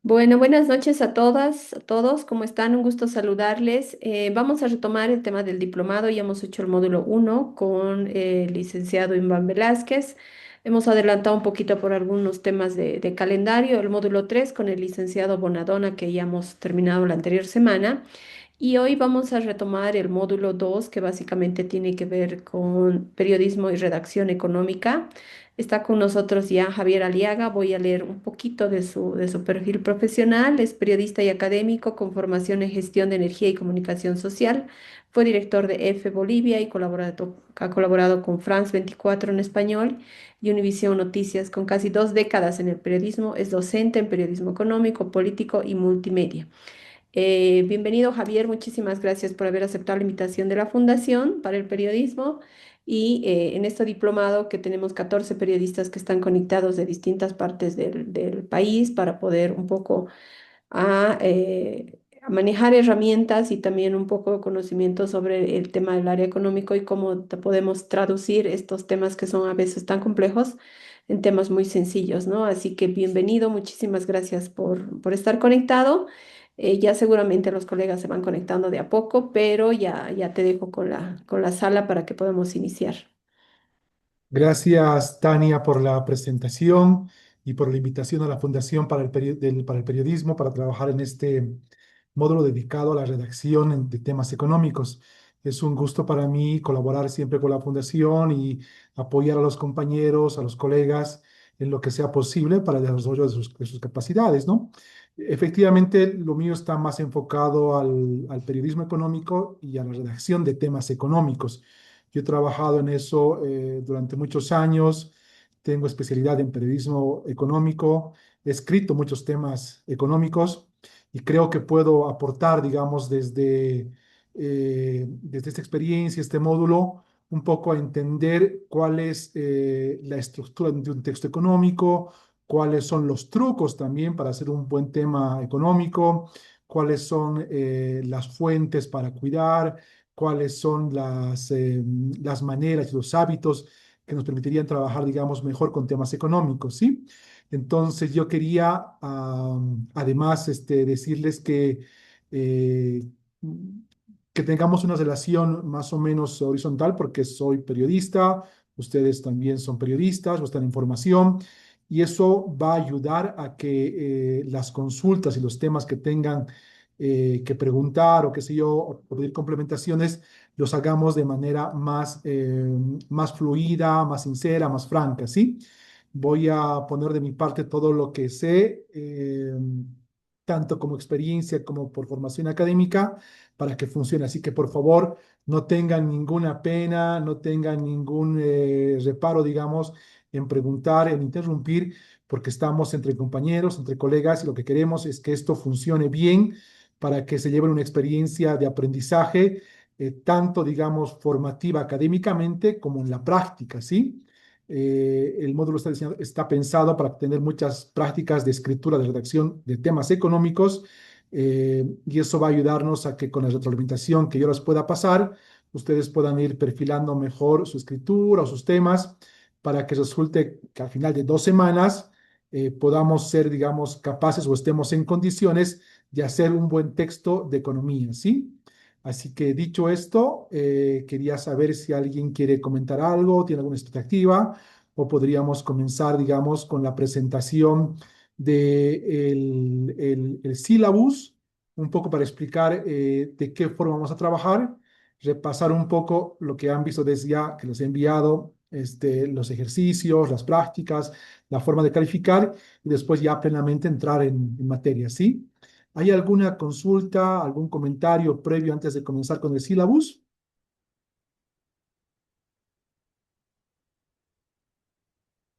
Bueno, buenas noches a todas, a todos. ¿Cómo están? Un gusto saludarles. Vamos a retomar el tema del diplomado. Ya hemos hecho el módulo uno con el licenciado Iván Velázquez. Hemos adelantado un poquito por algunos temas de calendario. El módulo 3 con el licenciado Bonadona, que ya hemos terminado la anterior semana. Y hoy vamos a retomar el módulo 2 que básicamente tiene que ver con periodismo y redacción económica. Está con nosotros ya Javier Aliaga. Voy a leer un poquito de su perfil profesional. Es periodista y académico con formación en gestión de energía y comunicación social. Fue director de EFE Bolivia y ha colaborado con France 24 en español y Univisión Noticias con casi 2 décadas en el periodismo. Es docente en periodismo económico, político y multimedia. Bienvenido, Javier. Muchísimas gracias por haber aceptado la invitación de la Fundación para el Periodismo. Y en este diplomado que tenemos 14 periodistas que están conectados de distintas partes del país para poder un poco a manejar herramientas y también un poco de conocimiento sobre el tema del área económico y cómo podemos traducir estos temas que son a veces tan complejos en temas muy sencillos, ¿no? Así que bienvenido, muchísimas gracias por estar conectado. Ya seguramente los colegas se van conectando de a poco, pero ya te dejo con la sala para que podamos iniciar. Gracias, Tania, por la presentación y por la invitación a la Fundación para el Periodismo para trabajar en este módulo dedicado a la redacción de temas económicos. Es un gusto para mí colaborar siempre con la Fundación y apoyar a los compañeros, a los colegas en lo que sea posible para el desarrollo de sus capacidades, ¿no? Efectivamente, lo mío está más enfocado al periodismo económico y a la redacción de temas económicos. Yo he trabajado en eso durante muchos años, tengo especialidad en periodismo económico, he escrito muchos temas económicos y creo que puedo aportar, digamos, desde esta experiencia, este módulo, un poco a entender cuál es la estructura de un texto económico, cuáles son los trucos también para hacer un buen tema económico, cuáles son las fuentes para cuidar, cuáles son las maneras y los hábitos que nos permitirían trabajar, digamos, mejor con temas económicos, ¿sí? Entonces yo quería, además, decirles eh, que tengamos una relación más o menos horizontal, porque soy periodista, ustedes también son periodistas o están en formación, y eso va a ayudar a que las consultas y los temas que tengan que preguntar o qué sé yo, o pedir complementaciones, los hagamos de manera más fluida, más sincera, más franca, ¿sí? Voy a poner de mi parte todo lo que sé, tanto como experiencia como por formación académica, para que funcione. Así que por favor, no tengan ninguna pena, no tengan ningún reparo, digamos, en preguntar, en interrumpir, porque estamos entre compañeros, entre colegas, y lo que queremos es que esto funcione bien para que se lleven una experiencia de aprendizaje, tanto, digamos, formativa académicamente como en la práctica, ¿sí? El módulo está pensado para tener muchas prácticas de escritura, de redacción de temas económicos, y eso va a ayudarnos a que con la retroalimentación que yo les pueda pasar, ustedes puedan ir perfilando mejor su escritura o sus temas para que resulte que al final de 2 semanas podamos ser, digamos, capaces o estemos en condiciones de hacer un buen texto de economía, ¿sí? Así que dicho esto, quería saber si alguien quiere comentar algo, tiene alguna expectativa, o podríamos comenzar, digamos, con la presentación de el sílabus, un poco para explicar de qué forma vamos a trabajar, repasar un poco lo que han visto desde ya, que les he enviado, los ejercicios, las prácticas, la forma de calificar, y después ya plenamente entrar en materia, ¿sí? ¿Hay alguna consulta, algún comentario previo antes de comenzar con el sílabus?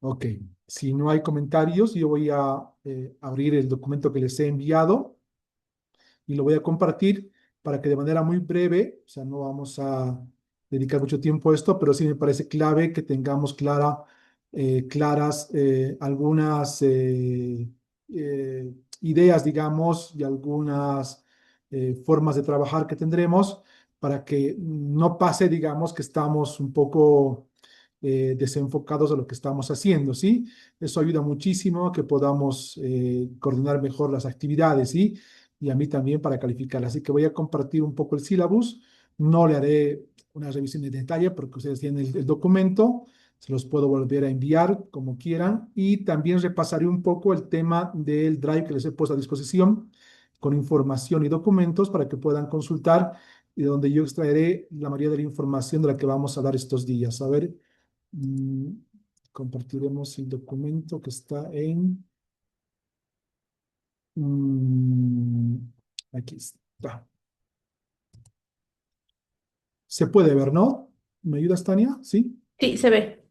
Ok, si no hay comentarios, yo voy a abrir el documento que les he enviado y lo voy a compartir para que de manera muy breve, o sea, no vamos a dedicar mucho tiempo a esto, pero sí me parece clave que tengamos claras algunas ideas, digamos, y algunas formas de trabajar que tendremos para que no pase, digamos, que estamos un poco desenfocados de lo que estamos haciendo, ¿sí? Eso ayuda muchísimo a que podamos coordinar mejor las actividades, ¿sí? Y a mí también para calificar. Así que voy a compartir un poco el sílabus. No le haré una revisión de detalle porque ustedes tienen el documento. Se los puedo volver a enviar como quieran. Y también repasaré un poco el tema del Drive que les he puesto a disposición con información y documentos para que puedan consultar y donde yo extraeré la mayoría de la información de la que vamos a hablar estos días. A ver, mm, compartiremos el documento que está en... mm, aquí está. Se puede ver, ¿no? ¿Me ayudas, Tania? Sí. Sí, se ve.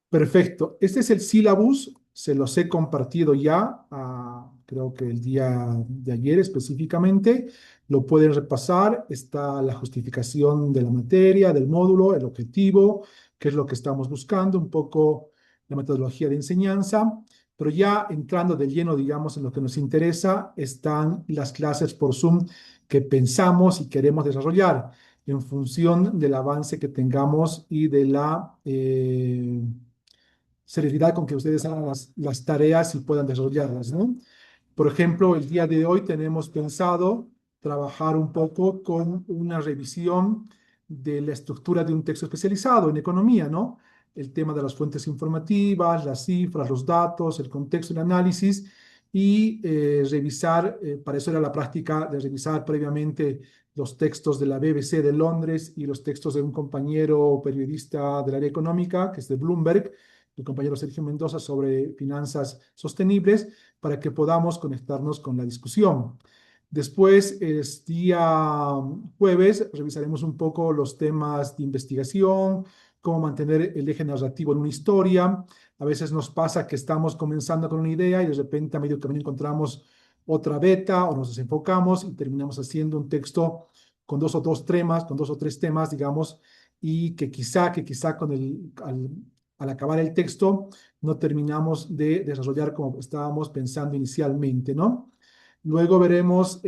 Perfecto. Este es el sílabus. Se los he compartido ya, creo que el día de ayer específicamente. Lo pueden repasar. Está la justificación de la materia, del módulo, el objetivo, qué es lo que estamos buscando, un poco la metodología de enseñanza. Pero ya entrando de lleno, digamos, en lo que nos interesa, están las clases por Zoom que pensamos y queremos desarrollar en función del avance que tengamos y de la celeridad con que ustedes hagan las tareas y puedan desarrollarlas, ¿no? Por ejemplo, el día de hoy tenemos pensado trabajar un poco con una revisión de la estructura de un texto especializado en economía, ¿no? El tema de las fuentes informativas, las cifras, los datos, el contexto, el análisis y revisar, para eso era la práctica de revisar previamente los textos de la BBC de Londres y los textos de un compañero periodista del área económica, que es de Bloomberg, el compañero Sergio Mendoza, sobre finanzas sostenibles para que podamos conectarnos con la discusión. Después, es día jueves, revisaremos un poco los temas de investigación, cómo mantener el eje narrativo en una historia. A veces nos pasa que estamos comenzando con una idea y de repente a medio camino encontramos otra beta o nos desenfocamos y terminamos haciendo un texto con dos o tres temas, digamos, y que quizá al acabar el texto no terminamos de desarrollar como estábamos pensando inicialmente, ¿no? Luego veremos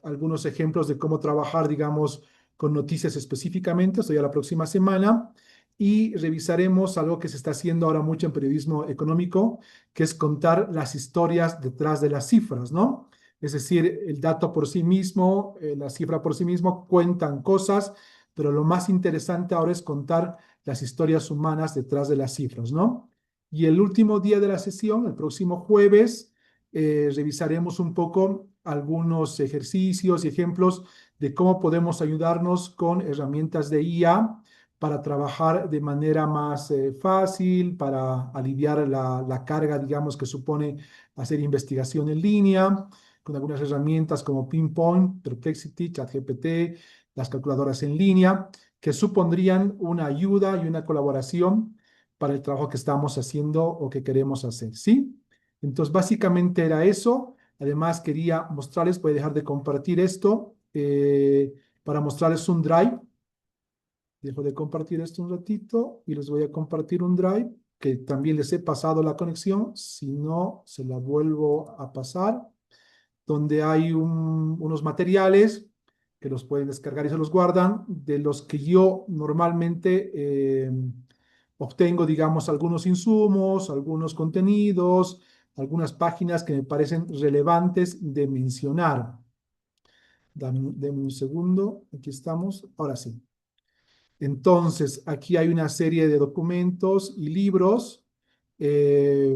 algunos ejemplos de cómo trabajar, digamos, con noticias específicamente, esto ya la próxima semana, y revisaremos algo que se está haciendo ahora mucho en periodismo económico, que es contar las historias detrás de las cifras, ¿no? Es decir, el dato por sí mismo, la cifra por sí mismo cuentan cosas, pero lo más interesante ahora es contar las historias humanas detrás de las cifras, ¿no? Y el último día de la sesión, el próximo jueves, revisaremos un poco algunos ejercicios y ejemplos de cómo podemos ayudarnos con herramientas de IA para trabajar de manera más fácil, para aliviar la carga, digamos, que supone hacer investigación en línea, con algunas herramientas como Pinpoint, Perplexity, ChatGPT, las calculadoras en línea, que supondrían una ayuda y una colaboración para el trabajo que estamos haciendo o que queremos hacer, ¿sí? Entonces, básicamente era eso. Además, quería mostrarles, voy a dejar de compartir esto para mostrarles un drive. Dejo de compartir esto un ratito y les voy a compartir un drive que también les he pasado la conexión. Si no, se la vuelvo a pasar, donde hay unos materiales que los pueden descargar y se los guardan, de los que yo normalmente obtengo, digamos, algunos insumos, algunos contenidos, algunas páginas que me parecen relevantes de mencionar. Dame un segundo, aquí estamos, ahora sí. Entonces, aquí hay una serie de documentos y libros eh,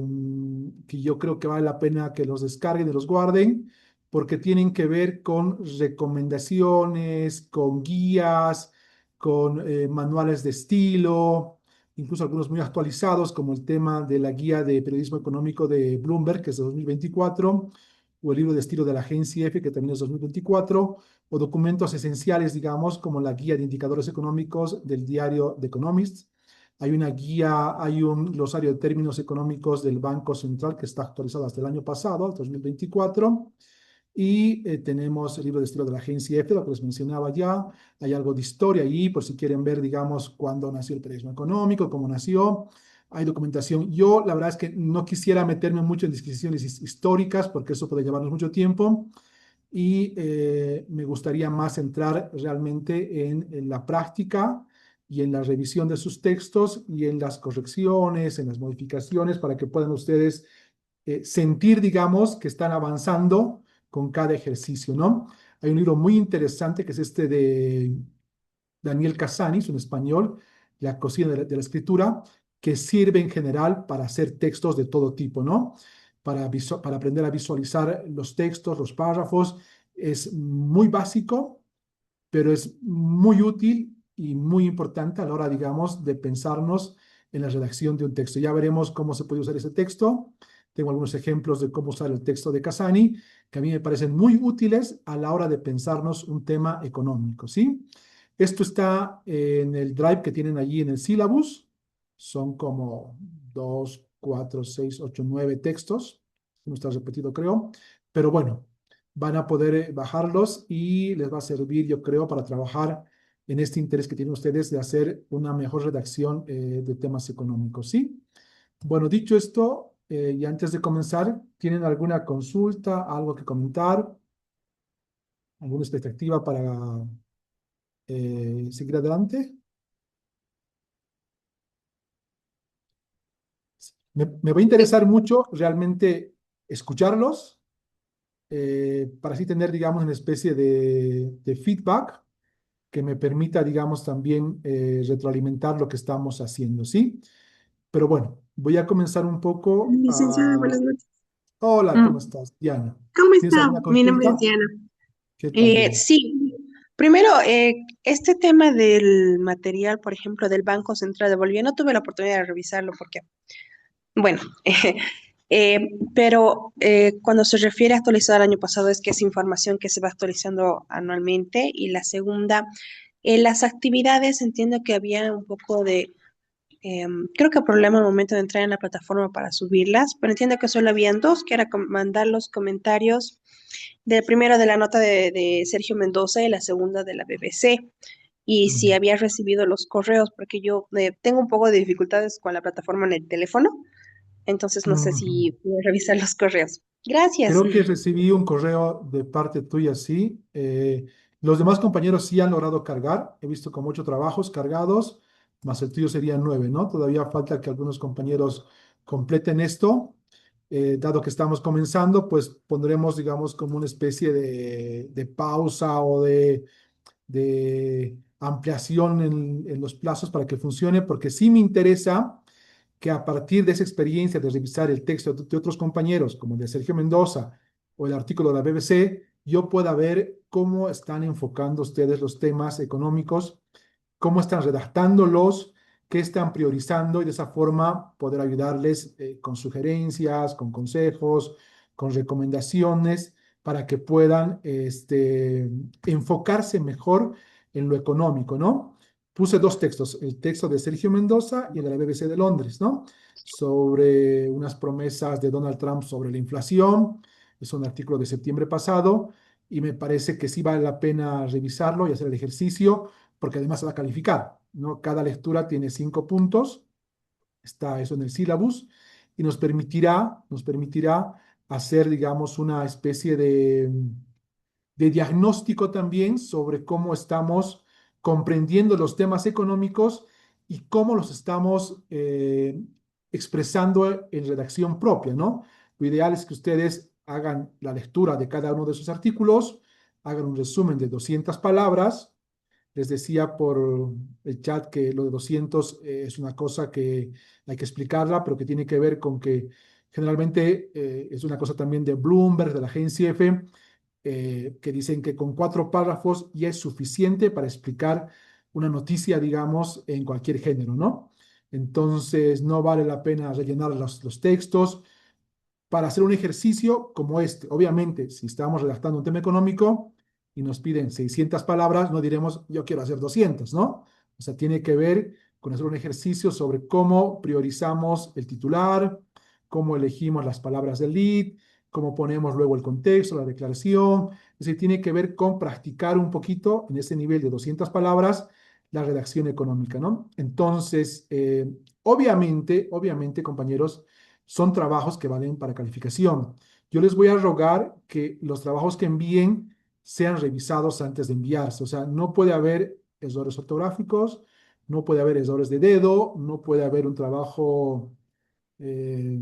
que yo creo que vale la pena que los descarguen y los guarden, porque tienen que ver con recomendaciones, con guías, con manuales de estilo, incluso algunos muy actualizados, como el tema de la guía de periodismo económico de Bloomberg, que es de 2024, o el libro de estilo de la agencia F, que también es 2024 o documentos esenciales, digamos, como la guía de indicadores económicos del diario The Economist. Hay una guía, hay un glosario de términos económicos del Banco Central que está actualizado hasta el año pasado, el 2024. Y tenemos el libro de estilo de la agencia F, lo que les mencionaba ya. Hay algo de historia allí, por si quieren ver, digamos, cuándo nació el periodismo económico, cómo nació. Hay documentación. Yo, la verdad es que no quisiera meterme mucho en disquisiciones históricas, porque eso puede llevarnos mucho tiempo y me gustaría más entrar realmente en la práctica y en la revisión de sus textos y en las correcciones, en las modificaciones, para que puedan ustedes sentir, digamos, que están avanzando con cada ejercicio, ¿no? Hay un libro muy interesante que es este de Daniel Casanis, un español, La cocina de la escritura, que sirve en general para hacer textos de todo tipo, ¿no? Para aprender a visualizar los textos, los párrafos. Es muy básico, pero es muy útil y muy importante a la hora, digamos, de pensarnos en la redacción de un texto. Ya veremos cómo se puede usar ese texto. Tengo algunos ejemplos de cómo usar el texto de Casani, que a mí me parecen muy útiles a la hora de pensarnos un tema económico, ¿sí? Esto está en el drive que tienen allí en el syllabus. Son como 2, 4, 6, 8, 9 textos. No está repetido, creo. Pero bueno, van a poder bajarlos y les va a servir, yo creo, para trabajar en este interés que tienen ustedes de hacer una mejor redacción de temas económicos, ¿sí? Bueno, dicho esto, y antes de comenzar, ¿tienen alguna consulta, algo que comentar, alguna expectativa para seguir adelante? Me va a interesar mucho realmente escucharlos para así tener, digamos, una especie de feedback que me permita, digamos, también retroalimentar lo que estamos haciendo, ¿sí? Pero bueno, voy a comenzar un poco Licenciada, a... buenas noches. Hola, ¿cómo Mm, estás, Diana? ¿Cómo ¿Tienes está? alguna Mi nombre es consulta? Diana. ¿Qué tal, Diana? Sí, primero, este tema del material, por ejemplo, del Banco Central de Bolivia, no tuve la oportunidad de revisarlo porque, bueno, pero cuando se refiere a actualizar el año pasado es que es información que se va actualizando anualmente. Y la segunda, las actividades, entiendo que había un poco de creo que problema al momento de entrar en la plataforma para subirlas, pero entiendo que solo habían dos, que era mandar los comentarios del primero de la nota de Sergio Mendoza y la segunda de la BBC. Y si Mm. había recibido los correos, porque yo tengo un poco de dificultades con la plataforma en el teléfono, entonces no sé Ujú. si puedo revisar los correos. Gracias. Creo que recibí un correo de parte tuya, sí. Los demás compañeros sí han logrado cargar. He visto como 8 trabajos cargados, más el tuyo serían 9, ¿no? Todavía falta que algunos compañeros completen esto. Dado que estamos comenzando, pues pondremos, digamos, como una especie de pausa o de ampliación en los plazos para que funcione, porque sí me interesa que a partir de esa experiencia de revisar el texto de otros compañeros, como el de Sergio Mendoza o el artículo de la BBC, yo pueda ver cómo están enfocando ustedes los temas económicos, cómo están redactándolos, qué están priorizando y de esa forma poder ayudarles con sugerencias, con consejos, con recomendaciones para que puedan enfocarse mejor en lo económico, ¿no? Puse 2 textos, el texto de Sergio Mendoza y el de la BBC de Londres, ¿no? Sobre unas promesas de Donald Trump sobre la inflación. Es un artículo de septiembre pasado y me parece que sí vale la pena revisarlo y hacer el ejercicio porque además se va a calificar, ¿no? Cada lectura tiene 5 puntos, está eso en el sílabus, y nos permitirá hacer, digamos, una especie de diagnóstico también sobre cómo estamos comprendiendo los temas económicos y cómo los estamos expresando en redacción propia, ¿no? Lo ideal es que ustedes hagan la lectura de cada uno de esos artículos, hagan un resumen de 200 palabras. Les decía por el chat que lo de 200 es una cosa que hay que explicarla, pero que tiene que ver con que generalmente es una cosa también de Bloomberg, de la agencia EFE, que dicen que con 4 párrafos ya es suficiente para explicar una noticia, digamos, en cualquier género, ¿no? Entonces, no vale la pena rellenar los textos para hacer un ejercicio como este. Obviamente, si estamos redactando un tema económico y nos piden 600 palabras, no diremos yo quiero hacer 200, ¿no? O sea, tiene que ver con hacer un ejercicio sobre cómo priorizamos el titular, cómo elegimos las palabras del lead, cómo ponemos luego el contexto, la declaración. Es decir, tiene que ver con practicar un poquito en ese nivel de 200 palabras la redacción económica, ¿no? Entonces, obviamente, compañeros, son trabajos que valen para calificación. Yo les voy a rogar que los trabajos que envíen sean revisados antes de enviarse. O sea, no puede haber errores ortográficos, No puede haber errores de dedo, no puede haber un trabajo eh,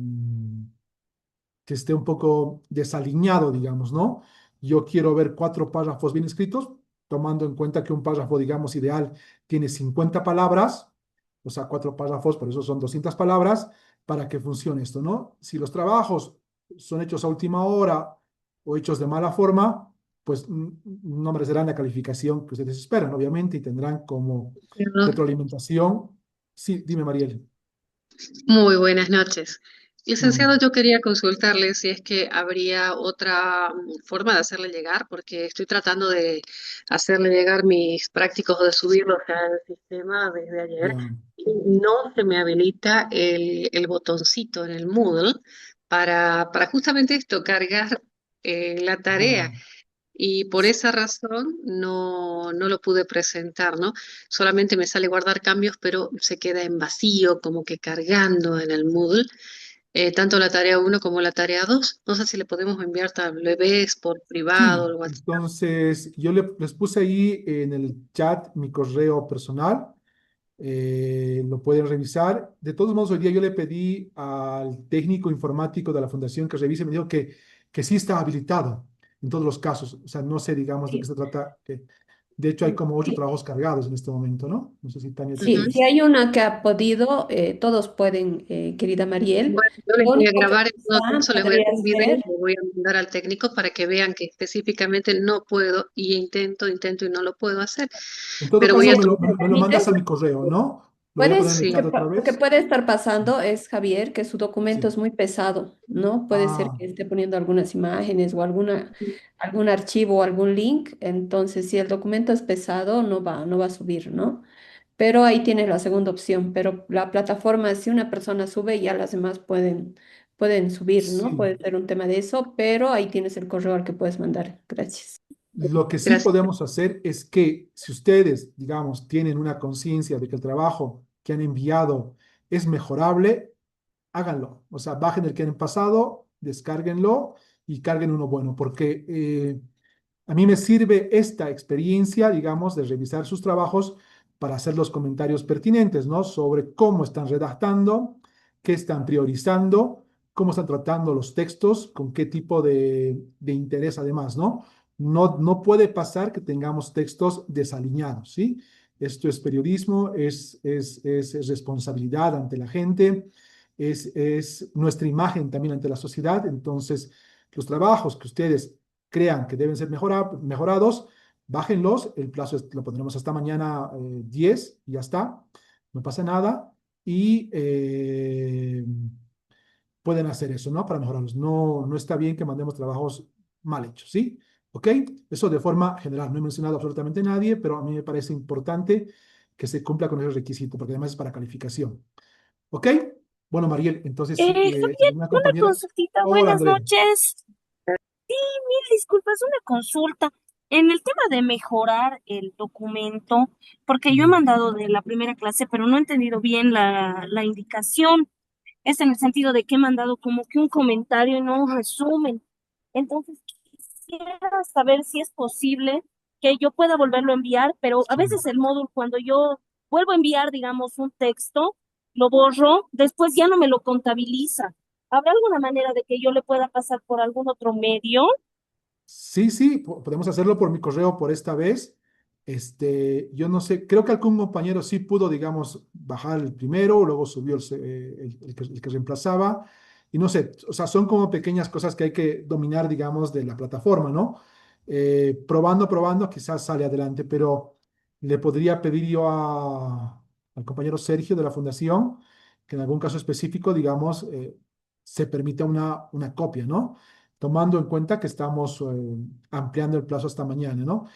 que esté un poco desaliñado, digamos, ¿no? Yo quiero ver 4 párrafos bien escritos, tomando en cuenta que un párrafo, digamos, ideal tiene 50 palabras, o sea, 4 párrafos, por eso son 200 palabras, para que funcione esto, ¿no? Si los trabajos son hechos a última hora o hechos de mala forma, pues no merecerán la calificación que ustedes esperan, obviamente, y tendrán como retroalimentación. Sí, dime, Mariel. Muy buenas noches. Mm, Licenciado, yo quería consultarle si es que habría otra forma de hacerle llegar, porque estoy tratando de hacerle llegar mis prácticos de subirlos al sistema desde ayer ya. y no se me habilita el botoncito en el Moodle para justamente esto, cargar la tarea. Ya. Y por esa razón no lo pude presentar, ¿no? Solamente me sale guardar cambios, pero se queda en vacío, como que cargando en el Moodle, tanto la tarea uno como la tarea 2. No sé si le podemos enviar ves por privado, Sí, el WhatsApp. entonces yo les puse ahí en el chat mi correo personal, lo pueden revisar. De todos modos, hoy día yo le pedí al técnico informático de la fundación que revise, me dijo que sí está habilitado en todos los casos. O sea, no sé, digamos, de qué Sí. se trata. De hecho, hay como 8 trabajos cargados en este momento, ¿no? No sé si Tania te Sí, Ujú. si parece. hay una que ha podido, todos pueden, querida Mariel. Bueno, yo les Lo voy a único que grabar en todo quizá caso, les voy a podría hacer un video, ser, le voy a mandar al técnico para que vean que específicamente no puedo y intento y no lo puedo hacer. En todo Pero voy caso, a me lo mandas ¿permites? a mi correo, ¿no? Lo voy a poner en Puedes, el sí. chat otra lo que vez. puede estar pasando es, Javier, que su documento Sí. es muy pesado, ¿no? Puede ser Ah, que esté poniendo algunas imágenes o algún archivo o algún link. Entonces, si el documento es pesado, no va a subir, ¿no? Pero ahí tienes la segunda opción. Pero la plataforma, si una persona sube, ya las demás pueden subir, ¿no? sí. Puede ser un tema de eso, pero ahí tienes el correo al que puedes mandar. Gracias. Lo que sí Gracias. podemos hacer es que si ustedes, digamos, tienen una conciencia de que el trabajo que han enviado es mejorable, háganlo. O sea, bajen el que han pasado, descárguenlo y carguen uno bueno, porque a mí me sirve esta experiencia, digamos, de revisar sus trabajos para hacer los comentarios pertinentes, ¿no? Sobre cómo están redactando, qué están priorizando, cómo están tratando los textos, con qué tipo de interés además, ¿no? No puede pasar que tengamos textos desaliñados, ¿sí? Esto es periodismo, es responsabilidad ante la gente, es nuestra imagen también ante la sociedad. Entonces, los trabajos que ustedes crean que deben ser mejorados, bájenlos. El plazo lo pondremos hasta mañana 10 y ya está. No pasa nada. Y pueden hacer eso, ¿no? Para mejorarlos. No está bien que mandemos trabajos mal hechos, ¿sí? ¿Ok? Eso de forma general. No he mencionado absolutamente a nadie, pero a mí me parece importante que se cumpla con ese requisito, porque además es para calificación. ¿Ok? Bueno, Mariel, entonces, Javier, ¿alguna una compañera? consultita, Hola, buenas Andrea. noches. Mil disculpas, una consulta. En el tema de mejorar el documento, porque yo he Mm. mandado de la primera clase, pero no he entendido bien la indicación. Es en el sentido de que he mandado como que un comentario y no un resumen. Entonces, quisiera saber si es posible que yo pueda volverlo a enviar, pero a Sí. veces el módulo, cuando yo vuelvo a enviar, digamos, un texto, lo borro, después ya no me lo contabiliza. ¿Habrá alguna manera de que yo le pueda pasar por algún otro medio? Sí, sí, podemos hacerlo por mi correo por esta vez. Yo no sé, creo que algún compañero sí pudo, digamos, bajar el primero, luego subió el que reemplazaba. Y no sé, o sea, son como pequeñas cosas que hay que dominar, digamos, de la plataforma, ¿no? Probando, quizás sale adelante, pero le podría pedir yo al compañero Sergio de la Fundación que en algún caso específico, digamos, se permita una copia, ¿no? Tomando en cuenta que estamos ampliando el plazo hasta mañana, ¿no?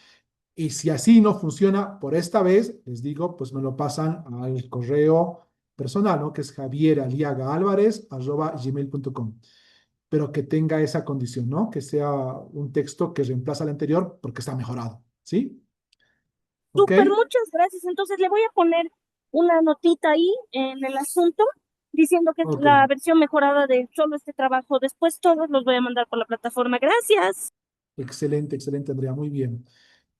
Y si así no funciona por esta vez, les digo, pues me lo pasan al correo personal, ¿no? Que es javieraliagaalvarez@gmail.com. Pero que tenga esa condición, ¿no? Que sea un texto que reemplaza al anterior porque está mejorado, ¿sí? ¿Ok? Súper, muchas gracias. Entonces le voy a poner una notita ahí en el asunto diciendo que es Ok. la versión mejorada de solo este trabajo. Después todos los voy a mandar por la plataforma. Gracias. Excelente, excelente, Andrea. Muy bien.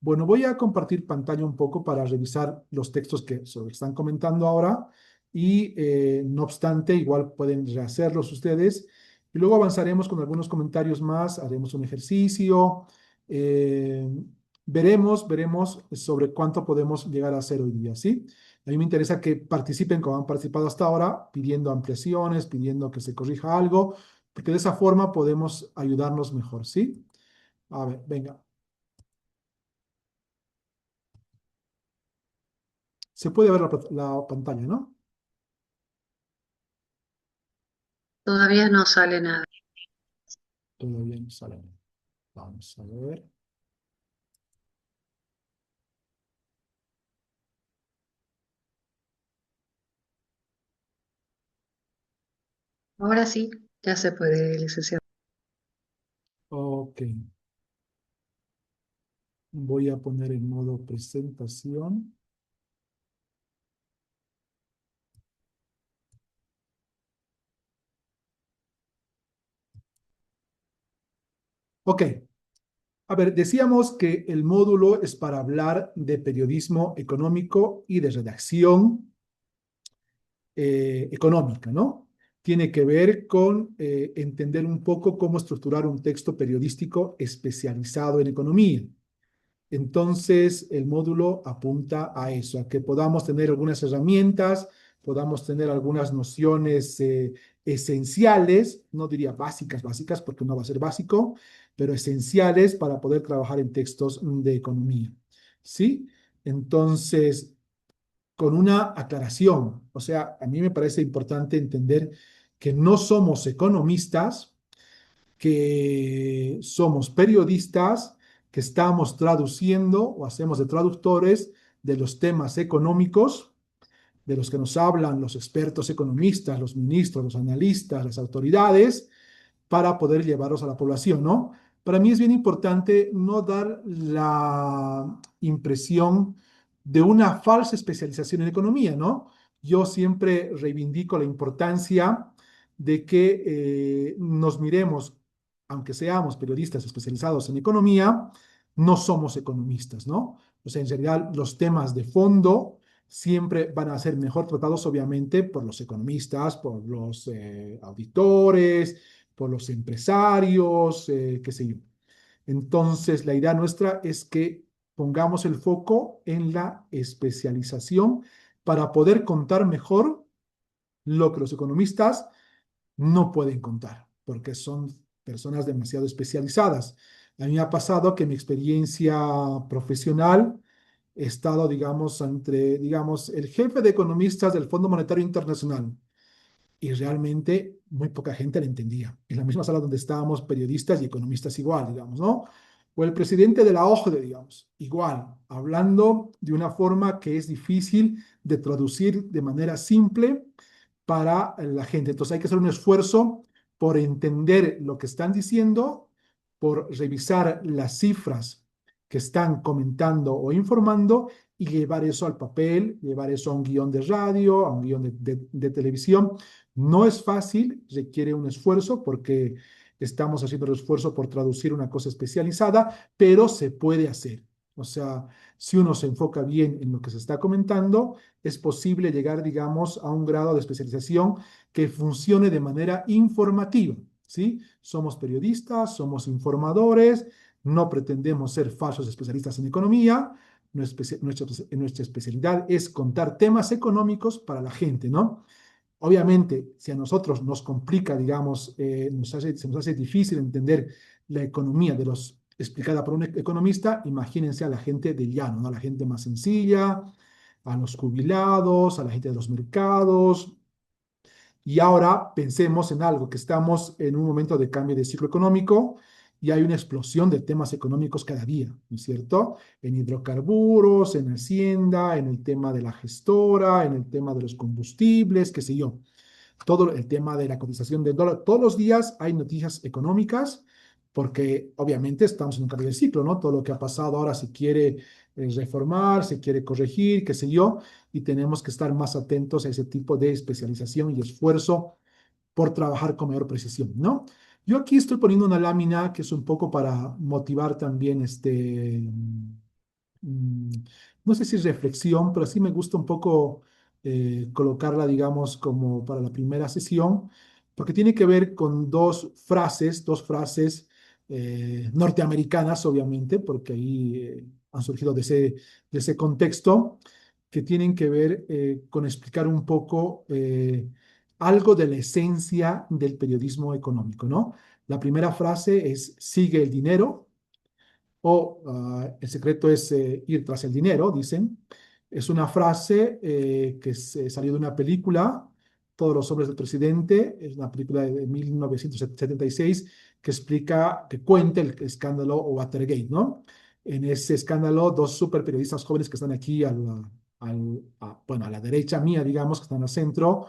Bueno, voy a compartir pantalla un poco para revisar los textos que se están comentando ahora y no obstante, igual pueden rehacerlos ustedes y luego avanzaremos con algunos comentarios más, haremos un ejercicio, eh, veremos sobre cuánto podemos llegar a hacer hoy día, ¿sí? A mí me interesa que participen como han participado hasta ahora, pidiendo ampliaciones, pidiendo que se corrija algo, porque de esa forma podemos ayudarnos mejor, ¿sí? A ver, venga. Se puede ver la pantalla, ¿no? Todavía no sale nada. Todo bien, sale. Vamos a ver. Ahora sí, ya se puede, licenciado. Ok. Voy a poner en modo presentación. Ok. A ver, decíamos que el módulo es para hablar de periodismo económico y de redacción económica, ¿no? Tiene que ver con entender un poco cómo estructurar un texto periodístico especializado en economía. Entonces, el módulo apunta a eso, a que podamos tener algunas herramientas, podamos tener algunas nociones esenciales, no diría básicas, porque no va a ser básico, pero esenciales para poder trabajar en textos de economía. ¿Sí? Entonces, con una aclaración, o sea, a mí me parece importante entender que no somos economistas, que somos periodistas, que estamos traduciendo o hacemos de traductores de los temas económicos, de los que nos hablan los expertos economistas, los ministros, los analistas, las autoridades, para poder llevarlos a la población, ¿no? Para mí es bien importante no dar la impresión de una falsa especialización en economía, ¿no? Yo siempre reivindico la importancia de que nos miremos, aunque seamos periodistas especializados en economía, no somos economistas, ¿no? O sea, en realidad los temas de fondo siempre van a ser mejor tratados, obviamente, por los economistas, por los auditores, por los empresarios, qué sé yo. Entonces, la idea nuestra es que pongamos el foco en la especialización para poder contar mejor lo que los economistas no pueden contar, porque son personas demasiado especializadas. A mí me ha pasado que en mi experiencia profesional he estado, digamos, entre, digamos, el jefe de economistas del Fondo Monetario Internacional y realmente muy poca gente la entendía. En la misma sala donde estábamos periodistas y economistas igual, digamos, ¿no? O el presidente de la OCDE, digamos, igual, hablando de una forma que es difícil de traducir de manera simple para la gente. Entonces hay que hacer un esfuerzo por entender lo que están diciendo, por revisar las cifras que están comentando o informando y llevar eso al papel, llevar eso a un guión de radio, a un guión de televisión. No es fácil, requiere un esfuerzo porque estamos haciendo el esfuerzo por traducir una cosa especializada, pero se puede hacer. O sea, si uno se enfoca bien en lo que se está comentando, es posible llegar, digamos, a un grado de especialización que funcione de manera informativa, ¿sí? Somos periodistas, somos informadores, no pretendemos ser falsos especialistas en economía, nuestra especialidad es contar temas económicos para la gente, ¿no? Obviamente, si a nosotros nos complica, digamos, se nos hace difícil entender la economía de los explicada por un economista, imagínense a la gente del llano, ¿no? A la gente más sencilla, a los jubilados, a la gente de los mercados. Y ahora pensemos en algo, que estamos en un momento de cambio de ciclo económico y hay una explosión de temas económicos cada día, ¿no es cierto? En hidrocarburos, en Hacienda, en el tema de la gestora, en el tema de los combustibles, qué sé yo, todo el tema de la cotización del dólar. Todos los días hay noticias económicas porque obviamente estamos en un cambio de ciclo, ¿no? Todo lo que ha pasado ahora se quiere reformar, se quiere corregir, qué sé yo, y tenemos que estar más atentos a ese tipo de especialización y esfuerzo por trabajar con mayor precisión, ¿no? Yo aquí estoy poniendo una lámina que es un poco para motivar también mm, no sé si reflexión, pero sí me gusta un poco colocarla, digamos, como para la primera sesión, porque tiene que ver con dos frases norteamericanas, obviamente, porque ahí han surgido de ese contexto, que tienen que ver con explicar un poco algo de la esencia del periodismo económico, ¿no? La primera frase es, sigue el dinero o el secreto es ir tras el dinero, dicen. Es una frase que se salió de una película, Todos los hombres del presidente, es una película de 1976 que explica, que cuenta el escándalo Watergate, ¿no? En ese escándalo, dos super periodistas jóvenes que están aquí bueno, a la derecha mía, digamos, que están al centro,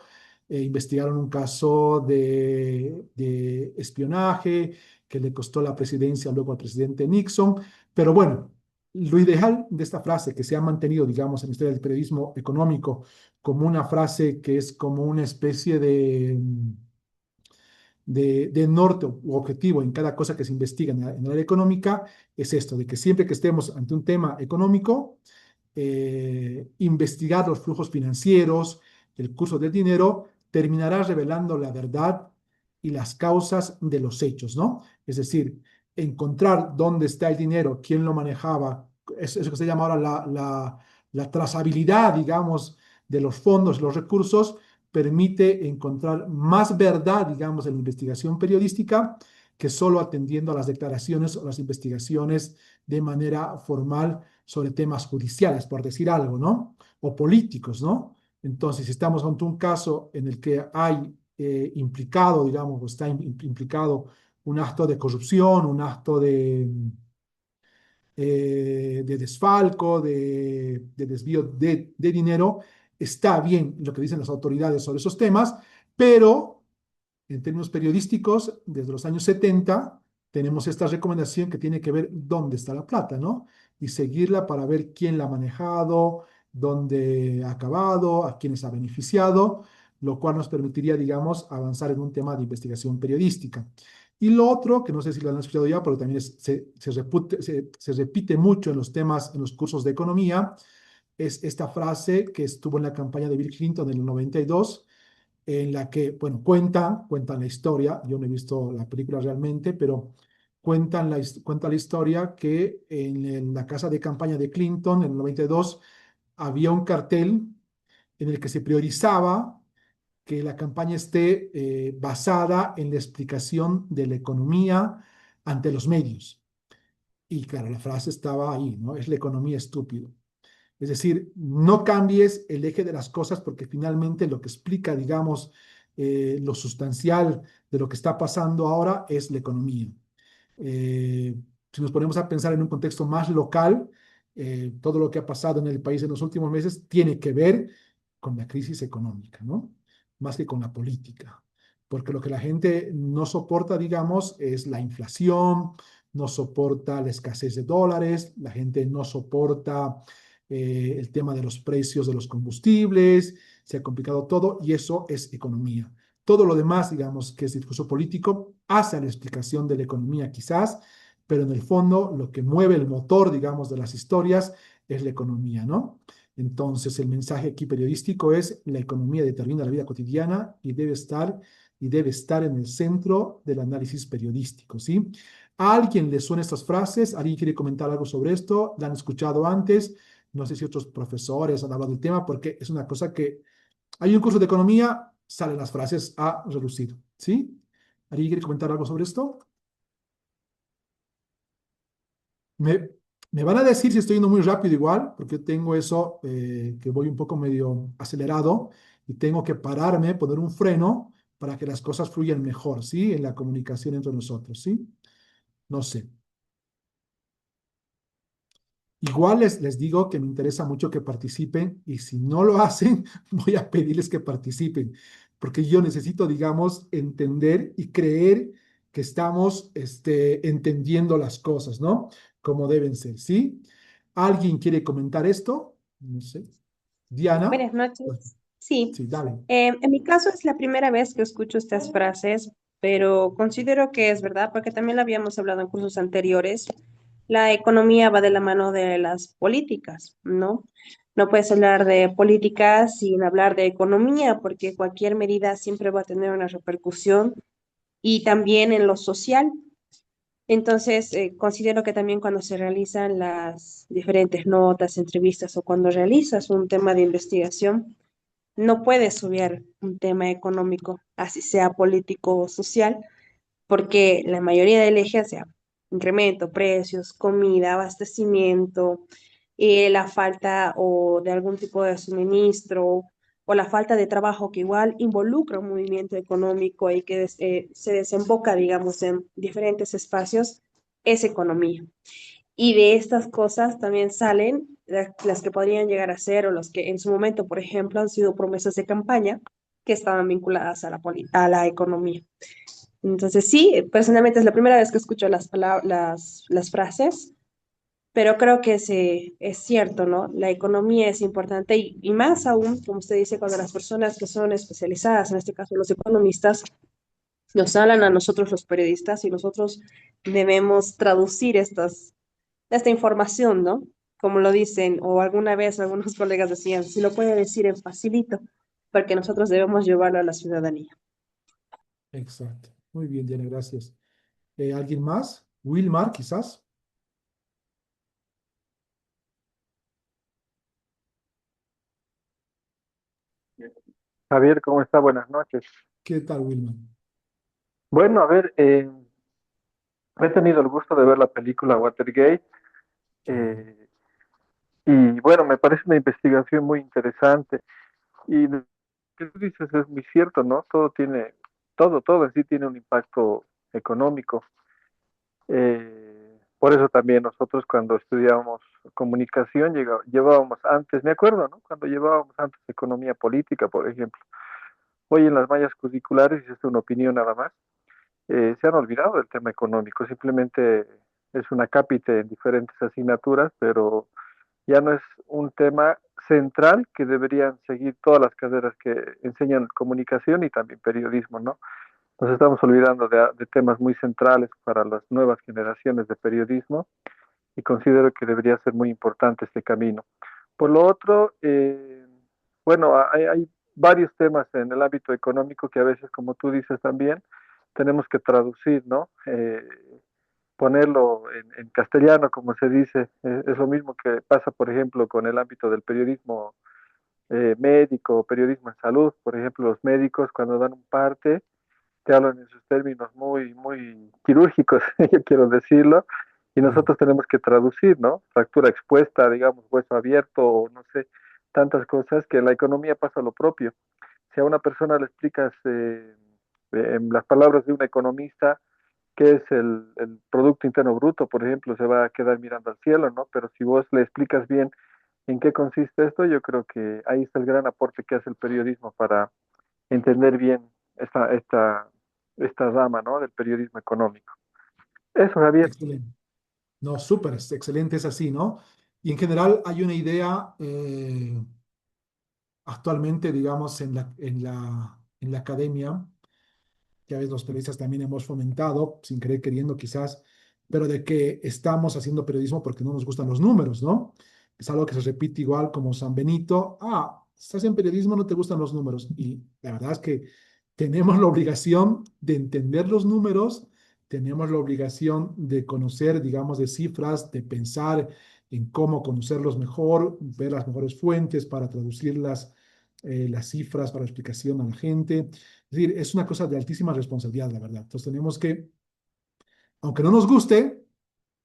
investigaron un caso de espionaje que le costó la presidencia luego al presidente Nixon. Pero bueno, lo ideal de esta frase que se ha mantenido, digamos, en la historia del periodismo económico como una frase que es como una especie de norte u objetivo en cada cosa que se investiga en el área económica, es esto, de que siempre que estemos ante un tema económico, investigar los flujos financieros, el curso del dinero, terminará revelando la verdad y las causas de los hechos, ¿no? Es decir, encontrar dónde está el dinero, quién lo manejaba, eso que se llama ahora la trazabilidad, digamos, de los fondos, los recursos, permite encontrar más verdad, digamos, en la investigación periodística que solo atendiendo a las declaraciones o las investigaciones de manera formal sobre temas judiciales, por decir algo, ¿no? O políticos, ¿no? Entonces, si estamos ante un caso en el que hay implicado, digamos, o está implicado un acto de corrupción, un acto de desfalco, de desvío de dinero, está bien lo que dicen las autoridades sobre esos temas, pero en términos periodísticos, desde los años 70, tenemos esta recomendación que tiene que ver dónde está la plata, ¿no? Y seguirla para ver quién la ha manejado, dónde ha acabado, a quiénes ha beneficiado, lo cual nos permitiría, digamos, avanzar en un tema de investigación periodística. Y lo otro, que no sé si lo han escuchado ya, pero también se repite mucho en los temas, en los cursos de economía, es esta frase que estuvo en la campaña de Bill Clinton en el 92, en la que, bueno, cuentan la historia, yo no he visto la película realmente, pero cuenta la historia que en la casa de campaña de Clinton en el 92 había un cartel en el que se priorizaba que la campaña esté basada en la explicación de la economía ante los medios. Y claro, la frase estaba ahí, ¿no? Es la economía estúpido. Es decir, no cambies el eje de las cosas porque finalmente lo que explica, digamos, lo sustancial de lo que está pasando ahora es la economía. Eh, si nos ponemos a pensar en un contexto más local, todo lo que ha pasado en el país en los últimos meses tiene que ver con la crisis económica, ¿no? Más que con la política. Porque lo que la gente no soporta, digamos, es la inflación, no soporta la escasez de dólares, la gente no soporta el tema de los precios de los combustibles, se ha complicado todo y eso es economía. Todo lo demás, digamos, que es discurso político, hace a la explicación de la economía quizás, pero en el fondo lo que mueve el motor, digamos, de las historias es la economía, ¿no? Entonces el mensaje aquí periodístico es la economía determina la vida cotidiana y debe estar en el centro del análisis periodístico, ¿sí? ¿A alguien le suenan estas frases? ¿Alguien quiere comentar algo sobre esto? ¿La han escuchado antes? No sé si otros profesores han hablado del tema porque es una cosa que hay un curso de economía, salen las frases a relucir, ¿sí? ¿Alguien quiere comentar algo sobre esto? Me, me van a decir si estoy yendo muy rápido igual, porque yo tengo eso que voy un poco medio acelerado y tengo que pararme, poner un freno para que las cosas fluyan mejor, ¿sí? En la comunicación entre nosotros, ¿sí? No sé. Igual les digo que me interesa mucho que participen y si no lo hacen, voy a pedirles que participen, porque yo necesito, digamos, entender y creer que estamos entendiendo las cosas, ¿no? Como deben ser, ¿sí? ¿Alguien quiere comentar esto? No sé. Diana, Buenas noches. Sí, sí, dale. en mi caso es la primera vez que escucho estas frases, pero considero que es verdad, porque también lo habíamos hablado en cursos anteriores. la economía va de la mano de las políticas, ¿no? No puedes hablar de políticas sin hablar de economía, porque cualquier medida siempre va a tener una repercusión y también en lo social. Entonces, considero que también cuando se realizan las diferentes notas, entrevistas o cuando realizas un tema de investigación, no puedes obviar un tema económico, así sea político o social, porque la mayoría del eje, sea incremento, precios, comida, abastecimiento, la falta o de algún tipo de suministro o la falta de trabajo que igual involucra un movimiento económico y que se desemboca, digamos, en diferentes espacios, es economía. Y de estas cosas también salen las que podrían llegar a ser o los que en su momento, por ejemplo, han sido promesas de campaña que estaban vinculadas a a la economía. Entonces, sí, personalmente es la primera vez que escucho las frases, pero creo que es cierto, ¿no? La economía es importante y más aún, como usted dice, cuando las personas que son especializadas, en este caso los economistas, nos hablan a nosotros los periodistas y nosotros debemos traducir esta información, ¿no? Como lo dicen, o alguna vez algunos colegas decían, si lo puede decir en facilito, porque nosotros debemos llevarlo a la ciudadanía. Exacto. Muy bien, Diana, gracias. ¿Alguien más? Wilmar, quizás. Javier, ¿cómo está? Buenas noches. ¿Qué tal, Wilmar? Bueno, a ver, he tenido el gusto de ver la película Watergate eh, y bueno, me parece una investigación muy interesante y lo que tú dices es muy cierto, ¿no? Todo en sí tiene un impacto económico. Por eso también nosotros cuando estudiábamos comunicación llevábamos antes, me acuerdo, ¿no? Cuando llevábamos antes economía política, por ejemplo. Hoy en las mallas curriculares, y esto es una opinión nada más, se han olvidado del tema económico, simplemente es una cápite en diferentes asignaturas, pero ya no es un tema central que deberían seguir todas las carreras que enseñan comunicación y también periodismo, ¿no? Nos estamos olvidando de temas muy centrales para las nuevas generaciones de periodismo y considero que debería ser muy importante este camino. Por lo otro, bueno, hay varios temas en el ámbito económico que a veces, como tú dices también, tenemos que traducir, ¿no? Ponerlo en castellano, como se dice. Es lo mismo que pasa, por ejemplo, con el ámbito del periodismo médico, periodismo en salud. Por ejemplo, los médicos cuando dan un parte te hablan en sus términos muy quirúrgicos, yo quiero decirlo, y Claro. nosotros tenemos que traducir, ¿no? Fractura expuesta, digamos, hueso abierto, o no sé, tantas cosas que en la economía pasa lo propio. Si a una persona le explicas en las palabras de un economista qué es el Producto Interno Bruto, por ejemplo, se va a quedar mirando al cielo, ¿no? Pero si vos le explicas bien en qué consiste esto, yo creo que ahí está el gran aporte que hace el periodismo para entender bien esta rama, ¿no? Del periodismo económico. Eso, Javier. Excelente. No, súper, es excelente, es así, ¿no? Y en general hay una idea actualmente, digamos, en la academia, que a veces los periodistas también hemos fomentado, sin querer queriendo quizás, pero de que estamos haciendo periodismo porque no nos gustan los números, ¿no? Es algo que se repite igual como San Benito. Ah, estás en periodismo, no te gustan los números. Y la verdad es que tenemos la obligación de entender los números, tenemos la obligación de conocer, digamos, de cifras, de pensar en cómo conocerlos mejor, ver las mejores fuentes para traducir las cifras para explicación a la gente. Es decir, es una cosa de altísima responsabilidad, la verdad. Entonces tenemos que, aunque no nos guste,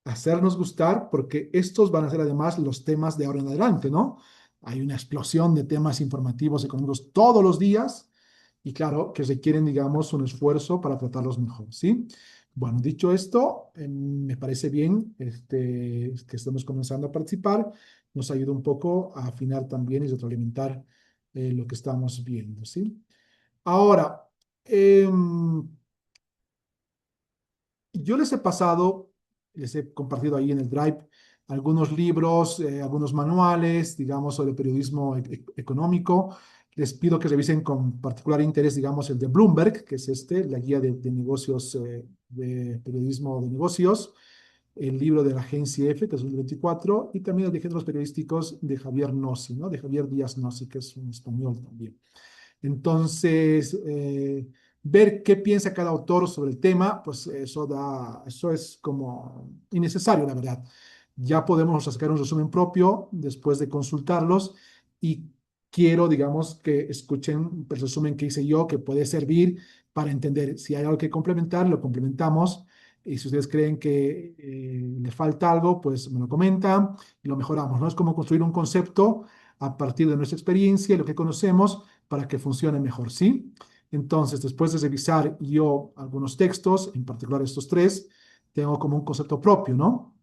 hacernos gustar porque estos van a ser además los temas de ahora en adelante, ¿no? Hay una explosión de temas informativos económicos todos los días y claro, que requieren, digamos, un esfuerzo para tratarlos mejor, ¿sí? Bueno, dicho esto, me parece bien que estemos comenzando a participar. Nos ayuda un poco a afinar también y retroalimentar lo que estamos viendo, ¿sí? Ahora, yo les he pasado, les he compartido ahí en el Drive algunos libros, algunos manuales, digamos, sobre periodismo económico. Les pido que revisen con particular interés, digamos, el de Bloomberg, que es la guía de negocios, de periodismo de negocios. el libro de la Agencia F, que es el 24, y también el de géneros periodísticos de Javier Nossi, ¿no? De Javier Díaz Nossi, que es un español también. Entonces, ver qué piensa cada autor sobre el tema, pues eso es como innecesario, la verdad. Ya podemos sacar un resumen propio después de consultarlos y quiero, digamos, que escuchen el resumen que hice yo, que puede servir para entender si hay algo que complementar, lo complementamos. Y si ustedes creen que le falta algo, pues me lo comentan y lo mejoramos, ¿no? Es como construir un concepto a partir de nuestra experiencia y lo que conocemos para que funcione mejor, ¿sí? Entonces, después de revisar yo algunos textos, en particular estos tres, tengo como un concepto propio, ¿no?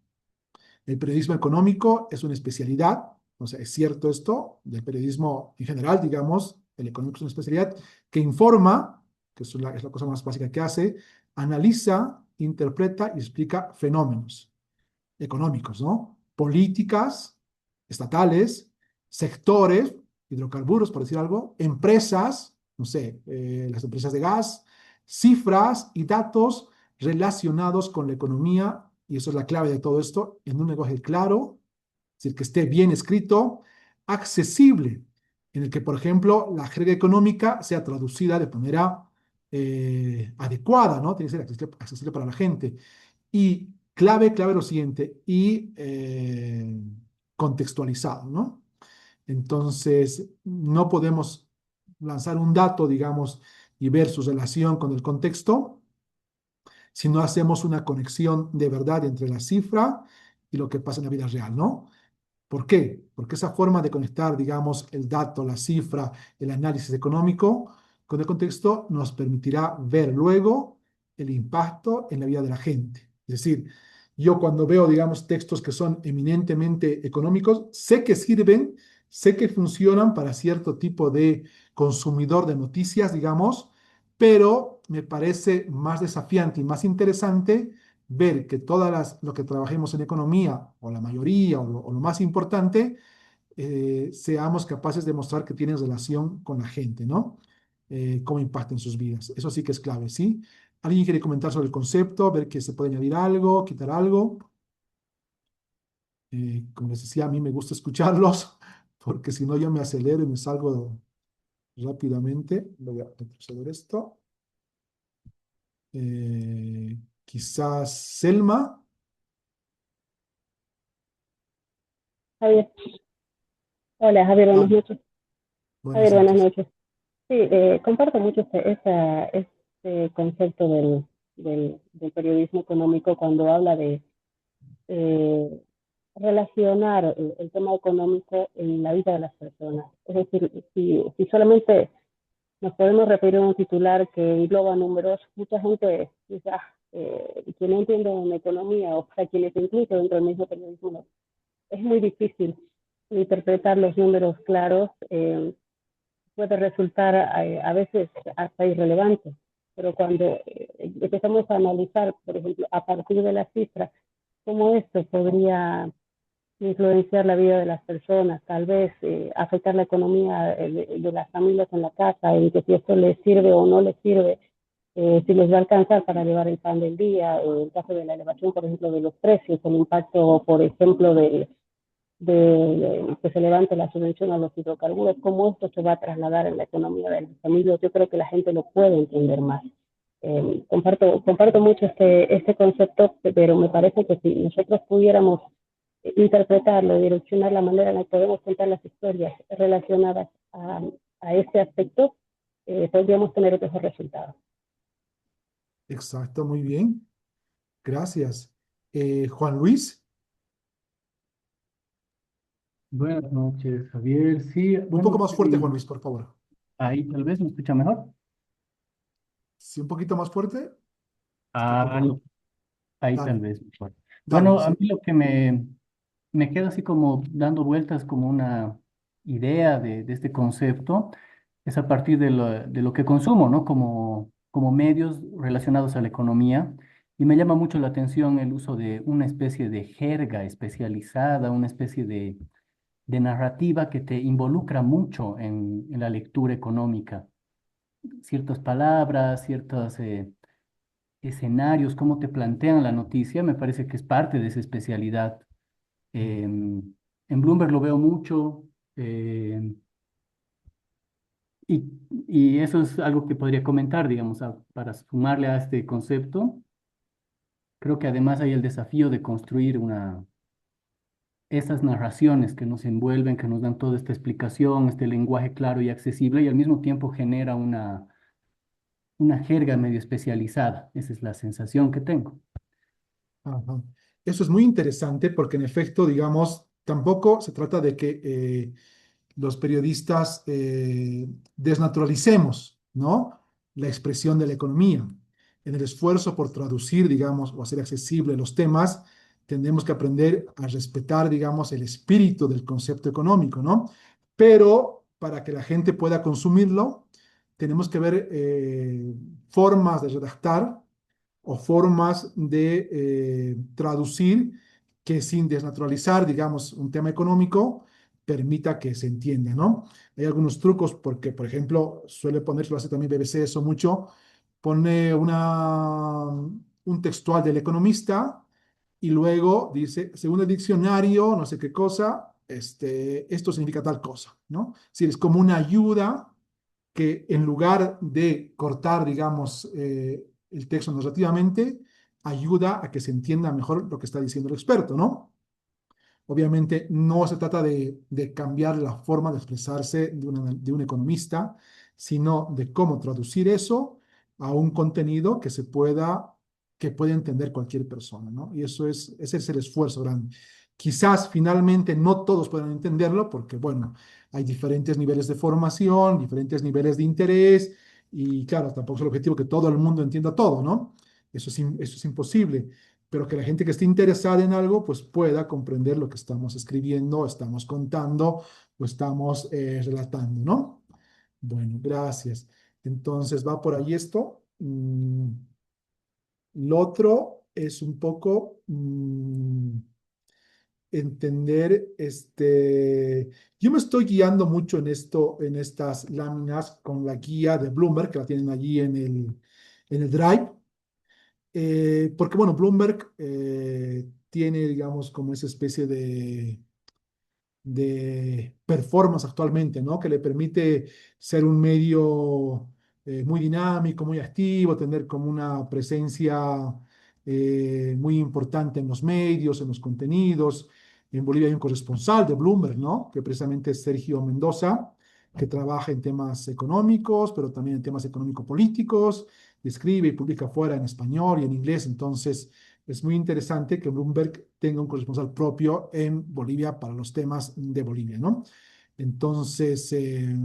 El periodismo económico es una especialidad, o sea, es cierto esto, del periodismo en general, digamos, el económico es una especialidad que informa, que es la cosa más básica que hace, analiza, interpreta y explica fenómenos económicos, ¿no? Políticas estatales, sectores, hidrocarburos, por decir algo, empresas, no sé, las empresas de gas, cifras y datos relacionados con la economía, y eso es la clave de todo esto, en un lenguaje claro, es decir, que esté bien escrito, accesible, en el que, por ejemplo, la jerga económica sea traducida de manera adecuada, ¿no? Tiene que ser accesible para la gente. Y clave lo siguiente, y contextualizado, ¿no? Entonces, no podemos lanzar un dato, digamos, y ver su relación con el contexto si no hacemos una conexión de verdad entre la cifra y lo que pasa en la vida real, ¿no? ¿Por qué? Porque esa forma de conectar, digamos, el dato, la cifra, el análisis económico con el contexto nos permitirá ver luego el impacto en la vida de la gente. Es decir, yo cuando veo, digamos, textos que son eminentemente económicos, sé que sirven, sé que funcionan para cierto tipo de consumidor de noticias, digamos, pero me parece más desafiante y más interesante ver que lo que trabajemos en economía, o la mayoría, o lo más importante, seamos capaces de mostrar que tienen relación con la gente, ¿no? Cómo impacta en sus vidas. Eso sí que es clave, ¿sí? ¿Alguien quiere comentar sobre el concepto, ver que se puede añadir algo, quitar algo? Como les decía, a mí me gusta escucharlos, porque si no yo me acelero y me salgo rápidamente. Voy a retroceder esto. Quizás Selma. Javier, hola Javier, Ah, buenas noches. buenas Javier, buenas noches. noches. Sí, comparto mucho este concepto del periodismo económico cuando habla de eh, relacionar el tema económico en la vida de las personas. Es decir, si solamente nos podemos referir a un titular que engloba números, mucha gente dice, que no entiende en economía, o para quienes incluso dentro del mismo periodismo, es muy difícil interpretar los números claros. Puede resultar a veces hasta irrelevante, pero cuando empezamos a analizar, por ejemplo, a partir de las cifras, cómo esto podría influenciar la vida de las personas, tal vez afectar la economía de las familias en la casa, en que si esto les sirve o no les sirve, si les va a alcanzar para llevar el pan del día, o el caso de la elevación, por ejemplo, de los precios, el impacto, por ejemplo, que se levante la subvención a los hidrocarburos, cómo esto se va a trasladar en la economía de las familias, yo creo que la gente lo puede entender más. Comparto mucho este concepto, pero me parece que si nosotros pudiéramos interpretarlo, direccionar la manera en la que podemos contar las historias relacionadas a este aspecto, podríamos tener otros resultados. Exacto, muy bien. Gracias. Juan Luis, Buenas noches, Javier. Sí, un bueno, poco más fuerte, Juan Luis, por favor. ahí tal vez me escucha mejor. Sí, un poquito más fuerte. Está un Ah, poco. ahí tal Dale, vez mejor. dale, Bueno, a mí sí. lo que me queda así como dando vueltas como una idea de este concepto es a partir de lo que consumo, ¿no? Como medios relacionados a la economía. Y me llama mucho la atención el uso de una especie de jerga especializada, una especie de narrativa que te involucra mucho en la lectura económica. Ciertas palabras, ciertas escenarios, cómo te plantean la noticia, me parece que es parte de esa especialidad. En Bloomberg lo veo mucho. em, y, y eso es algo que podría comentar, digamos, para sumarle a este concepto. Creo que además hay el desafío de construir estas narraciones que nos envuelven, que nos dan toda esta explicación, este lenguaje claro y accesible, y al mismo tiempo genera una jerga medio especializada. Esa es la sensación que tengo. Ajá. Eso es muy interesante porque en efecto, digamos, tampoco se trata de que los periodistas desnaturalicemos, ¿no? La expresión de la economía. En el esfuerzo por traducir, digamos, o hacer accesible los temas, tendremos que aprender a respetar, digamos, el espíritu del concepto económico, ¿no? Pero para que la gente pueda consumirlo, tenemos que ver formas de redactar o formas de traducir que sin desnaturalizar, digamos, un tema económico, permita que se entienda, ¿no? Hay algunos trucos porque, por ejemplo, suele ponerse, lo hace también BBC eso mucho, pone un textual del economista y luego dice, según el diccionario, no sé qué cosa, esto significa tal cosa, ¿no? Es decir, es como una ayuda que en lugar de cortar, digamos, el texto narrativamente, ayuda a que se entienda mejor lo que está diciendo el experto, ¿no? Obviamente no se trata de cambiar la forma de expresarse de un economista, sino de cómo traducir eso a un contenido que pueda entender cualquier persona, ¿no? Y ese es el esfuerzo grande. Quizás finalmente no todos puedan entenderlo porque, bueno, hay diferentes niveles de formación, diferentes niveles de interés y claro, tampoco es el objetivo que todo el mundo entienda todo, ¿no? Eso es imposible, pero que la gente que esté interesada en algo, pues pueda comprender lo que estamos escribiendo, estamos contando o estamos relatando, ¿no? Bueno, gracias. Entonces, va por ahí esto. Lo otro es un poco entender, yo me estoy guiando mucho en esto, en estas láminas con la guía de Bloomberg, que la tienen allí en el Drive. Porque, bueno, Bloomberg tiene, digamos, como esa especie de performance actualmente, ¿no? Que le permite ser un medio muy dinámico, muy activo, tener como una presencia muy importante en los medios, en los contenidos. En Bolivia hay un corresponsal de Bloomberg, ¿no? Que precisamente es Sergio Mendoza, que trabaja en temas económicos, pero también en temas económico-políticos, y escribe y publica fuera en español y en inglés. Entonces, es muy interesante que Bloomberg tenga un corresponsal propio en Bolivia para los temas de Bolivia, ¿no? Entonces, eh,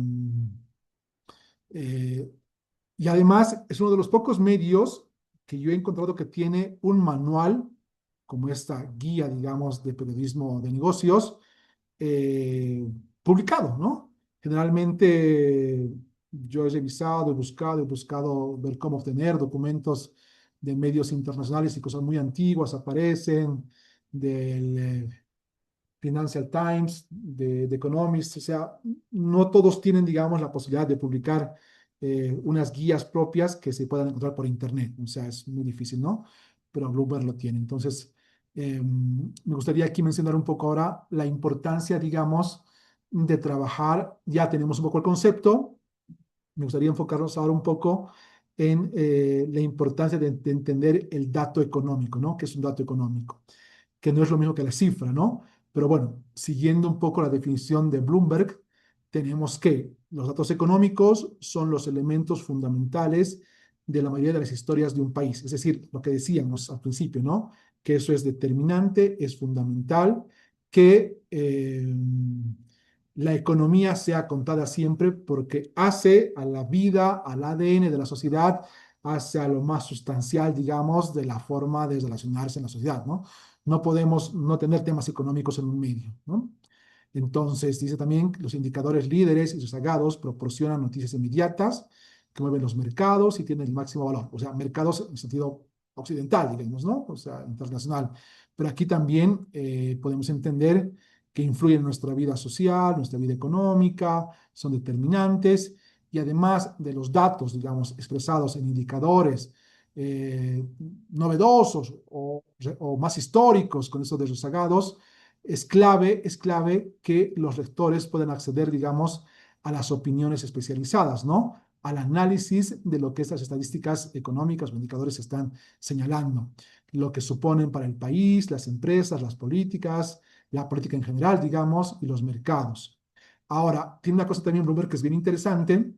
y además es uno de los pocos medios que yo he encontrado que tiene un manual, como esta guía, digamos, de periodismo de negocios, eh, publicado, ¿no? Generalmente yo he revisado, he buscado ver cómo obtener documentos de medios internacionales y cosas muy antiguas aparecen, del Financial Times, de Economist, o sea, no todos tienen, digamos, la posibilidad de publicar unas guías propias que se puedan encontrar por internet, o sea, es muy difícil, ¿no? Pero Bloomberg lo tiene. Entonces, me gustaría aquí mencionar un poco ahora la importancia, digamos, de trabajar, ya tenemos un poco el concepto, me gustaría enfocarnos ahora un poco en la importancia de entender el dato económico, ¿no? ¿Qué es un dato económico? Que no es lo mismo que la cifra, ¿no? Pero bueno, siguiendo un poco la definición de Bloomberg, tenemos que los datos económicos son los elementos fundamentales de la mayoría de las historias de un país. Es decir, lo que decíamos al principio, ¿no? Que eso es determinante, es fundamental, que la economía sea contada siempre porque hace a la vida, al ADN de la sociedad, hace a lo más sustancial, digamos, de la forma de relacionarse en la sociedad, ¿no? No podemos no tener temas económicos en un medio, ¿no? Entonces, dice también que los indicadores líderes y rezagados proporcionan noticias inmediatas que mueven los mercados y tienen el máximo valor. O sea, mercados en sentido occidental, digamos, ¿no? O sea, internacional. Pero aquí también podemos entender que influyen en nuestra vida social, nuestra vida económica, son determinantes y además de los datos, digamos, expresados en indicadores eh, novedosos o más históricos con esto de rezagados, es clave que los lectores puedan acceder, digamos, a las opiniones especializadas, ¿no? Al análisis de lo que estas estadísticas económicas o indicadores están señalando, lo que suponen para el país, las empresas, las políticas, la política en general, digamos, y los mercados. Ahora, tiene una cosa también Bloomberg que es bien interesante,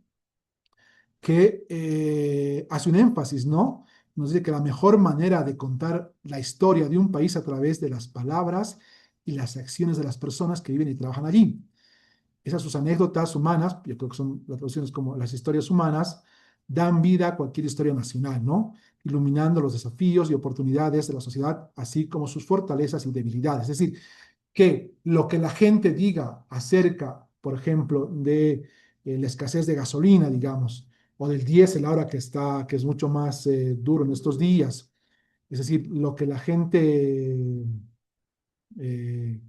que hace un énfasis, ¿no? Nos dice que la mejor manera de contar la historia de un país a través de las palabras y las acciones de las personas que viven y trabajan allí. Esas sus anécdotas humanas, yo creo que son las traducciones como las historias humanas, dan vida a cualquier historia nacional, ¿no? Iluminando los desafíos y oportunidades de la sociedad, así como sus fortalezas y debilidades. Es decir, que lo que la gente diga acerca, por ejemplo, de la escasez de gasolina, digamos, o del diésel ahora que está, que es mucho más duro en estos días. Es decir, lo que la gente eh,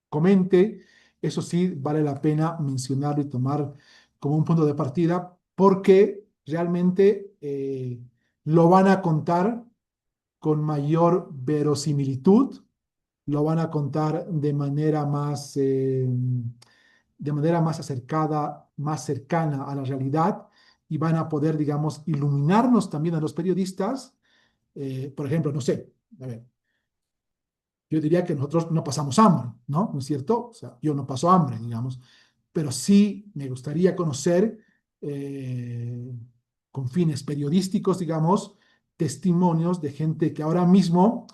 comente, eso sí vale la pena mencionarlo y tomar como un punto de partida, porque realmente lo van a contar con mayor verosimilitud, lo van a contar de manera más acercada, más cercana a la realidad y van a poder, digamos, iluminarnos también a los periodistas. Por ejemplo, no sé, a ver, yo diría que nosotros no pasamos hambre, ¿no? ¿No es cierto? O sea, yo no paso hambre, digamos, pero sí me gustaría conocer, eh, con fines periodísticos, digamos, testimonios de gente que ahora mismo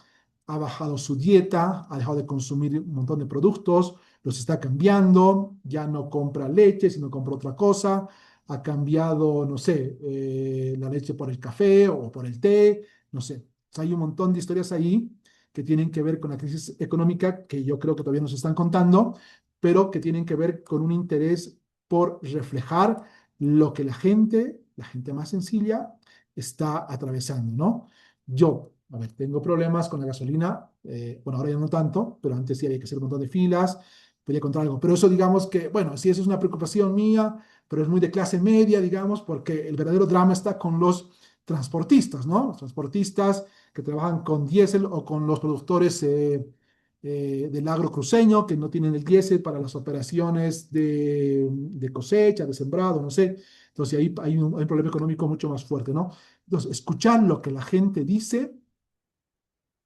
ha bajado su dieta, ha dejado de consumir un montón de productos, los está cambiando, ya no compra leche, sino compra otra cosa, ha cambiado, no sé, la leche por el café o por el té, no sé. O sea, hay un montón de historias ahí que tienen que ver con la crisis económica que yo creo que todavía nos están contando, pero que tienen que ver con un interés por reflejar lo que la gente más sencilla, está atravesando, ¿no? Yo, a ver, tengo problemas con la gasolina, bueno, ahora ya no tanto, pero antes sí había que hacer un montón de filas, podía encontrar algo, pero eso digamos que, bueno, sí, eso es una preocupación mía, pero es muy de clase media, digamos, porque el verdadero drama está con los transportistas, ¿no? Los transportistas que trabajan con diésel o con los productores del agro cruceño que no tienen el diésel para las operaciones de cosecha, de sembrado, no sé. Entonces ahí hay un problema económico mucho más fuerte, ¿no? Entonces, escuchar lo que la gente dice,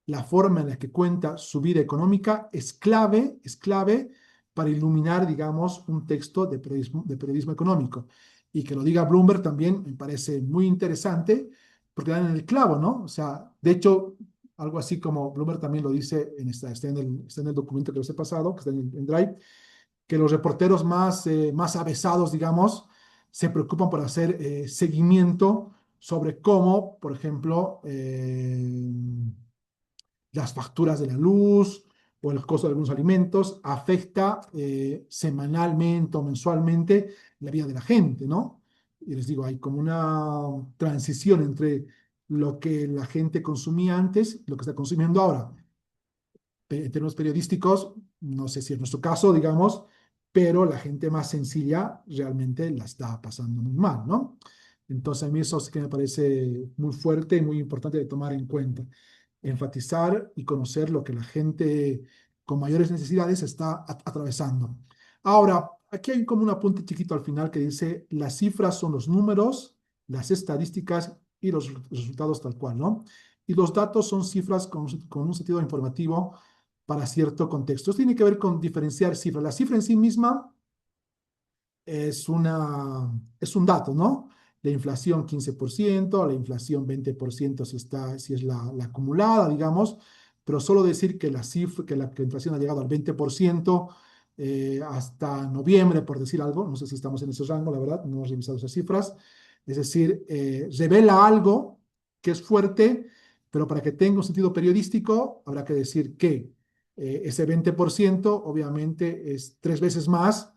la forma en la que cuenta su vida económica es clave para iluminar, digamos, un texto de periodismo económico. Y que lo diga Bloomberg también me parece muy interesante porque dan en el clavo, ¿no? O sea, de hecho, algo así como Bloomberg también lo dice, está en el documento que les he pasado, que está en Drive, que los reporteros más avesados, digamos, se preocupan por hacer seguimiento sobre cómo, por ejemplo, las facturas de la luz o el costo de algunos alimentos afecta semanalmente o mensualmente la vida de la gente, ¿no? Y les digo, hay como una transición entre lo que la gente consumía antes y lo que está consumiendo ahora. En términos periodísticos, no sé si es nuestro caso, digamos, pero la gente más sencilla realmente la está pasando muy mal, ¿no? Entonces a mí eso sí que me parece muy fuerte y muy importante de tomar en cuenta. Enfatizar y conocer lo que la gente con mayores necesidades está atravesando. Ahora, aquí hay como un apunte chiquito al final que dice, las cifras son los números, las estadísticas y los resultados tal cual, ¿no? Y los datos son cifras con un sentido informativo para cierto contexto. Esto tiene que ver con diferenciar cifras. La cifra en sí misma es un dato, ¿no? La inflación 15%, la inflación 20% si es la acumulada, digamos, pero solo decir que que la inflación ha llegado al 20% hasta noviembre, por decir algo, no sé si estamos en ese rango, la verdad, no hemos revisado esas cifras, es decir, revela algo que es fuerte, pero para que tenga un sentido periodístico, habrá que decir que ese 20% obviamente es 3 veces más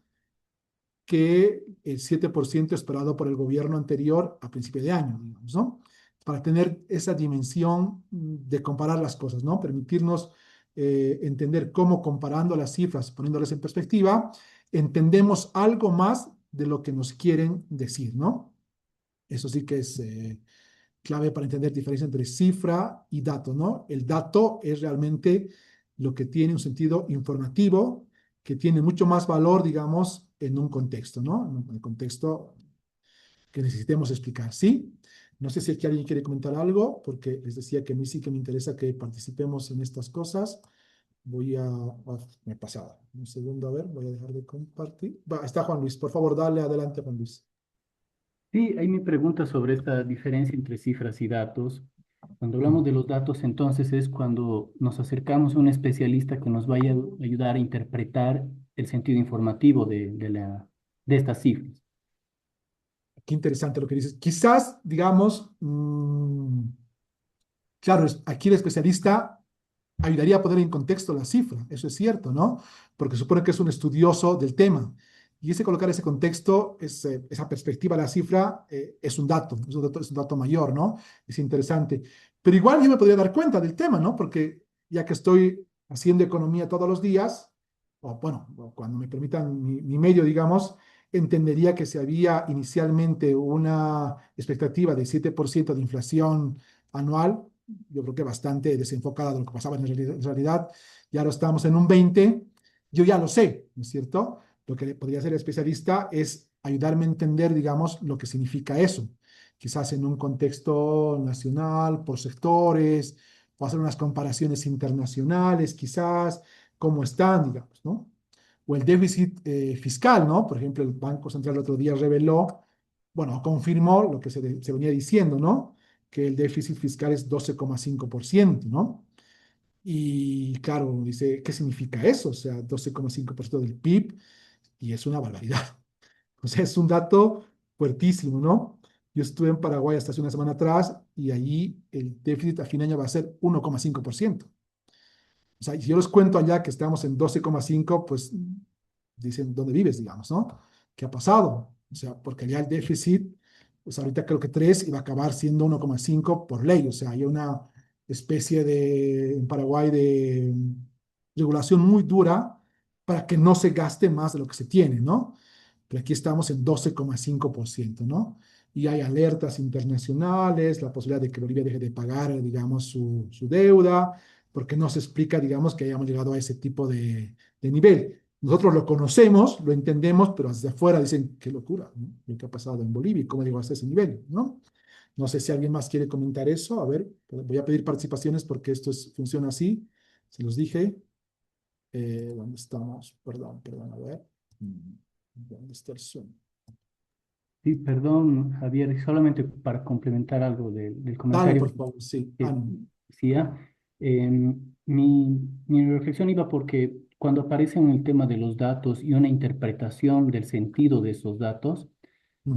que el 7% esperado por el gobierno anterior a principio de año, digamos, ¿no? Para tener esa dimensión de comparar las cosas, ¿no? Permitirnos entender cómo comparando las cifras, poniéndolas en perspectiva, entendemos algo más de lo que nos quieren decir, ¿no? Eso sí que es clave para entender diferencia entre cifra y dato, ¿no? El dato es realmente lo que tiene un sentido informativo, que tiene mucho más valor, digamos, en un contexto, ¿no? En un contexto que necesitemos explicar, ¿sí? No sé si aquí alguien quiere comentar algo, porque les decía que a mí sí que me interesa que participemos en estas cosas. Me he pasado. Un segundo, a ver, voy a dejar de compartir. Está Juan Luis, por favor, dale adelante, Juan Luis. Sí, ahí mi pregunta sobre esta diferencia entre cifras y datos. Cuando hablamos de los datos, entonces es cuando nos acercamos a un especialista que nos vaya a ayudar a interpretar el sentido informativo de estas cifras. Qué interesante lo que dices. Quizás, digamos, claro, aquí el especialista ayudaría a poner en contexto la cifra, eso es cierto, ¿no? Porque supone que es un estudioso del tema. Y ese colocar ese contexto, esa perspectiva de la cifra, es un dato, es un dato mayor, ¿no? Es interesante. Pero igual yo me podría dar cuenta del tema, ¿no? Porque ya que estoy haciendo economía todos los días, o bueno, o cuando me permitan mi medio, digamos, entendería que si había inicialmente una expectativa de 7% de inflación anual, yo creo que bastante desenfocada de lo que pasaba en realidad, y ahora estamos en un 20, yo ya lo sé, ¿no es cierto? Lo que podría hacer el especialista es ayudarme a entender, digamos, lo que significa eso, quizás en un contexto nacional, por sectores, o hacer unas comparaciones internacionales, quizás, cómo están, digamos, ¿no? O el déficit fiscal, ¿no? Por ejemplo, el Banco Central el otro día reveló, bueno, confirmó lo que se venía diciendo, ¿no? Que el déficit fiscal es 12,5%, ¿no? Y claro, dice, ¿qué significa eso? O sea, 12,5% del PIB, y es una barbaridad. O sea, es un dato fuertísimo, ¿no? Yo estuve en Paraguay hasta hace una semana atrás y allí el déficit a fin de año va a ser 1,5%. O sea, y si yo les cuento allá que estamos en 12,5, pues dicen, ¿dónde vives, digamos, no? ¿Qué ha pasado? O sea, porque allá el déficit, pues ahorita creo que 3 y va a acabar siendo 1,5 por ley. O sea, hay una especie de, en Paraguay, de regulación muy dura para que no se gaste más de lo que se tiene, ¿no? Pero aquí estamos en 12,5%, ¿no? Y hay alertas internacionales, la posibilidad de que Bolivia deje de pagar, digamos, su deuda, porque no se explica, digamos, que hayamos llegado a ese tipo de nivel. Nosotros lo conocemos, lo entendemos, pero desde afuera dicen, qué locura, ¿no? Lo que ha pasado en Bolivia y cómo llegó hasta ese nivel, ¿no? No sé si alguien más quiere comentar eso. A ver, voy a pedir participaciones porque esto funciona así. Se los dije. ¿Dónde estamos? Perdón, a ver. ¿Dónde está el Zoom? Sí, perdón, Javier, solamente para complementar algo del Dale, comentario por favor, sí, que ánimo. decía. Mi reflexión iba porque cuando aparece en el tema de los datos y una interpretación del sentido de esos datos,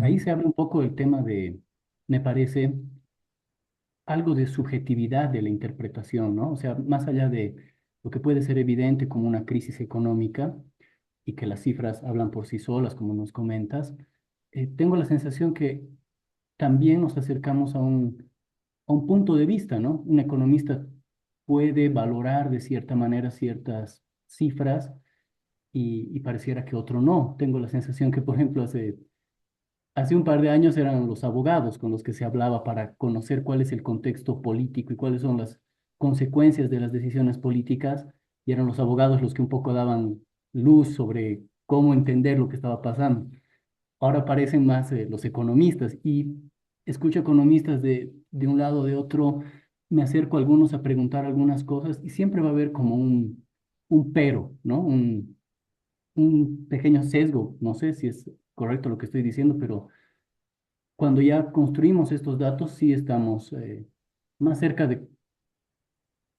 ahí Ujú. se habla un poco del tema de, me parece, algo de subjetividad de la interpretación, ¿no? O sea, más allá de lo que puede ser evidente como una crisis económica y que las cifras hablan por sí solas, como nos comentas, tengo la sensación que también nos acercamos a un punto de vista, ¿no? Un economista puede valorar de cierta manera ciertas cifras y pareciera que otro no. Tengo la sensación que, por ejemplo, hace un par de años eran los abogados con los que se hablaba para conocer cuál es el contexto político y cuáles son las consecuencias de las decisiones políticas, y eran los abogados los que un poco daban luz sobre cómo entender lo que estaba pasando. Ahora aparecen más los economistas y escucho economistas de un lado o de otro, me acerco a algunos a preguntar algunas cosas y siempre va a haber como un pero, ¿no? Un pequeño sesgo, no sé si es correcto lo que estoy diciendo, pero cuando ya construimos estos datos, sí estamos más cerca de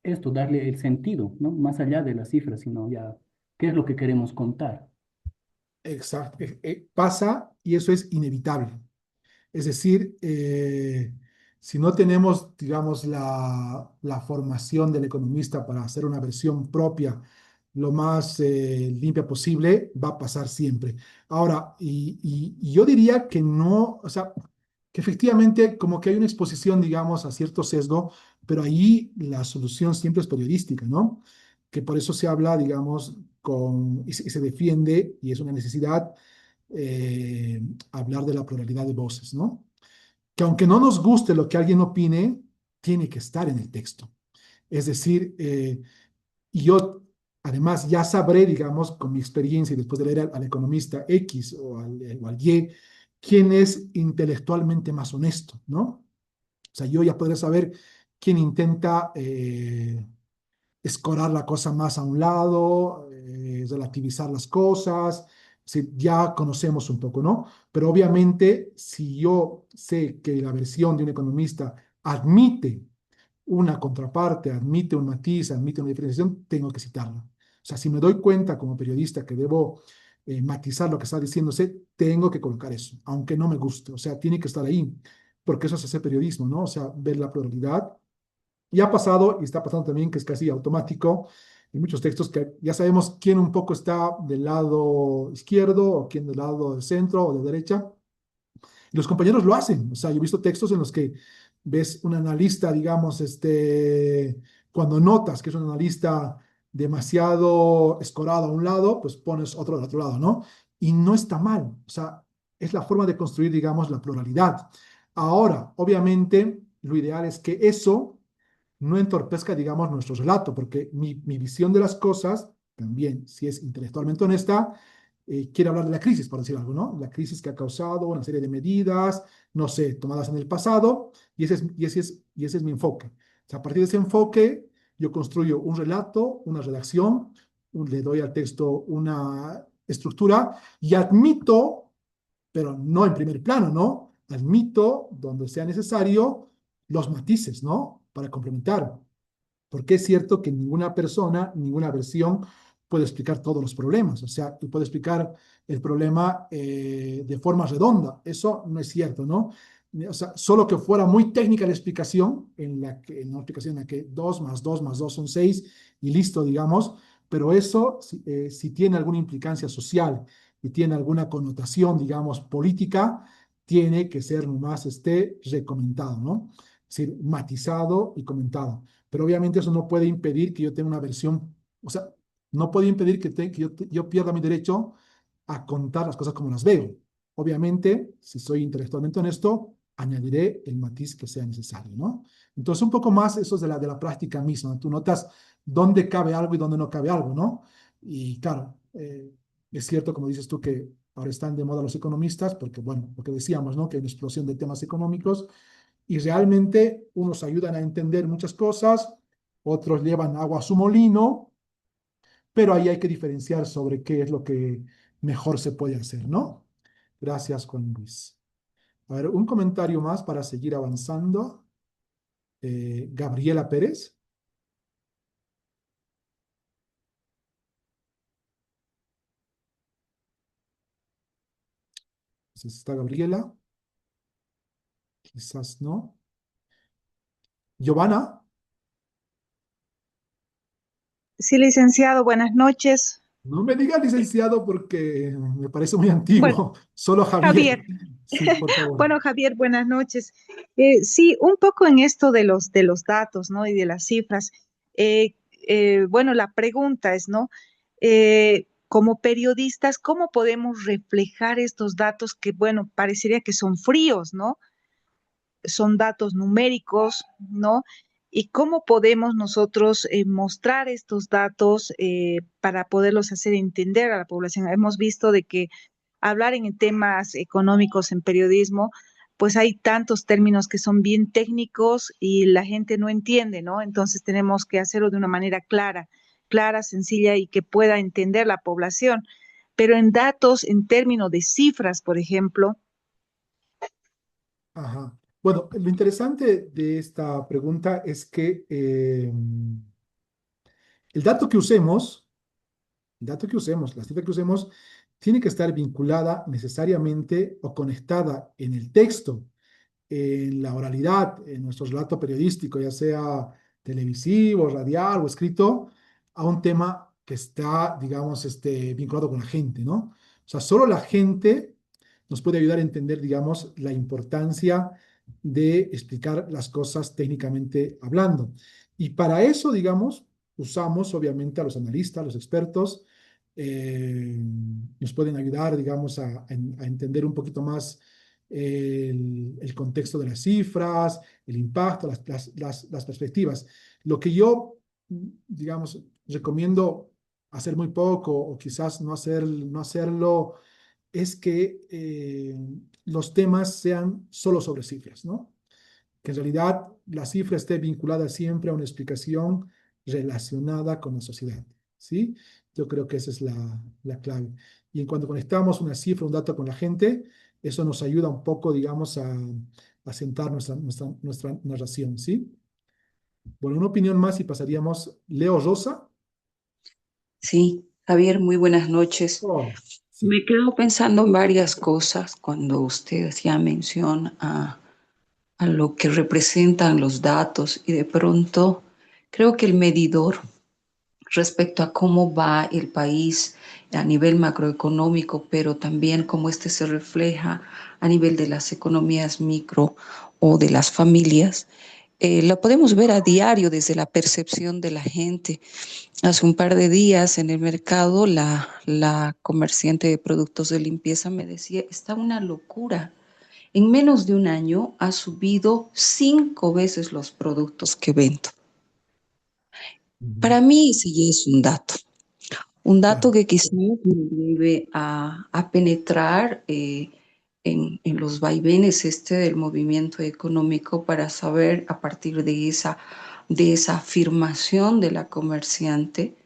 esto, darle el sentido, ¿no? Más allá de las cifras, sino ya qué es lo que queremos contar. Exacto. Pasa y eso es inevitable. Es decir, si no tenemos, digamos, la formación del economista para hacer una versión propia lo más limpia posible, va a pasar siempre. Ahora, y yo diría que no, o sea, que efectivamente como que hay una exposición, digamos, a cierto sesgo, pero ahí la solución siempre es periodística, ¿no? Que por eso se habla, digamos, y se defiende, y es una necesidad, hablar de la pluralidad de voces, ¿no? que aunque no nos guste lo que alguien opine, tiene que estar en el texto. Es decir, y yo además ya sabré, digamos, con mi experiencia y después de leer al economista X o al Y, quién es intelectualmente más honesto, ¿no? O sea, yo ya podré saber quién intenta escorar la cosa más a un lado, relativizar las cosas, sí, ya conocemos un poco, ¿no? Pero obviamente, si yo sé que la versión de un economista admite una contraparte, admite un matiz, admite una diferenciación, tengo que citarla. O sea, si me doy cuenta como periodista que debo matizar lo que está diciéndose, tengo que colocar eso, aunque no me guste. O sea, tiene que estar ahí, porque eso es hacer periodismo, ¿no? O sea, ver la pluralidad. Y ha pasado, y está pasando también, que es casi automático, en muchos textos que ya sabemos quién un poco está del lado izquierdo o quién del lado del centro o de derecha. Y los compañeros lo hacen. O sea, yo he visto textos en los que ves un analista, digamos, cuando notas que es un analista demasiado escorado a un lado, pues pones otro del otro lado, ¿no? Y no está mal. O sea, es la forma de construir, digamos, la pluralidad. Ahora, obviamente, lo ideal es que eso no entorpezca, digamos, nuestro relato, porque mi visión de las cosas, también, si es intelectualmente honesta, quiere hablar de la crisis, por decir algo, ¿no? La crisis que ha causado una serie de medidas, no sé, tomadas en el pasado, y ese es mi enfoque. O sea, a partir de ese enfoque, yo construyo un relato, una redacción, le doy al texto una estructura y admito, pero no en primer plano, ¿no? Admito, donde sea necesario, los matices, ¿no? Para complementar. Porque es cierto que ninguna persona, ninguna versión puede explicar todos los problemas. O sea, tú puedes explicar el problema de forma redonda. Eso no es cierto, ¿no? O sea, solo que fuera muy técnica la explicación, en una explicación en la que 2 más 2 más 2 son 6 y listo, digamos, pero eso, si tiene alguna implicancia social y tiene alguna connotación, digamos, política, tiene que ser más recomendado, ¿no? Es decir, matizado y comentado. Pero obviamente eso no puede impedir que yo tenga una versión, o sea, no puede impedir yo pierda mi derecho a contar las cosas como las veo. Obviamente, si soy intelectualmente honesto, añadiré el matiz que sea necesario, ¿no? Entonces, un poco más eso es de la práctica misma. Tú notas dónde cabe algo y dónde no cabe algo, ¿no? Y claro, es cierto, como dices tú, que ahora están de moda los economistas, porque, bueno, lo que decíamos, ¿no? Que hay una explosión de temas económicos y realmente unos ayudan a entender muchas cosas, otros llevan agua a su molino, pero ahí hay que diferenciar sobre qué es lo que mejor se puede hacer, ¿no? Gracias, Juan Luis. A ver, un comentario más para seguir avanzando. Gabriela Pérez. Entonces está Gabriela, quizás no. Giovanna, Sí, licenciado, buenas noches. no me diga licenciado porque me parece muy Bueno, antiguo. Solo Javier. Javier. Sí, por favor. Bueno, Javier, buenas noches. Sí, un poco en esto de los datos, ¿no? Y de las cifras. Bueno, la pregunta es, ¿no? Como periodistas, ¿cómo podemos reflejar estos datos que, bueno, parecería que son fríos, ¿no? Son datos numéricos, ¿no? Y cómo podemos nosotros mostrar estos datos para poderlos hacer entender a la población. Hemos visto de que hablar en temas económicos en periodismo, pues hay tantos términos que son bien técnicos y la gente no entiende, ¿no? Entonces tenemos que hacerlo de una manera clara, clara, sencilla y que pueda entender la población. Pero en datos, en términos de cifras, por ejemplo, Ajá. Bueno, lo interesante de esta pregunta es que el dato que usemos, el dato que usemos, la cifra que usemos, tiene que estar vinculada necesariamente o conectada en el texto, en la oralidad, en nuestro relato periodístico, ya sea televisivo, radial o escrito, a un tema que está, digamos, vinculado con la gente, ¿no? O sea, solo la gente nos puede ayudar a entender, digamos, la importancia de explicar las cosas técnicamente hablando. Y para eso, digamos, usamos obviamente a los analistas, a los expertos, nos pueden ayudar, digamos, a entender un poquito más el contexto de las cifras, el impacto, las perspectivas. Lo que yo, digamos, recomiendo hacer muy poco o quizás no hacerlo es que los temas sean solo sobre cifras, ¿no? Que en realidad la cifra esté vinculada siempre a una explicación relacionada con la sociedad, ¿sí? Yo creo que esa es la clave. Y en cuanto conectamos una cifra, un dato con la gente, eso nos ayuda un poco, digamos, a sentar nuestra narración, ¿sí? Bueno, una opinión más y pasaríamos. Leo Rosa. Sí, Javier, muy buenas noches. Oh, sí. Me quedo pensando en varias cosas cuando usted hacía mención a lo que representan los datos y de pronto creo que el medidor respecto a cómo va el país a nivel macroeconómico, pero también cómo este se refleja a nivel de las economías micro o de las familias, lo podemos ver a diario desde la percepción de la gente. Hace un par de días en el mercado, la comerciante de productos de limpieza me decía, está una locura. En menos de un año ha subido 5 veces los productos que vendo. Ujú. Para mí ese ya es un dato Claro. que quizás me lleve a penetrar en los vaivenes del movimiento económico para saber a partir de esa afirmación de la comerciante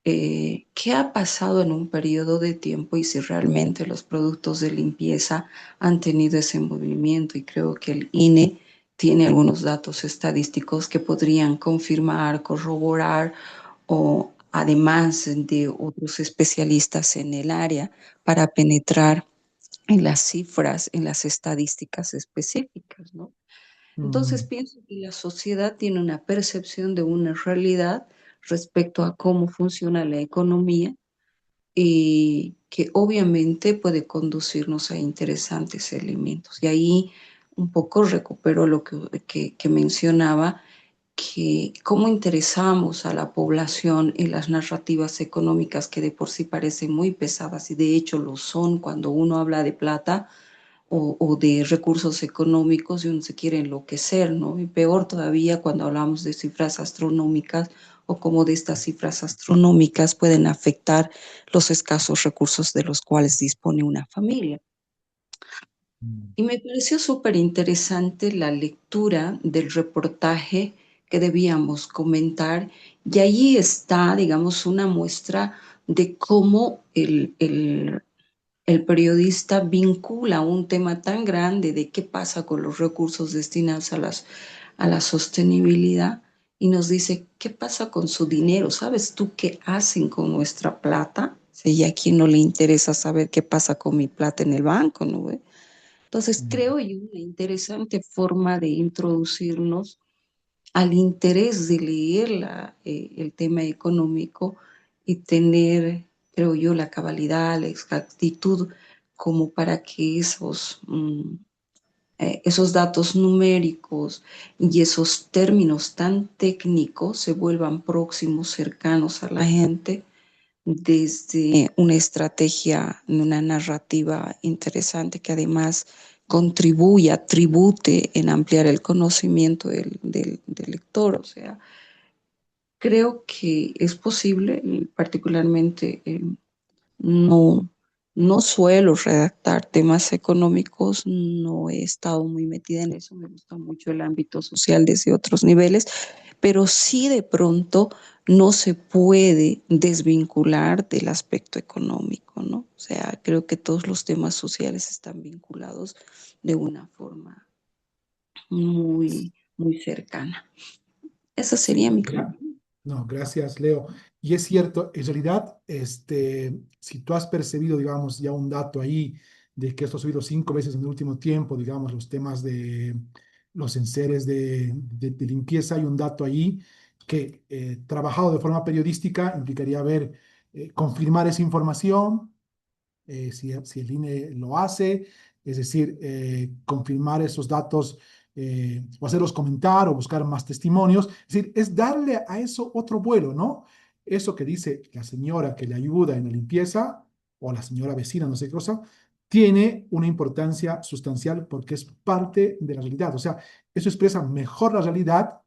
qué ha pasado en un periodo de tiempo y si realmente los productos de limpieza han tenido ese movimiento. Y creo que el INE tiene algunos datos estadísticos que podrían confirmar, corroborar o además de otros especialistas en el área para penetrar en las cifras, en las estadísticas específicas, ¿no? Entonces Ujú. pienso que la sociedad tiene una percepción de una realidad respecto a cómo funciona la economía y que obviamente puede conducirnos a interesantes elementos. Y ahí un poco recupero lo que mencionaba, que cómo interesamos a la población en las narrativas económicas que de por sí parecen muy pesadas y de hecho lo son cuando uno habla de plata o de recursos económicos y uno se quiere enloquecer, ¿no? Y peor todavía cuando hablamos de cifras astronómicas o cómo de estas cifras astronómicas pueden afectar los escasos recursos de los cuales dispone una familia. Mm. Y me pareció súper interesante la lectura del reportaje que debíamos comentar y allí está, digamos, una muestra de cómo el periodista vincula un tema tan grande de qué pasa con los recursos destinados a la sostenibilidad y nos dice, ¿qué pasa con su dinero? ¿Sabes tú qué hacen con nuestra plata? Si a quién no le interesa saber qué pasa con mi plata en el banco, ¿no ve? Entonces Mm. creo yo una interesante forma de introducirnos al interés de leer el tema económico y tener, creo yo, la cabalidad, la exactitud como para que esos datos numéricos y esos términos tan técnicos se vuelvan próximos, cercanos a la gente desde una estrategia, una narrativa interesante que además contribuya, tribute en ampliar el conocimiento del lector. O sea, creo que es posible, y particularmente no, no suelo redactar temas económicos, no he estado muy metida en eso, me gusta mucho el ámbito social desde otros niveles, pero sí de pronto no se puede desvincular del aspecto económico, ¿no? O sea, creo que todos los temas sociales están vinculados de una forma muy cercana. Esa sería Sí, mi conclusión. no, gracias, Leo. Y es cierto, en realidad, si tú has percibido, digamos, ya un dato ahí de que esto ha subido 5 veces en el último tiempo, digamos, los temas de los enseres de limpieza, hay un dato ahí que, trabajado de forma periodística, implicaría ver, confirmar esa información, si el INE lo hace, es decir, confirmar esos datos, o hacerlos comentar o buscar más testimonios, es decir, es darle a eso otro vuelo, ¿no? Eso que dice la señora que le ayuda en la limpieza o la señora vecina, no sé qué cosa, tiene una importancia sustancial porque es parte de la realidad. O sea, eso expresa mejor la realidad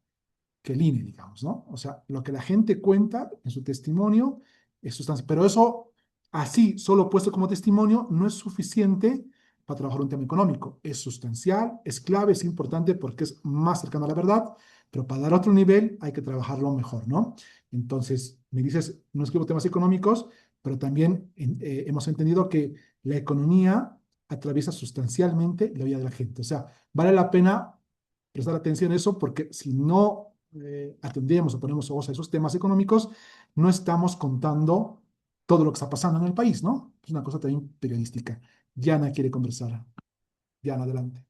que el INE, digamos, ¿no? O sea, lo que la gente cuenta en su testimonio es sustancial. Pero eso, así, solo puesto como testimonio, no es suficiente para trabajar un tema económico. Es sustancial, es clave, es importante porque es más cercano a la verdad, pero para dar otro nivel hay que trabajarlo mejor, ¿no? Entonces, me dices, no escribo temas económicos, pero también hemos entendido que la economía atraviesa sustancialmente la vida de la gente. O sea, vale la pena prestar atención a eso porque si no atendemos o ponemos ojos a esos temas económicos, no estamos contando todo lo que está pasando en el país, ¿no? Es una cosa también periodística. Diana quiere conversar. Diana, adelante.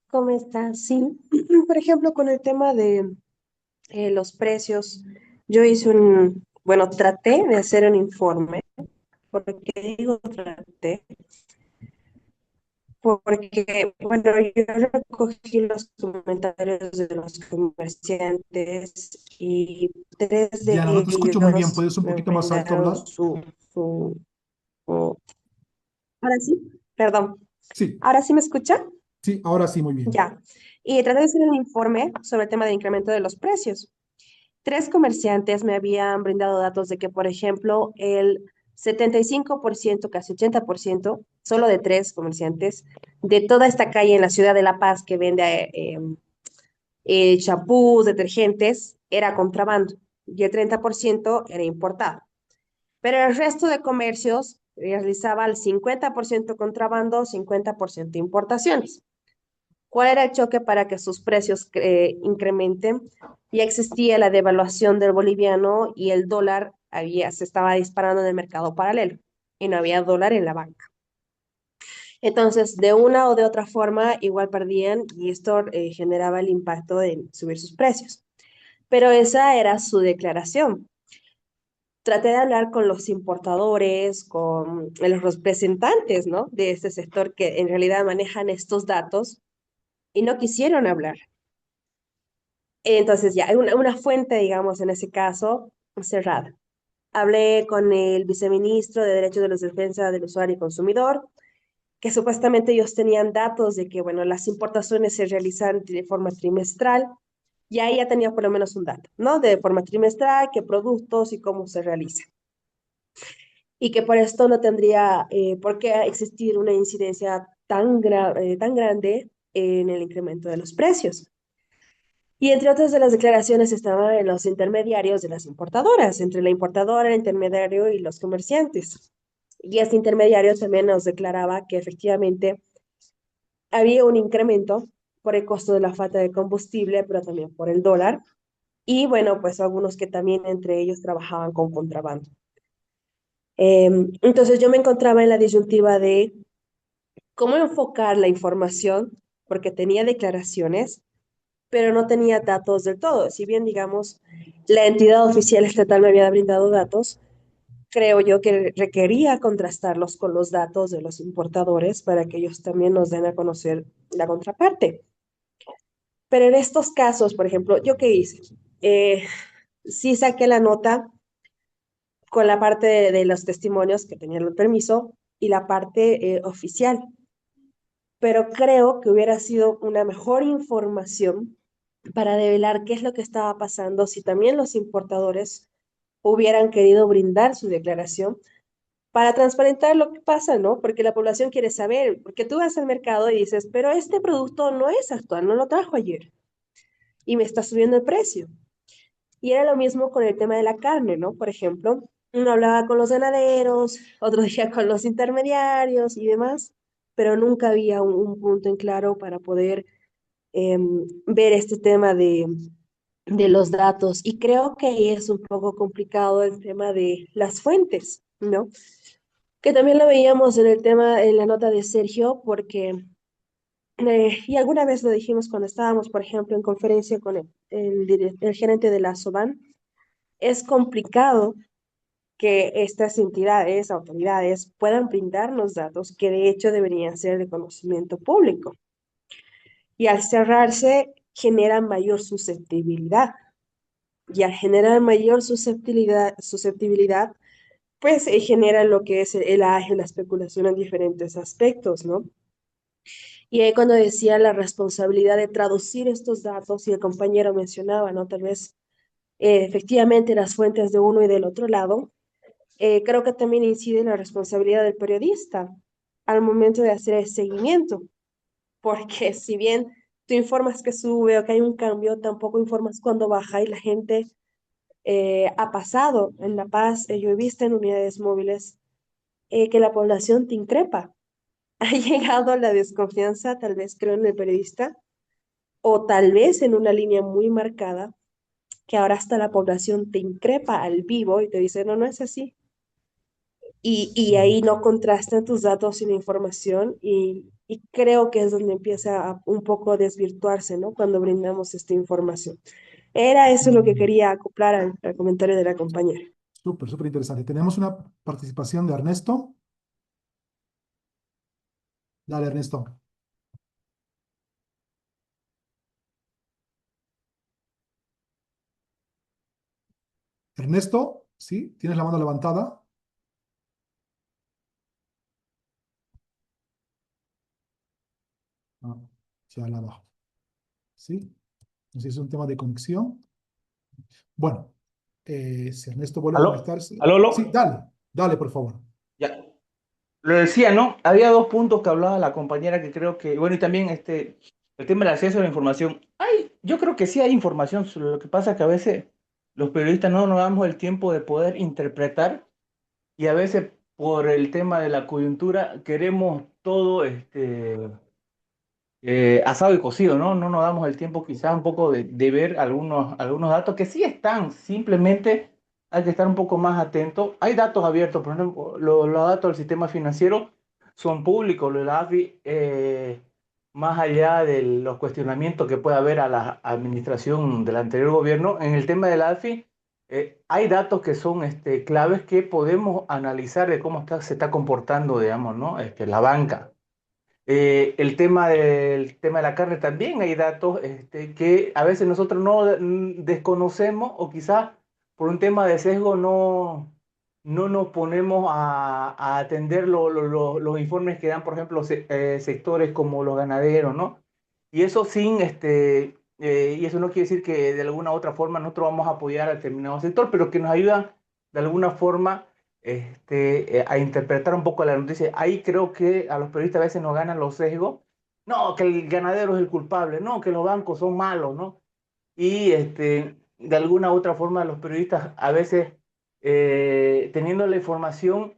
¿Cómo estás? Sí, por ejemplo, con el tema de los precios, yo hice bueno, traté de hacer un informe, porque digo traté, porque, bueno, yo recogí los comentarios de los comerciantes y tres de Diana, no te escucho muy bien. ellos ¿Puedes un me poquito más alto brindaron hablar? su. Ahora sí, perdón. Sí, ¿Ahora sí me escucha? sí, ahora sí, muy bien. Ya. Y traté de hacer un informe sobre el tema de incremento de los precios. Tres comerciantes me habían brindado datos de que, por ejemplo, el 75%, casi 80%, solo de tres comerciantes, de toda esta calle en la ciudad de La Paz que vende champús, detergentes, era contrabando y el 30% era importado. Pero el resto de comercios realizaba el 50% contrabando, 50% importaciones. ¿Cuál era el choque para que sus precios incrementen? Ya existía la devaluación del boliviano y el dólar se estaba disparando en el mercado paralelo y no había dólar en la banca. Entonces, de una o de otra forma, igual perdían y esto generaba el impacto de subir sus precios. Pero esa era su declaración. Traté de hablar con los importadores, con los representantes, ¿no? De este sector que en realidad manejan estos datos y no quisieron hablar. Entonces ya, hay una fuente, digamos, en ese caso, cerrada. Hablé con el viceministro de Derechos de la Defensa del Usuario y Consumidor, que supuestamente ellos tenían datos de que, bueno, las importaciones se realizan de forma trimestral, y ahí ya tenía por lo menos un dato, ¿no? De forma trimestral, qué productos y cómo se realiza. Y que por esto no tendría por qué existir una incidencia tan grande en el incremento de los precios. Y entre otras de las declaraciones estaban en los intermediarios de las importadoras, entre la importadora, el intermediario y los comerciantes. Y este intermediario también nos declaraba que efectivamente había un incremento por el costo de la falta de combustible, pero también por el dólar. Y bueno, pues algunos que también entre ellos trabajaban con contrabando. Entonces yo me encontraba en la disyuntiva de cómo enfocar la información, porque tenía declaraciones, pero no tenía datos del todo. Si bien, digamos, la entidad oficial estatal me había brindado datos, creo yo que requería contrastarlos con los datos de los importadores para que ellos también nos den a conocer la contraparte. Pero en estos casos, por ejemplo, ¿yo qué hice? Sí saqué la nota con la parte de los testimonios que tenían el permiso y la parte oficial, pero creo que hubiera sido una mejor información para develar qué es lo que estaba pasando si también los importadores hubieran querido brindar su declaración para transparentar lo que pasa, ¿no? Porque la población quiere saber, porque tú vas al mercado y dices, pero este producto no es actual, no lo trajo ayer y me está subiendo el precio. Y era lo mismo con el tema de la carne, ¿no? Por ejemplo, uno hablaba con los ganaderos, otro día con los intermediarios y demás, pero nunca había un punto en claro para poder ver este tema de los datos. Y creo que ahí es un poco complicado el tema de las fuentes, ¿no? Que también lo veíamos en el tema, en la nota de Sergio, porque, y alguna vez lo dijimos cuando estábamos, por ejemplo, en conferencia con el gerente de la SOBAN, es complicado que estas entidades, autoridades, puedan brindarnos datos que de hecho deberían ser de conocimiento público. Y al cerrarse, genera mayor susceptibilidad. Y al generar mayor susceptibilidad, pues genera lo que es el agio, la especulación en diferentes aspectos, ¿no? Y ahí cuando decía la responsabilidad de traducir estos datos, y el compañero mencionaba, ¿no? Tal vez efectivamente las fuentes de uno y del otro lado, creo que también incide la responsabilidad del periodista al momento de hacer el seguimiento, porque si bien tú informas que sube o que hay un cambio, tampoco informas cuando baja y la gente ha pasado en La Paz, yo he visto en unidades móviles que la población te increpa. Ha llegado la desconfianza, tal vez creo en el periodista, o tal vez en una línea muy marcada, que ahora hasta la población te increpa al vivo y te dice, no, no es así. Y ahí no contrastan tus datos y la información y creo que es donde empieza a un poco a desvirtuarse, ¿no? Cuando brindamos esta información. Era eso lo que quería acoplar al comentario de la compañera. Súper, súper interesante. Tenemos una participación de Ernesto. Dale, Ernesto. Ernesto, ¿sí? ¿Tienes la mano levantada? Ah, ya la abajo. ¿Sí? No sé si es un tema de conexión. Bueno, si Ernesto vuelve a ¿Aló? conectarse. ¿Aló, Sí, aló? dale, dale, por favor. Ya. Lo decía, ¿no? Había dos puntos que hablaba la compañera que creo que, bueno, y también el tema del acceso a la información. Yo creo que sí hay información, solo lo que pasa es que a veces los periodistas no nos damos el tiempo de poder interpretar y a veces por el tema de la coyuntura queremos todo asado y cocido, ¿no? No nos damos el tiempo quizás un poco de ver algunos datos que sí están, simplemente hay que estar un poco más atento. Hay datos abiertos, por ejemplo, los datos del sistema financiero son públicos, lo de la AFI, más allá de los cuestionamientos que pueda haber a la administración del anterior gobierno, en el tema de la AFI, hay datos que son claves que podemos analizar de cómo se está comportando, digamos, ¿no? La banca. El tema de la carne también hay datos que a veces nosotros no desconocemos o quizás por un tema de sesgo no nos ponemos a atender los informes que dan, por ejemplo, sectores como los ganaderos, ¿no? Y eso y eso no quiere decir que de alguna u otra forma nosotros vamos a apoyar a determinado sector, pero que nos ayudan de alguna forma a interpretar un poco la noticia. Ahí creo que a los periodistas a veces nos ganan los sesgos. No, que el ganadero es el culpable, no, que los bancos son malos, ¿no? Y de alguna u otra forma los periodistas a veces, teniendo la información,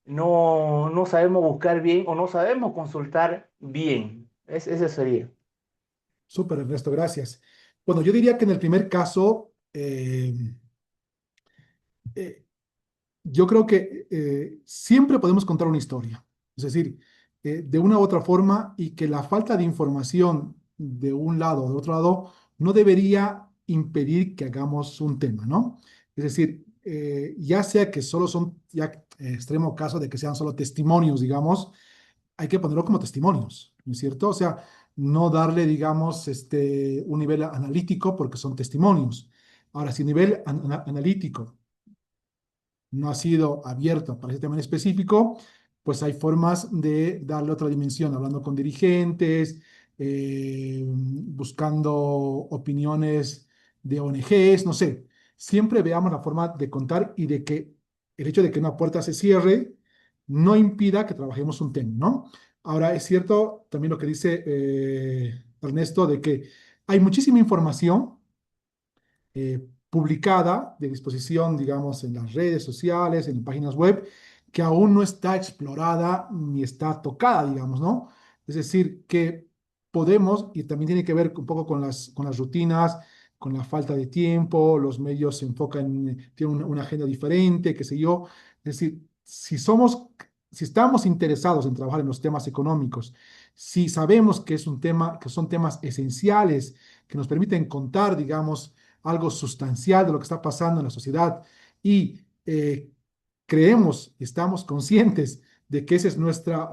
no sabemos buscar bien o no sabemos consultar bien. Ese sería. Súper, Ernesto, gracias. Bueno, yo diría que en el primer caso, eh, yo creo que siempre podemos contar una historia. Es decir, de una u otra forma y que la falta de información de un lado o de otro lado no debería impedir que hagamos un tema, ¿no? Es decir, ya sea que solo son, ya extremo caso de que sean solo testimonios, digamos, hay que ponerlo como testimonios, ¿no es cierto? O sea, no darle, digamos, un nivel analítico porque son testimonios. Ahora, si nivel analítico no ha sido abierto para ese tema en específico, pues hay formas de darle otra dimensión, hablando con dirigentes, buscando opiniones de ONGs, no sé. Siempre veamos la forma de contar y de que el hecho de que una puerta se cierre no impida que trabajemos un tema, ¿no? Ahora, es cierto también lo que dice Ernesto, de que hay muchísima información publicada de disposición, digamos, en las redes sociales, en páginas web, que aún no está explorada ni está tocada, digamos, ¿no? Es decir, que podemos, y también tiene que ver un poco con las rutinas, con la falta de tiempo, los medios se enfocan, tienen una agenda diferente, qué sé yo. Es decir, si estamos interesados en trabajar en los temas económicos, si sabemos que es un tema, que son temas esenciales, que nos permiten contar, digamos, algo sustancial de lo que está pasando en la sociedad y creemos, estamos conscientes de que esa es nuestra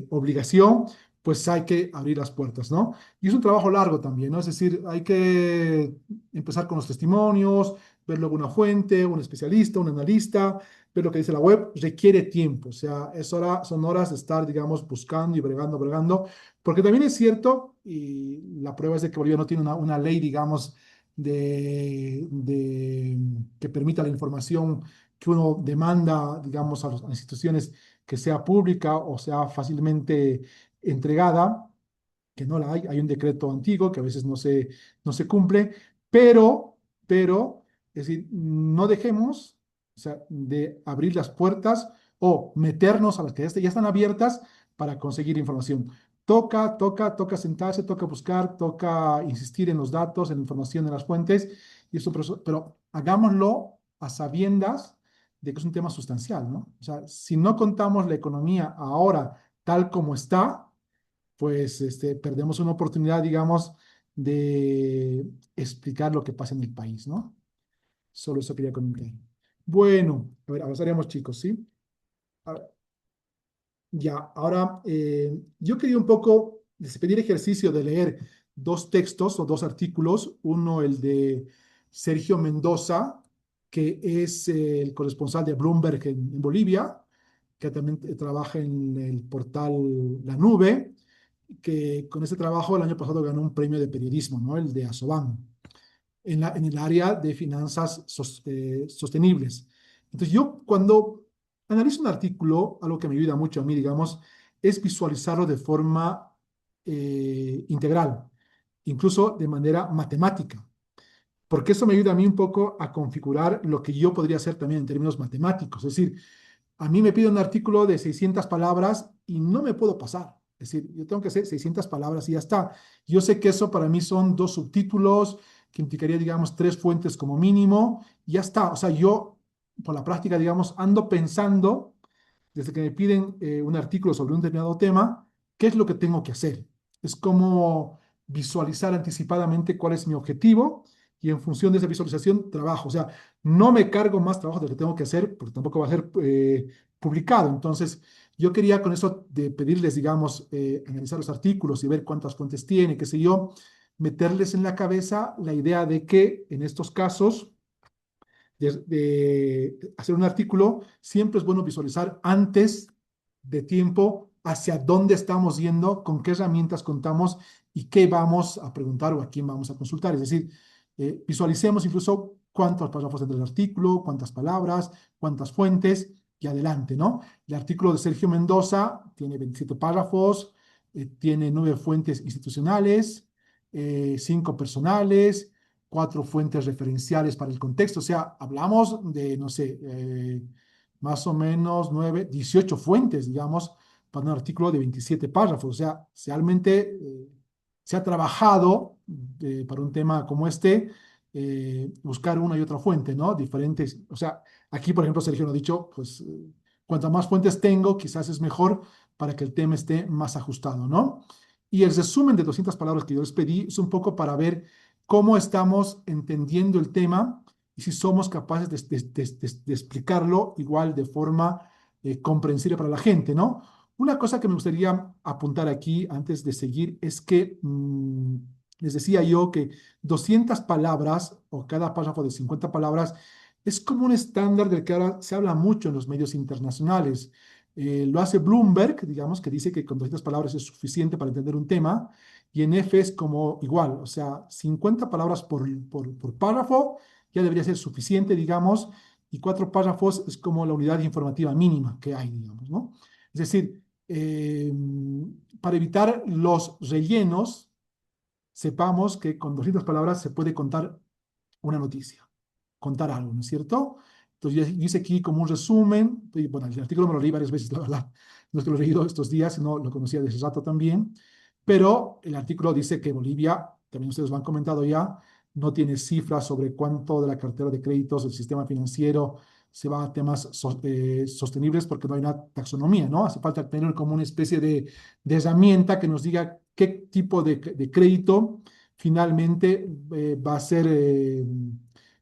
obligación, pues hay que abrir las puertas, ¿no? Y es un trabajo largo también, ¿no? Es decir, hay que empezar con los testimonios, ver luego una fuente, un especialista, un analista, pero lo que dice la web requiere tiempo, o sea, son horas de estar, digamos, buscando y bregando, bregando, porque también es cierto, y la prueba es de que Bolivia no tiene una ley, digamos, que permita la información que uno demanda, digamos, a las instituciones que sea pública o sea fácilmente entregada, que no la hay. Hay un decreto antiguo que a veces no se cumple, pero, es decir, no dejemos, o sea, de abrir las puertas o meternos a las que ya están abiertas para conseguir información. Toca sentarse, toca buscar, toca insistir en los datos, en la información, en las fuentes, y eso, pero hagámoslo a sabiendas de que es un tema sustancial, ¿no? O sea, si no contamos la economía ahora tal como está, pues perdemos una oportunidad, digamos, de explicar lo que pasa en el país, ¿no? Solo eso quería comentar. Bueno, a ver, avanzaremos, chicos, ¿sí? A ver, ya, ahora yo quería un poco pedir ejercicio de leer dos textos o dos artículos. Uno, el de Sergio Mendoza, que es el corresponsal de Bloomberg en Bolivia, que también trabaja en el portal La Nube, que con ese trabajo el año pasado ganó un premio de periodismo, ¿no? El de Asoban, en el área de finanzas sostenibles. Entonces yo cuando analizo un artículo, algo que me ayuda mucho a mí, digamos, es visualizarlo de forma integral, incluso de manera matemática, porque eso me ayuda a mí un poco a configurar lo que yo podría hacer también en términos matemáticos. Es decir, a mí me pide un artículo de 600 palabras y no me puedo pasar. Es decir, yo tengo que hacer 600 palabras y ya está. Yo sé que eso para mí son dos subtítulos, que implicaría, digamos, tres fuentes como mínimo, y ya está. O sea, yo, por la práctica, digamos, ando pensando, desde que me piden un artículo sobre un determinado tema, qué es lo que tengo que hacer. Es como visualizar anticipadamente cuál es mi objetivo y en función de esa visualización trabajo. O sea, no me cargo más trabajo de lo que tengo que hacer, porque tampoco va a ser publicado. Entonces, yo quería con eso de pedirles, digamos, analizar los artículos y ver cuántas fuentes tiene, qué sé yo, meterles en la cabeza la idea de que en estos casos de hacer un artículo, siempre es bueno visualizar antes de tiempo hacia dónde estamos yendo, con qué herramientas contamos y qué vamos a preguntar o a quién vamos a consultar. Es decir, visualicemos incluso cuántos párrafos entre el artículo, cuántas palabras, cuántas fuentes y adelante, ¿no? El artículo de Sergio Mendoza tiene 27 párrafos, tiene 9 fuentes institucionales, 5 personales, 4 fuentes referenciales para el contexto. O sea, hablamos de, no sé, más o menos 9, 18 fuentes, digamos, para un artículo de 27 párrafos. O sea, realmente se ha trabajado para un tema como este, buscar una y otra fuente, ¿no? Diferentes. O sea, aquí, por ejemplo, Sergio nos ha dicho, pues, cuantas más fuentes tengo, quizás es mejor para que el tema esté más ajustado, ¿no? Y el resumen de 200 palabras que yo les pedí es un poco para ver cómo estamos entendiendo el tema y si somos capaces de explicarlo igual de forma comprensible para la gente, ¿no? Una cosa que me gustaría apuntar aquí antes de seguir es que les decía yo que 200 palabras o cada párrafo de 50 palabras es como un estándar del que ahora se habla mucho en los medios internacionales. Lo hace Bloomberg, digamos, que dice que con 200 palabras es suficiente para entender un tema, y en F es como igual, o sea, 50 palabras por párrafo ya debería ser suficiente, digamos, y 4 párrafos es como la unidad informativa mínima que hay, digamos, ¿no? Es decir, para evitar los rellenos, sepamos que con 200 palabras se puede contar una noticia, contar algo, ¿no es cierto? Entonces, yo hice aquí como un resumen, y bueno, el artículo me lo leí varias veces, la verdad, no es que lo he leído estos días, sino lo conocía desde hace rato también, pero el artículo dice que Bolivia, también ustedes lo han comentado ya, no tiene cifras sobre cuánto de la cartera de créditos del sistema financiero se va a temas sostenibles porque no hay una taxonomía, ¿no? Hace falta tener como una especie de herramienta que nos diga qué tipo de crédito finalmente va a ser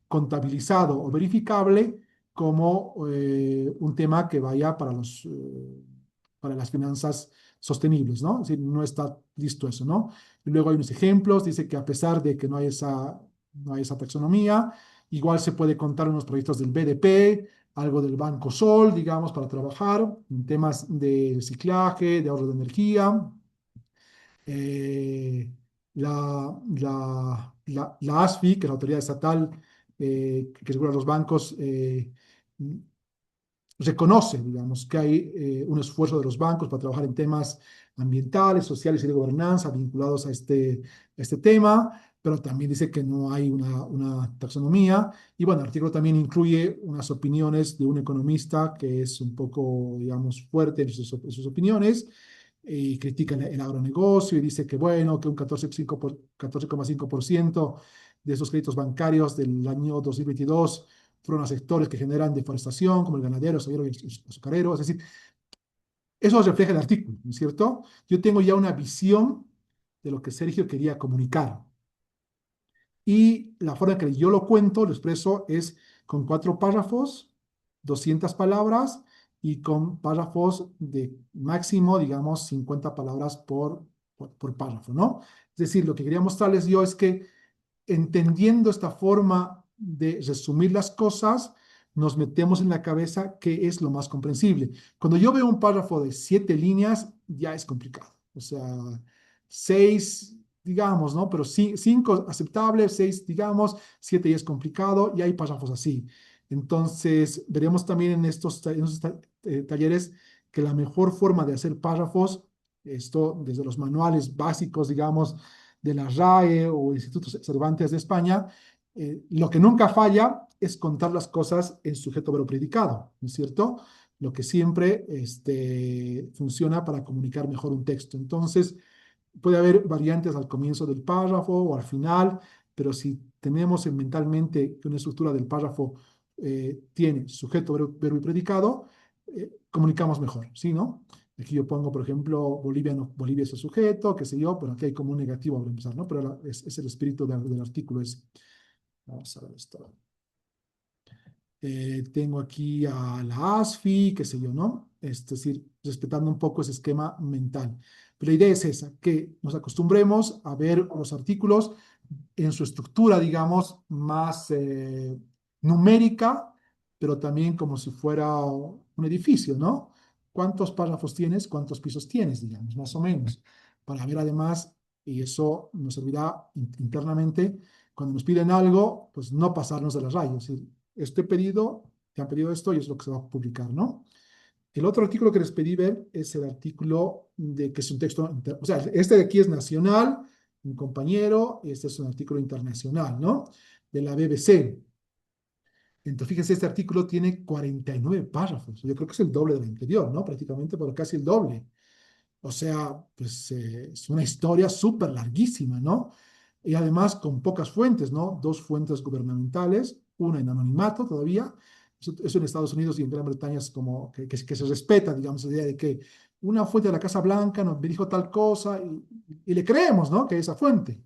contabilizado o verificable como un tema que vaya para las finanzas sostenibles, ¿no? Es decir, no está listo eso, ¿no? Y luego hay unos ejemplos, dice que a pesar de que no hay esa taxonomía, Igual se puede contar unos proyectos del BDP, algo del Banco Sol, digamos, para trabajar en temas de reciclaje, de ahorro de energía. Eh, la ASFI, que es la autoridad estatal que regula los bancos, reconoce, digamos, que hay un esfuerzo de los bancos para trabajar en temas ambientales, sociales y de gobernanza vinculados a este tema, pero también dice que no hay una taxonomía. Y bueno, el artículo también incluye unas opiniones de un economista que es un poco, digamos, fuerte en sus opiniones y critica el agronegocio y dice que, bueno, que un 14,5% de esos créditos bancarios del año 2022 fueron a sectores que generan deforestación, como el ganadero, el soyero y el azucarero. Es decir, eso refleja el artículo, ¿no es cierto? Yo tengo ya una visión de lo que Sergio quería comunicar. Y la forma en que yo lo cuento, lo expreso, es con 4 párrafos, 200 palabras, y con párrafos de máximo, digamos, 50 palabras por párrafo, ¿no? Es decir, lo que quería mostrarles yo es que entendiendo esta forma de resumir las cosas, nos metemos en la cabeza qué es lo más comprensible. Cuando yo veo un párrafo de 7 líneas, ya es complicado. O sea, 6, digamos, ¿no? Pero 5 aceptable, 6, digamos, 7 ya es complicado y hay párrafos así. Entonces, veremos también en estos talleres que la mejor forma de hacer párrafos, esto desde los manuales básicos, digamos, de la RAE o Instituto Cervantes de España, lo que nunca falla es contar las cosas en sujeto verbo predicado, ¿no es cierto? Lo que siempre funciona para comunicar mejor un texto. Entonces, puede haber variantes al comienzo del párrafo o al final, pero si tenemos mentalmente que una estructura del párrafo tiene sujeto, verbo y predicado, comunicamos mejor, ¿sí, no? Aquí yo pongo, por ejemplo, Bolivia, no, Bolivia es el sujeto, qué sé yo, pero aquí hay como un negativo para empezar, ¿no? Pero es el espíritu del artículo ese. Vamos a ver esto. Tengo aquí a la ASFI, qué sé yo, ¿no? Es decir, respetando un poco ese esquema mental. Pero la idea es esa, que nos acostumbremos a ver los artículos en su estructura, digamos, más numérica, pero también como si fuera un edificio, ¿no? ¿Cuántos párrafos tienes? ¿Cuántos pisos tienes, digamos, más o menos? Para ver además, y eso nos servirá internamente, cuando nos piden algo, pues no pasarnos de las rayas. Es decir, este pedido, te han pedido esto y es lo que se va a publicar, ¿no? El otro artículo que les pedí ver es el artículo de que es un texto, o sea, este de aquí es nacional, un compañero, y este es un artículo internacional, ¿no? De la BBC. Entonces, fíjense, este artículo tiene 49 párrafos. Yo creo que es el doble del anterior, ¿no? Prácticamente, pero casi el doble. O sea, pues es una historia súper larguísima, ¿no? Y además con pocas fuentes, ¿no? 2 fuentes gubernamentales, una en anonimato todavía. Eso en Estados Unidos y en Gran Bretaña es como que se respeta, digamos, la idea de que una fuente de la Casa Blanca nos dijo tal cosa y le creemos, ¿no? Que esa fuente,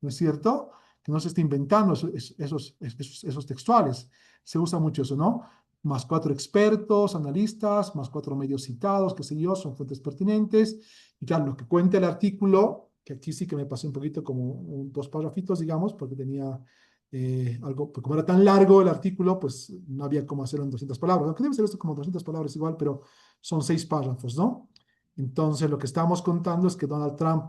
¿no es cierto? Que no se está inventando esos textuales. Se usa mucho eso, ¿no? Más 4 expertos, analistas, más 4 medios citados, qué sé yo, son fuentes pertinentes. Y claro, lo que cuenta el artículo, que aquí sí que me pasé un poquito como 2 párrafitos, digamos, porque tenía algo, porque como era tan largo el artículo, pues no había cómo hacerlo en 200 palabras. Aunque debe ser esto como 200 palabras igual, pero son 6 párrafos, ¿no? Entonces, lo que estamos contando es que Donald Trump,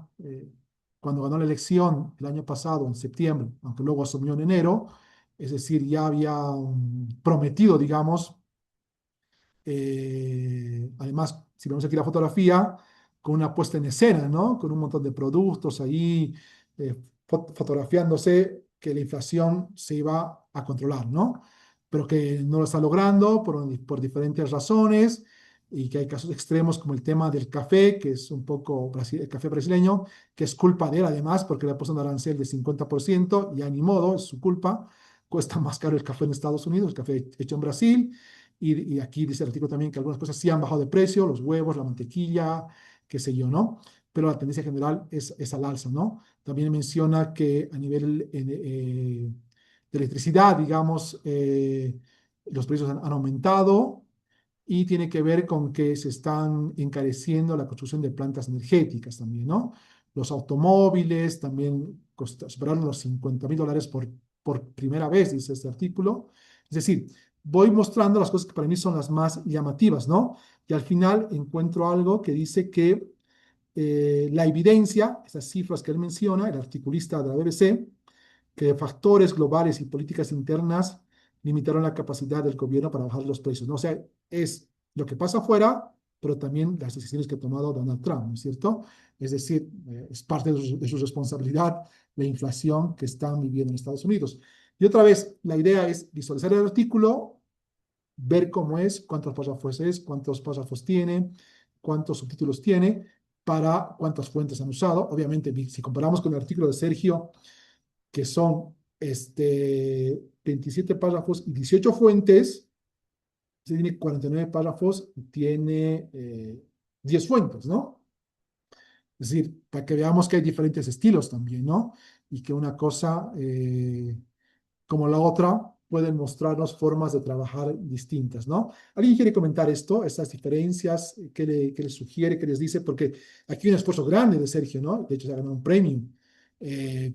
cuando ganó la elección el año pasado, en septiembre, aunque luego asumió en enero, es decir, ya había prometido, digamos, además, si vemos aquí la fotografía, con una puesta en escena, ¿no? Con un montón de productos ahí fotografiándose que la inflación se iba a controlar, ¿no? Pero que no lo está logrando por diferentes razones y que hay casos extremos como el tema del café, que es un poco el café brasileño, que es culpa de él además porque le ha puesto un arancel de 50% y ya ni modo, es su culpa. Cuesta más caro el café en Estados Unidos, el café hecho en Brasil. Y aquí dice el artículo también que algunas cosas sí han bajado de precio, los huevos, la mantequilla, qué sé yo, ¿no? Pero la tendencia general es al alza, ¿no? También menciona que a nivel de electricidad, digamos, los precios han aumentado y tiene que ver con que se están encareciendo la construcción de plantas energéticas también, ¿no? Los automóviles también superaron los $50.000 por primera vez, dice este artículo. Es decir, voy mostrando las cosas que para mí son las más llamativas, ¿no? Y al final encuentro algo que dice que la evidencia, esas cifras que él menciona, el articulista de la BBC, que factores globales y políticas internas limitaron la capacidad del gobierno para bajar los precios, ¿no? O sea, es lo que pasa afuera, pero también las decisiones que ha tomado Donald Trump, ¿no es cierto? Es decir, es parte de su responsabilidad la inflación que están viviendo en Estados Unidos. Y otra vez, la idea es visualizar el artículo, ver cómo es, cuántos párrafos es, cuántos párrafos tiene, cuántos subtítulos tiene, para cuántas fuentes han usado. Obviamente, si comparamos con el artículo de Sergio, que son 27 párrafos y 18 fuentes, se tiene 49 párrafos y tiene 10 fuentes, ¿no? Es decir, para que veamos que hay diferentes estilos también, ¿no? Y que una cosa como la otra pueden mostrarnos formas de trabajar distintas, ¿no? ¿Alguien quiere comentar esto, estas diferencias? ¿Qué le sugiere, qué les dice? Porque aquí hay un esfuerzo grande de Sergio, ¿no? De hecho, se ha ganado un premio. Eh,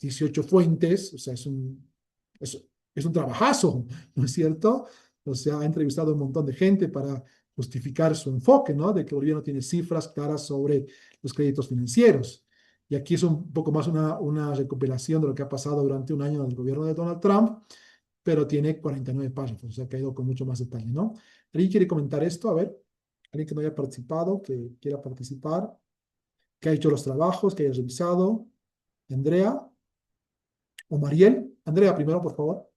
18 fuentes, o sea, es un trabajazo, ¿no es cierto? O sea, ha entrevistado a un montón de gente para justificar su enfoque, ¿no? De que el gobierno tiene cifras claras sobre los créditos financieros. Y aquí es un poco más una recopilación de lo que ha pasado durante un año en el gobierno de Donald Trump, pero tiene 49 párrafos, o sea, que ha ido con mucho más detalle, ¿no? ¿Alguien quiere comentar esto? A ver, alguien que no haya participado, que quiera participar, que ha hecho los trabajos, que haya revisado. Andrea o Mariel. Andrea, primero, por favor.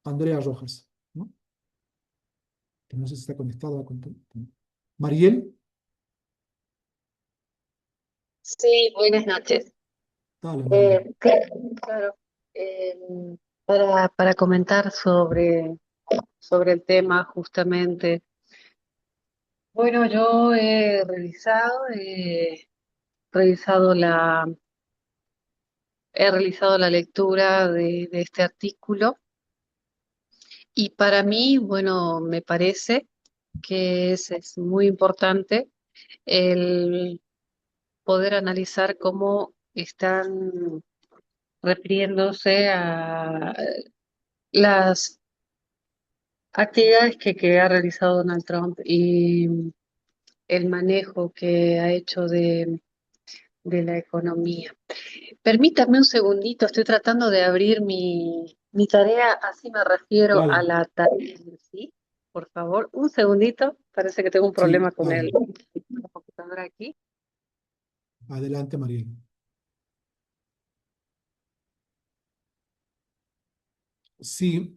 Andrea Rojas, ¿no? Que no sé si está conectada Mariel, Sí, buenas noches. dale, Mariel. Claro, eh, para comentar sobre el tema justamente. Bueno, yo revisado he realizado la lectura de este artículo y para mí, bueno, me parece que es muy importante el poder analizar cómo están refiriéndose a las actividades que ha realizado Donald Trump y el manejo que ha hecho de la economía. Permítame un segundito, estoy tratando de abrir mi tarea, así me refiero a Dale, la tarea en sí. Por favor, un segundito, parece que tengo un sí, problema con dale. la computadora aquí. Adelante, Mariel. Sí,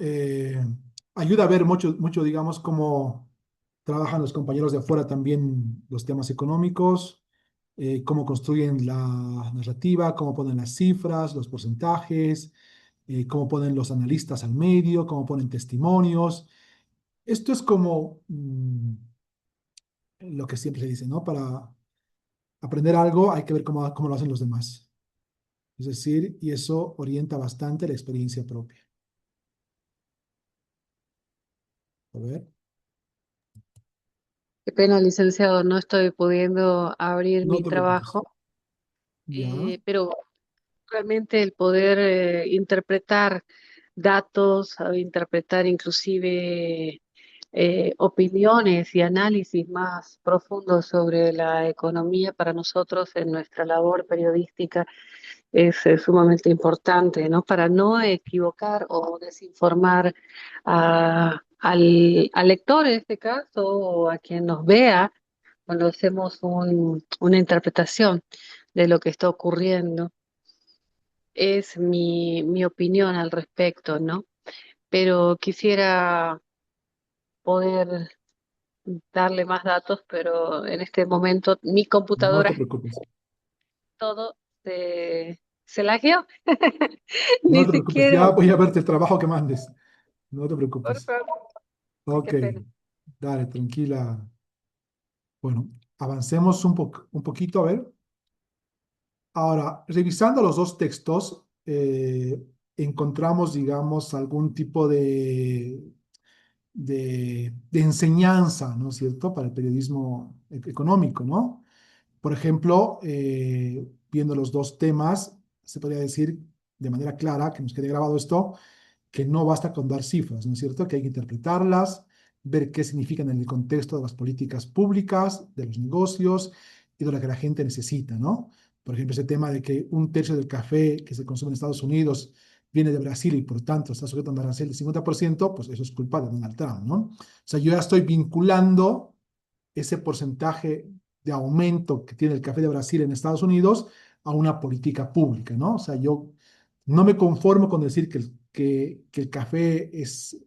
ayuda a ver mucho, mucho, digamos, cómo trabajan los compañeros de afuera también los temas económicos, cómo construyen la narrativa, cómo ponen las cifras, los porcentajes, cómo ponen los analistas al medio, cómo ponen testimonios. Esto es como lo que siempre se dice, ¿no? Para aprender algo hay que ver cómo lo hacen los demás. Es decir, y eso orienta bastante la experiencia propia. A ver, Qué pena, licenciado, no estoy pudiendo abrir no mi te preocupes. trabajo, Ya, pero realmente el poder interpretar datos, interpretar inclusive opiniones y análisis más profundos sobre la economía para nosotros en nuestra labor periodística es sumamente importante, ¿no? Para no equivocar o desinformar al lector en este caso o a quien nos vea cuando hacemos una interpretación de lo que está ocurriendo. Es mi opinión al respecto, ¿no? Pero quisiera poder darle más datos, pero en este momento mi no te computadora preocupes. todo se lagueó. No Ni te preocupes. siquiera, Ya voy a verte el trabajo que mandes. No te por preocupes. favor, Ok, qué pena. dale, tranquila. Bueno, avancemos un poquito, a ver. Ahora, revisando los dos textos, encontramos, digamos, algún tipo de enseñanza, ¿no es cierto?, para el periodismo económico, ¿no? Por ejemplo, viendo los dos temas, se podría decir de manera clara, que nos quede grabado esto, que no basta con dar cifras, ¿no es cierto?, que hay que interpretarlas, ver qué significan en el contexto de las políticas públicas, de los negocios y de lo que la gente necesita, ¿no? Por ejemplo, ese tema de que un tercio del café que se consume en Estados Unidos viene de Brasil y por tanto está sujeto a un arancel del 50%, pues eso es culpa de Donald Trump, ¿no? O sea, yo ya estoy vinculando ese porcentaje de aumento que tiene el café de Brasil en Estados Unidos a una política pública, ¿no? O sea, yo no me conformo con decir que el café es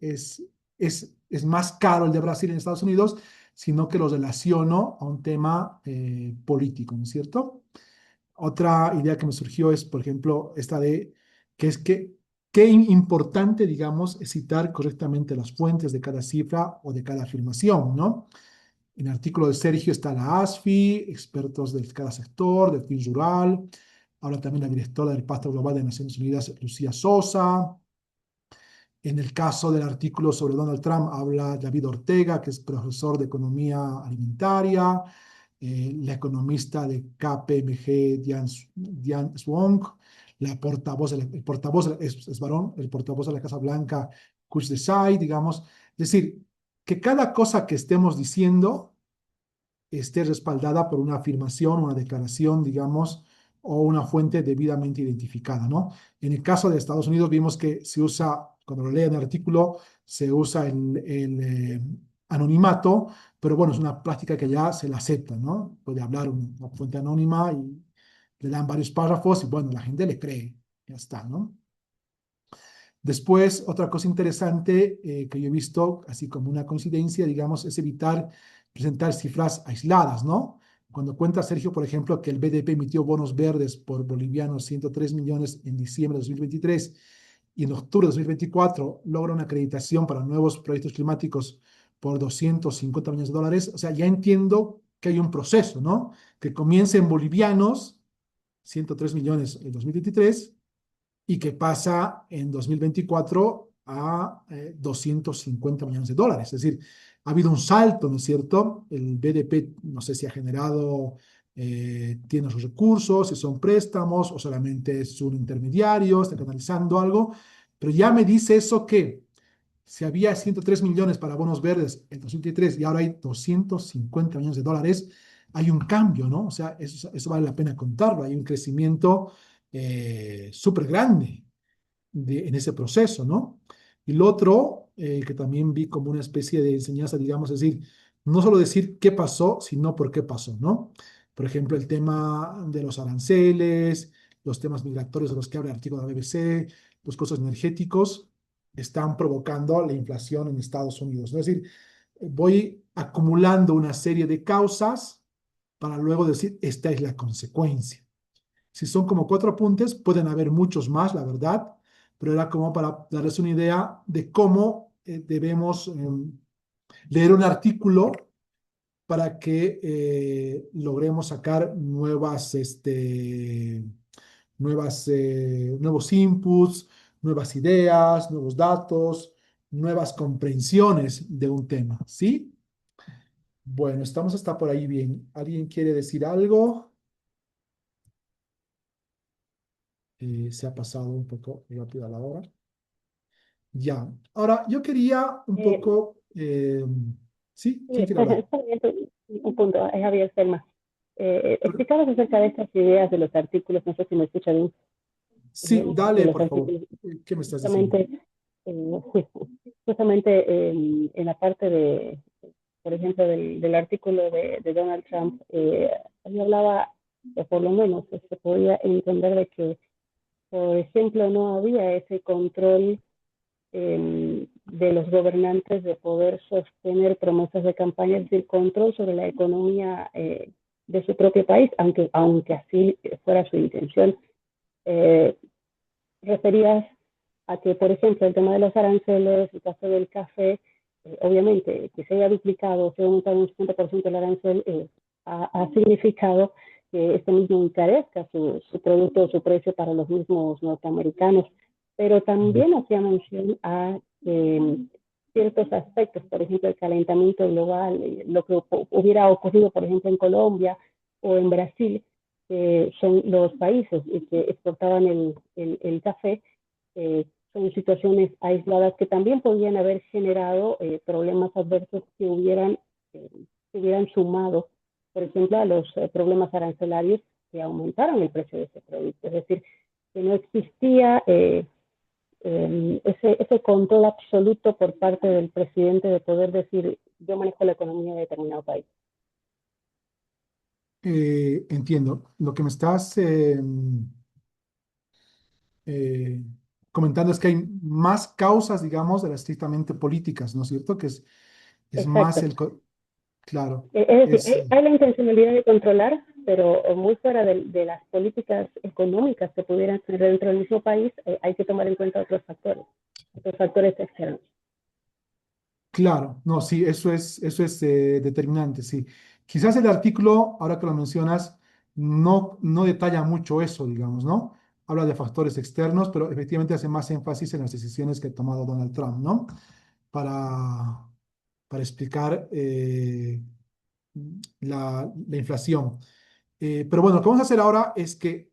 más caro el de Brasil en Estados Unidos, sino que lo relaciono a un tema político, ¿no es cierto? Otra idea que me surgió es, por ejemplo, esta de que es que qué importante, digamos, es citar correctamente las fuentes de cada cifra o de cada afirmación, ¿no? En el artículo de Sergio está la ASFI, expertos de cada sector, del fin rural. Habla también la directora del Pacto Global de Naciones Unidas, Lucía Sosa. En el caso del artículo sobre Donald Trump, habla David Ortega, que es profesor de Economía Alimentaria. La economista de KPMG, Diane Swong. El portavoz es varón, el portavoz de la Casa Blanca, Kush Desai, digamos. Es decir, que cada cosa que estemos diciendo esté respaldada por una afirmación, una declaración, digamos, o una fuente debidamente identificada, ¿no? En el caso de Estados Unidos vimos que se usa, cuando lo leen el artículo, se usa el anonimato, pero bueno, es una práctica que ya se la acepta, ¿no? Puede hablar una fuente anónima y le dan varios párrafos y bueno, la gente le cree, ya está, ¿no? Después, otra cosa interesante que yo he visto, así como una coincidencia, digamos, es evitar presentar cifras aisladas, ¿no? Cuando cuenta Sergio, por ejemplo, que el BDP emitió bonos verdes por bolivianos 103 millones en diciembre de 2023 y en octubre de 2024 logra una acreditación para nuevos proyectos climáticos por 250 millones de dólares, o sea, ya entiendo que hay un proceso, ¿no? Que comienza en bolivianos, 103 millones en 2023, y que pasa en 2024 a 250 millones de dólares. Es decir, ha habido un salto, ¿no es cierto? El BDP, no sé si ha generado, tiene sus recursos, si son préstamos o solamente es un intermediario, está canalizando algo, pero ya me dice eso que si había 103 millones para bonos verdes en 2023 y ahora hay 250 millones de dólares, hay un cambio, ¿no? O sea, eso vale la pena contarlo, hay un crecimiento súper grande en ese proceso, ¿no? Y lo otro que también vi como una especie de enseñanza, digamos, es decir, no solo decir qué pasó, sino por qué pasó, ¿no? Por ejemplo, el tema de los aranceles, los temas migratorios de los que habla el artículo de la BBC, los costos energéticos, están provocando la inflación en Estados Unidos, ¿no? Es decir, voy acumulando una serie de causas para luego decir, esta es la consecuencia. Si son como 4 apuntes, pueden haber muchos más, la verdad, pero era como para darles una idea de cómo debemos leer un artículo para que logremos sacar nuevos inputs, nuevas ideas, nuevos datos, nuevas comprensiones de un tema, ¿sí? Bueno, estamos hasta por ahí bien. ¿Alguien quiere decir algo? Se ha pasado un poco rápido la hora. Ya. Ahora, yo quería un poco... ¿sí? ¿Quién Sí, quiere hablar? un punto, es Javier Selma. Explicabas acerca de estas ideas de los artículos, no sé si me escucha bien, Sí, de dale, los por favor. artículos. ¿Qué me estás diciendo? Justamente, justamente en la parte de, por ejemplo, del artículo de Donald Trump, ahí hablaba, o por lo menos se podía entender de que, por ejemplo, no había ese control de los gobernantes de poder sostener promesas de campaña, es decir, control sobre la economía de su propio país, aunque así fuera su intención. Eh, Referías a que, por ejemplo, el tema de los aranceles, el caso del café, obviamente que se haya duplicado, se haya aumentado un 50% el arancel, ha significado que este mismo encarezca su producto o su precio para los mismos norteamericanos. Pero también hacía mención a ciertos aspectos, por ejemplo, el calentamiento global, lo que hubiera ocurrido, por ejemplo, en Colombia o en Brasil, son los países que exportaban el café, son situaciones aisladas que también podrían haber generado problemas adversos que hubieran sumado, por ejemplo, a los problemas arancelarios que aumentaron el precio de ese producto. Es decir, que no existía ese control absoluto por parte del presidente de poder decir, yo manejo la economía de determinado país. Entiendo. Lo que me estás eh, comentando es que hay más causas, digamos, de las estrictamente políticas, ¿no es cierto? Que es más Exacto. claro, Es decir, es hay la intencionalidad de controlar, pero muy fuera de las políticas económicas que pudieran ser dentro del mismo país, hay que tomar en cuenta otros factores externos. claro, no, sí, eso es determinante, sí. Quizás el artículo, ahora que lo mencionas, no detalla mucho eso, digamos, ¿no? Habla de factores externos, pero efectivamente hace más énfasis en las decisiones que ha tomado Donald Trump, ¿no? Para, para explicar la inflación. Pero bueno, lo que vamos a hacer ahora es que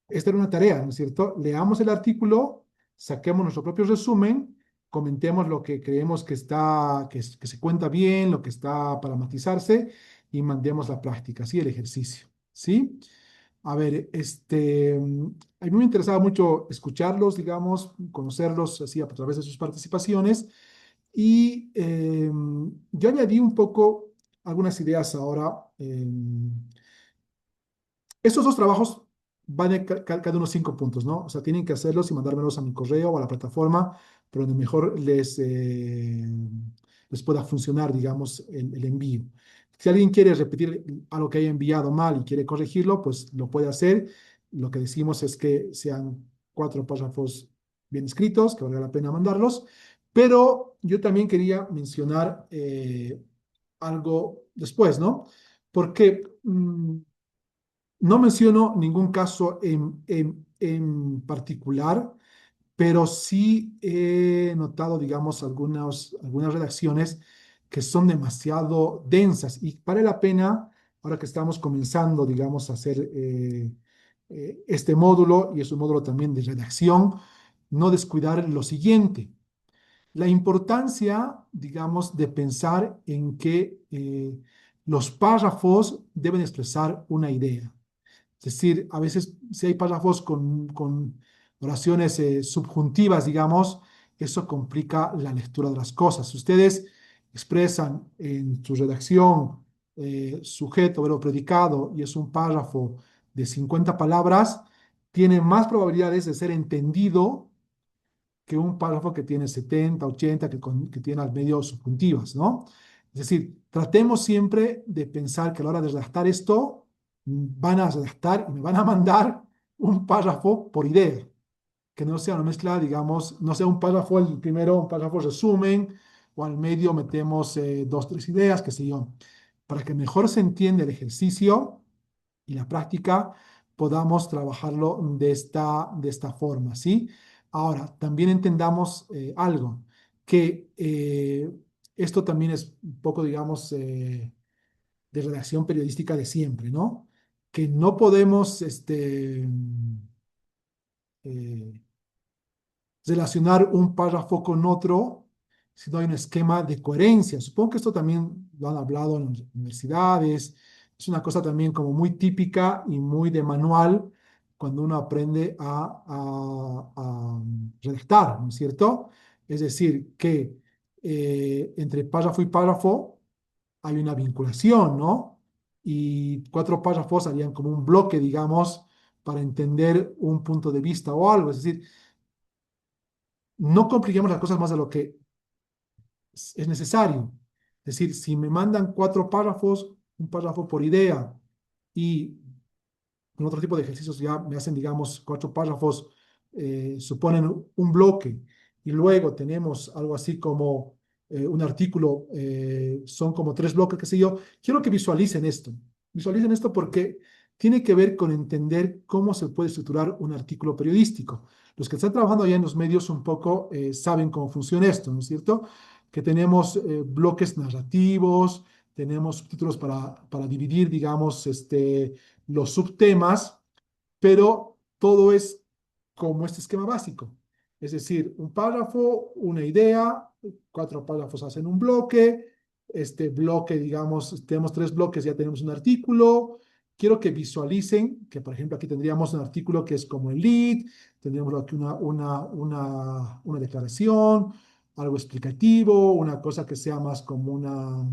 esta era una tarea, ¿no es cierto? Leamos el artículo, saquemos nuestro propio resumen, comentemos lo que creemos que está, que se cuenta bien, lo que está para matizarse y mandemos la práctica, ¿sí? El ejercicio, ¿sí? A ver, a mí me interesaba mucho escucharlos, digamos, conocerlos así a través de sus participaciones y yo añadí un poco algunas ideas ahora. Estos dos trabajos van de cada uno 5 puntos, ¿no? O sea, tienen que hacerlos y mandármelos a mi correo o a la plataforma, pero donde mejor les pueda funcionar, digamos, el envío. Si alguien quiere repetir algo que haya enviado mal y quiere corregirlo, pues lo puede hacer. Lo que decimos es que sean 4 párrafos bien escritos, que valga la pena mandarlos. Pero yo también quería mencionar algo después, ¿no? Porque no menciono ningún caso en particular, pero sí he notado, digamos, algunas redacciones que son demasiado densas y vale la pena, ahora que estamos comenzando, digamos, a hacer este módulo, y es un módulo también de redacción, no descuidar lo siguiente, la importancia, digamos, de pensar en que los párrafos deben expresar una idea. Es decir, a veces si hay párrafos con oraciones subjuntivas, digamos, eso complica la lectura de las cosas. Si ustedes expresan en su redacción sujeto, verbo, predicado y es un párrafo de 50 palabras, tiene más probabilidades de ser entendido que un párrafo que tiene 70, 80, que tiene al medio subjuntivas, ¿no? Es decir, tratemos siempre de pensar que a la hora de redactar esto, van a redactar y me van a mandar un párrafo por idea, que no sea una mezcla, digamos, no sea un párrafo el primero, un párrafo resumen, o al medio metemos 2, 3 ideas, qué sé yo, para que mejor se entienda el ejercicio y la práctica, podamos trabajarlo de esta forma, ¿sí? Ahora, también entendamos algo, que esto también es un poco, digamos, de redacción periodística de siempre, ¿no? Que no podemos eh, relacionar un párrafo con otro si no hay un esquema de coherencia. Supongo que esto también lo han hablado en las universidades, es una cosa también como muy típica y muy de manual cuando uno aprende a redactar, ¿no es cierto? Es decir, que entre párrafo y párrafo hay una vinculación, ¿no? Y 4 párrafos harían como un bloque, digamos, para entender un punto de vista o algo. Es decir, no compliquemos las cosas más de lo que es necesario. Es decir, si me mandan 4 párrafos, un párrafo por idea, y con otro tipo de ejercicios ya me hacen, digamos, 4 párrafos, suponen un bloque, y luego tenemos algo así como un artículo, son como 3 bloques, qué sé yo. Quiero que visualicen esto porque tiene que ver con entender cómo se puede estructurar un artículo periodístico. Los que están trabajando allá en los medios un poco saben cómo funciona esto, ¿no es cierto? que tenemos bloques narrativos, tenemos subtítulos para dividir, digamos, los subtemas, pero todo es como este esquema básico. Es decir, un párrafo, una idea, 4 párrafos hacen un bloque, este bloque, digamos, tenemos 3 bloques, ya tenemos un artículo. Quiero que visualicen que, por ejemplo, aquí tendríamos un artículo que es como el lead, tendríamos aquí una declaración, algo explicativo, una cosa que sea más como una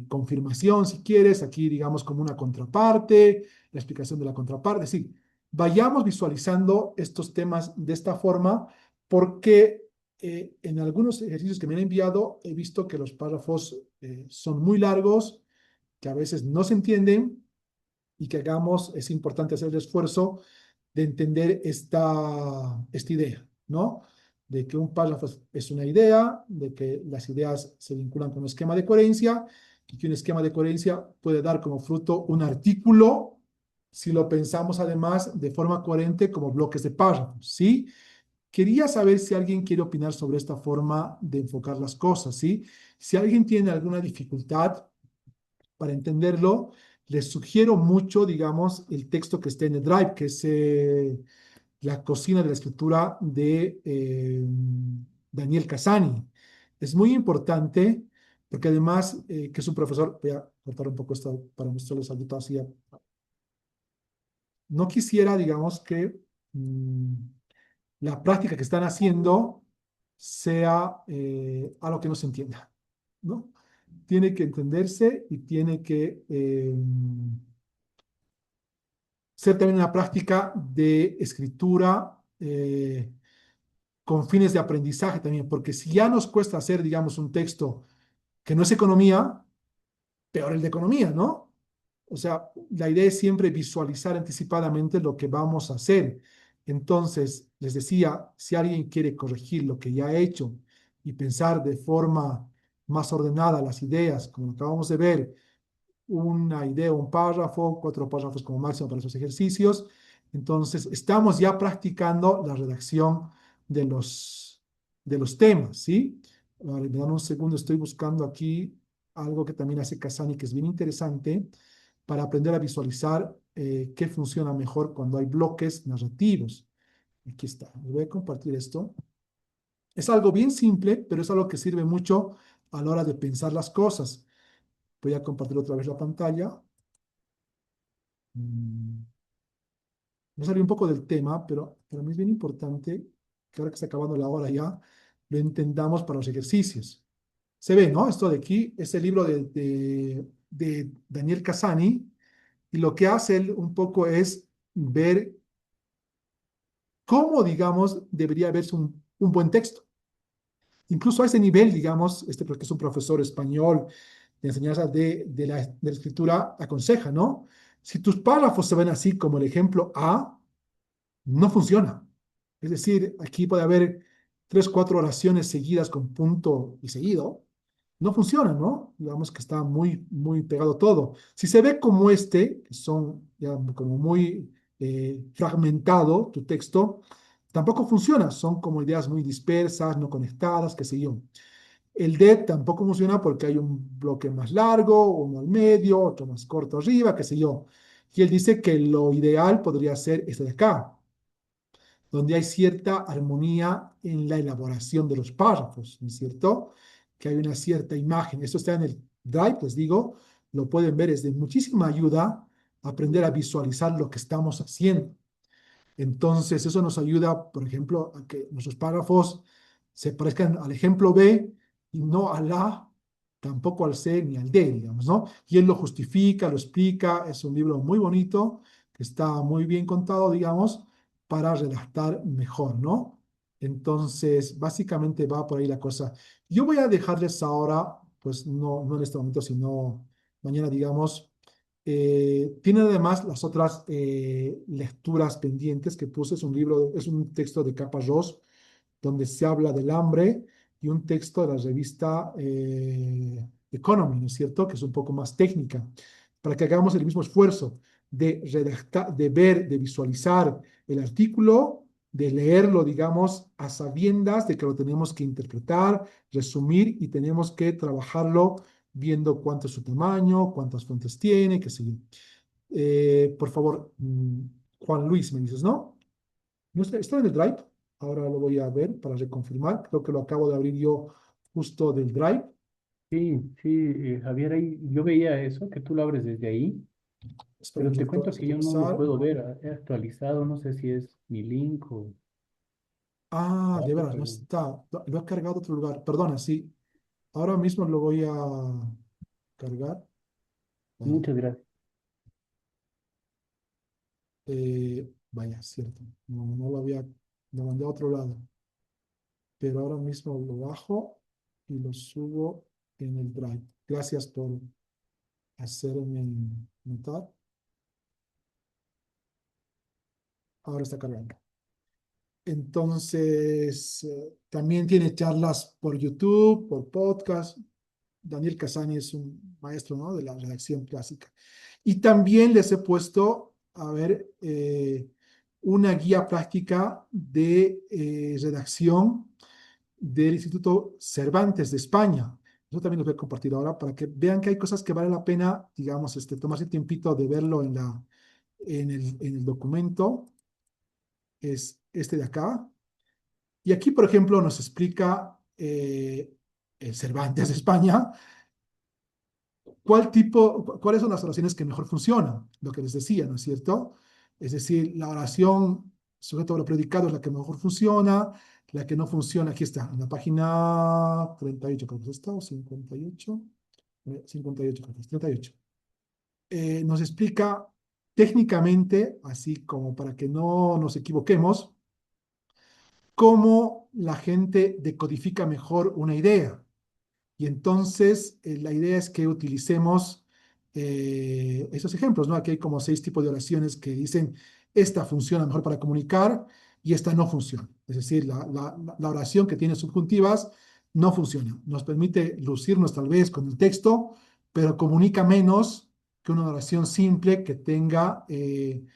confirmación, si quieres, aquí digamos como una contraparte, la explicación de la contraparte, sí. Vayamos visualizando estos temas de esta forma porque en algunos ejercicios que me han enviado he visto que los párrafos son muy largos, que a veces no se entienden y que hagamos, es importante hacer el esfuerzo de entender esta idea, ¿no? De que un párrafo es una idea, de que las ideas se vinculan con un esquema de coherencia y que un esquema de coherencia puede dar como fruto un artículo si lo pensamos además de forma coherente como bloques de párrafos, ¿sí? Quería saber si alguien quiere opinar sobre esta forma de enfocar las cosas, ¿sí? Si alguien tiene alguna dificultad para entenderlo, les sugiero mucho, digamos, el texto que está en el Drive, que es La cocina de la escritura de Daniel Casani. Es muy importante porque además que es un profesor, voy a cortar un poco esto para mostrarles algo así. No quisiera, digamos, que la práctica que están haciendo sea algo que no se entienda, ¿no? Tiene que entenderse y tiene que ser también una práctica de escritura con fines de aprendizaje también, porque si ya nos cuesta hacer, digamos, un texto que no es economía, peor el de economía, ¿no? O sea, la idea es siempre visualizar anticipadamente lo que vamos a hacer. Entonces, les decía, si alguien quiere corregir lo que ya ha hecho y pensar de forma más ordenada las ideas, como acabamos de ver, una idea, un párrafo, 4 párrafos como máximo para esos ejercicios. Entonces, estamos ya practicando la redacción de los temas, ¿sí? Ahora, me dan un segundo, estoy buscando aquí algo que también hace Casani, que es bien interesante, para aprender a visualizar qué funciona mejor cuando hay bloques narrativos. Aquí está, voy a compartir esto. Es algo bien simple, pero es algo que sirve mucho a la hora de pensar las cosas. Voy a compartir otra vez la pantalla. Me salí un poco del tema, pero para mí es bien importante que ahora que está acabando la hora ya, lo entendamos para los ejercicios. Se ve, ¿no? Esto de aquí es el libro de Daniel Casani, y lo que hace él un poco es ver cómo, digamos, debería verse un buen texto. Incluso a ese nivel, digamos, porque es un profesor español de enseñanza de la escritura, aconseja, ¿no? Si tus párrafos se ven así como el ejemplo A, no funciona. Es decir, aquí puede haber 3, 4 oraciones seguidas con punto y seguido. No funciona, ¿no? Digamos que está muy, muy pegado todo. Si se ve como que son ya como muy fragmentado tu texto, tampoco funciona. Son como ideas muy dispersas, no conectadas, qué sé yo. El D tampoco funciona porque hay un bloque más largo, uno al medio, otro más corto arriba, qué sé yo. Y él dice que lo ideal podría ser este de acá, donde hay cierta armonía en la elaboración de los párrafos, ¿no es cierto? Que hay una cierta imagen. Esto está en el Drive, les digo, lo pueden ver, es de muchísima ayuda aprender a visualizar lo que estamos haciendo. Entonces, eso nos ayuda, por ejemplo, a que nuestros párrafos se parezcan al ejemplo B y no al A, tampoco al C ni al D, digamos, ¿no? Y él lo justifica, lo explica, es un libro muy bonito, que está muy bien contado, digamos, para redactar mejor, ¿no? Entonces, básicamente va por ahí la cosa. Yo voy a dejarles ahora, pues no en este momento, sino mañana, digamos, tiene además las otras lecturas pendientes que puse. Es un libro, es un texto de Capa Ross, donde se habla del hambre, y un texto de la revista Economy, ¿no es cierto? Que es un poco más técnica, para que hagamos el mismo esfuerzo de redactar, de ver, de visualizar el artículo, de leerlo, digamos, a sabiendas de que lo tenemos que interpretar, resumir y tenemos que trabajarlo viendo cuánto es su tamaño, cuántas fuentes tiene, qué sé yo. Por favor, Juan Luis, me dices, ¿no? No está en el Drive. Ahora lo voy a ver para reconfirmar. Creo que lo acabo de abrir yo justo del Drive. Sí, sí, Javier, ahí yo veía eso, que tú lo abres desde ahí, Espera pero un te rato, cuento se que puede yo no lo pasar. puedo ver. He actualizado, no sé si es mi link o Ah, de algo, veras, no pero está. Lo he cargado a otro lugar. Perdona, sí. Ahora mismo lo voy a cargar. Vaya, muchas gracias. vaya, cierto. No lo había, lo mandé a otro lado. Pero ahora mismo lo bajo y lo subo en el Drive. Gracias por hacerme notar. Ahora está cargando. Entonces, también tiene charlas por YouTube, por podcast. Daniel Casani es un maestro, ¿no?, de la redacción clásica. Y también les he puesto, a ver, una guía práctica de redacción del Instituto Cervantes de España. Eso también lo voy a compartir ahora para que vean que hay cosas que vale la pena, digamos, tomarse tiempito de verlo en el documento. Es este de acá. Y aquí, por ejemplo, nos explica el Cervantes de España cuáles son las oraciones que mejor funcionan, lo que les decía, ¿no es cierto? Es decir, la oración sujeto verbo predicado es la que mejor funciona, la que no funciona, aquí está, en la página 38, creo que está, o 58, 58, creo que es 38. Nos explica técnicamente, así como para que no nos equivoquemos, cómo la gente decodifica mejor una idea. Y entonces la idea es que utilicemos esos ejemplos, ¿no? Aquí hay como 6 tipos de oraciones que dicen, esta funciona mejor para comunicar y esta no funciona. Es decir, la oración que tiene subjuntivas no funciona. Nos permite lucirnos tal vez con el texto, pero comunica menos que una oración simple que tenga el,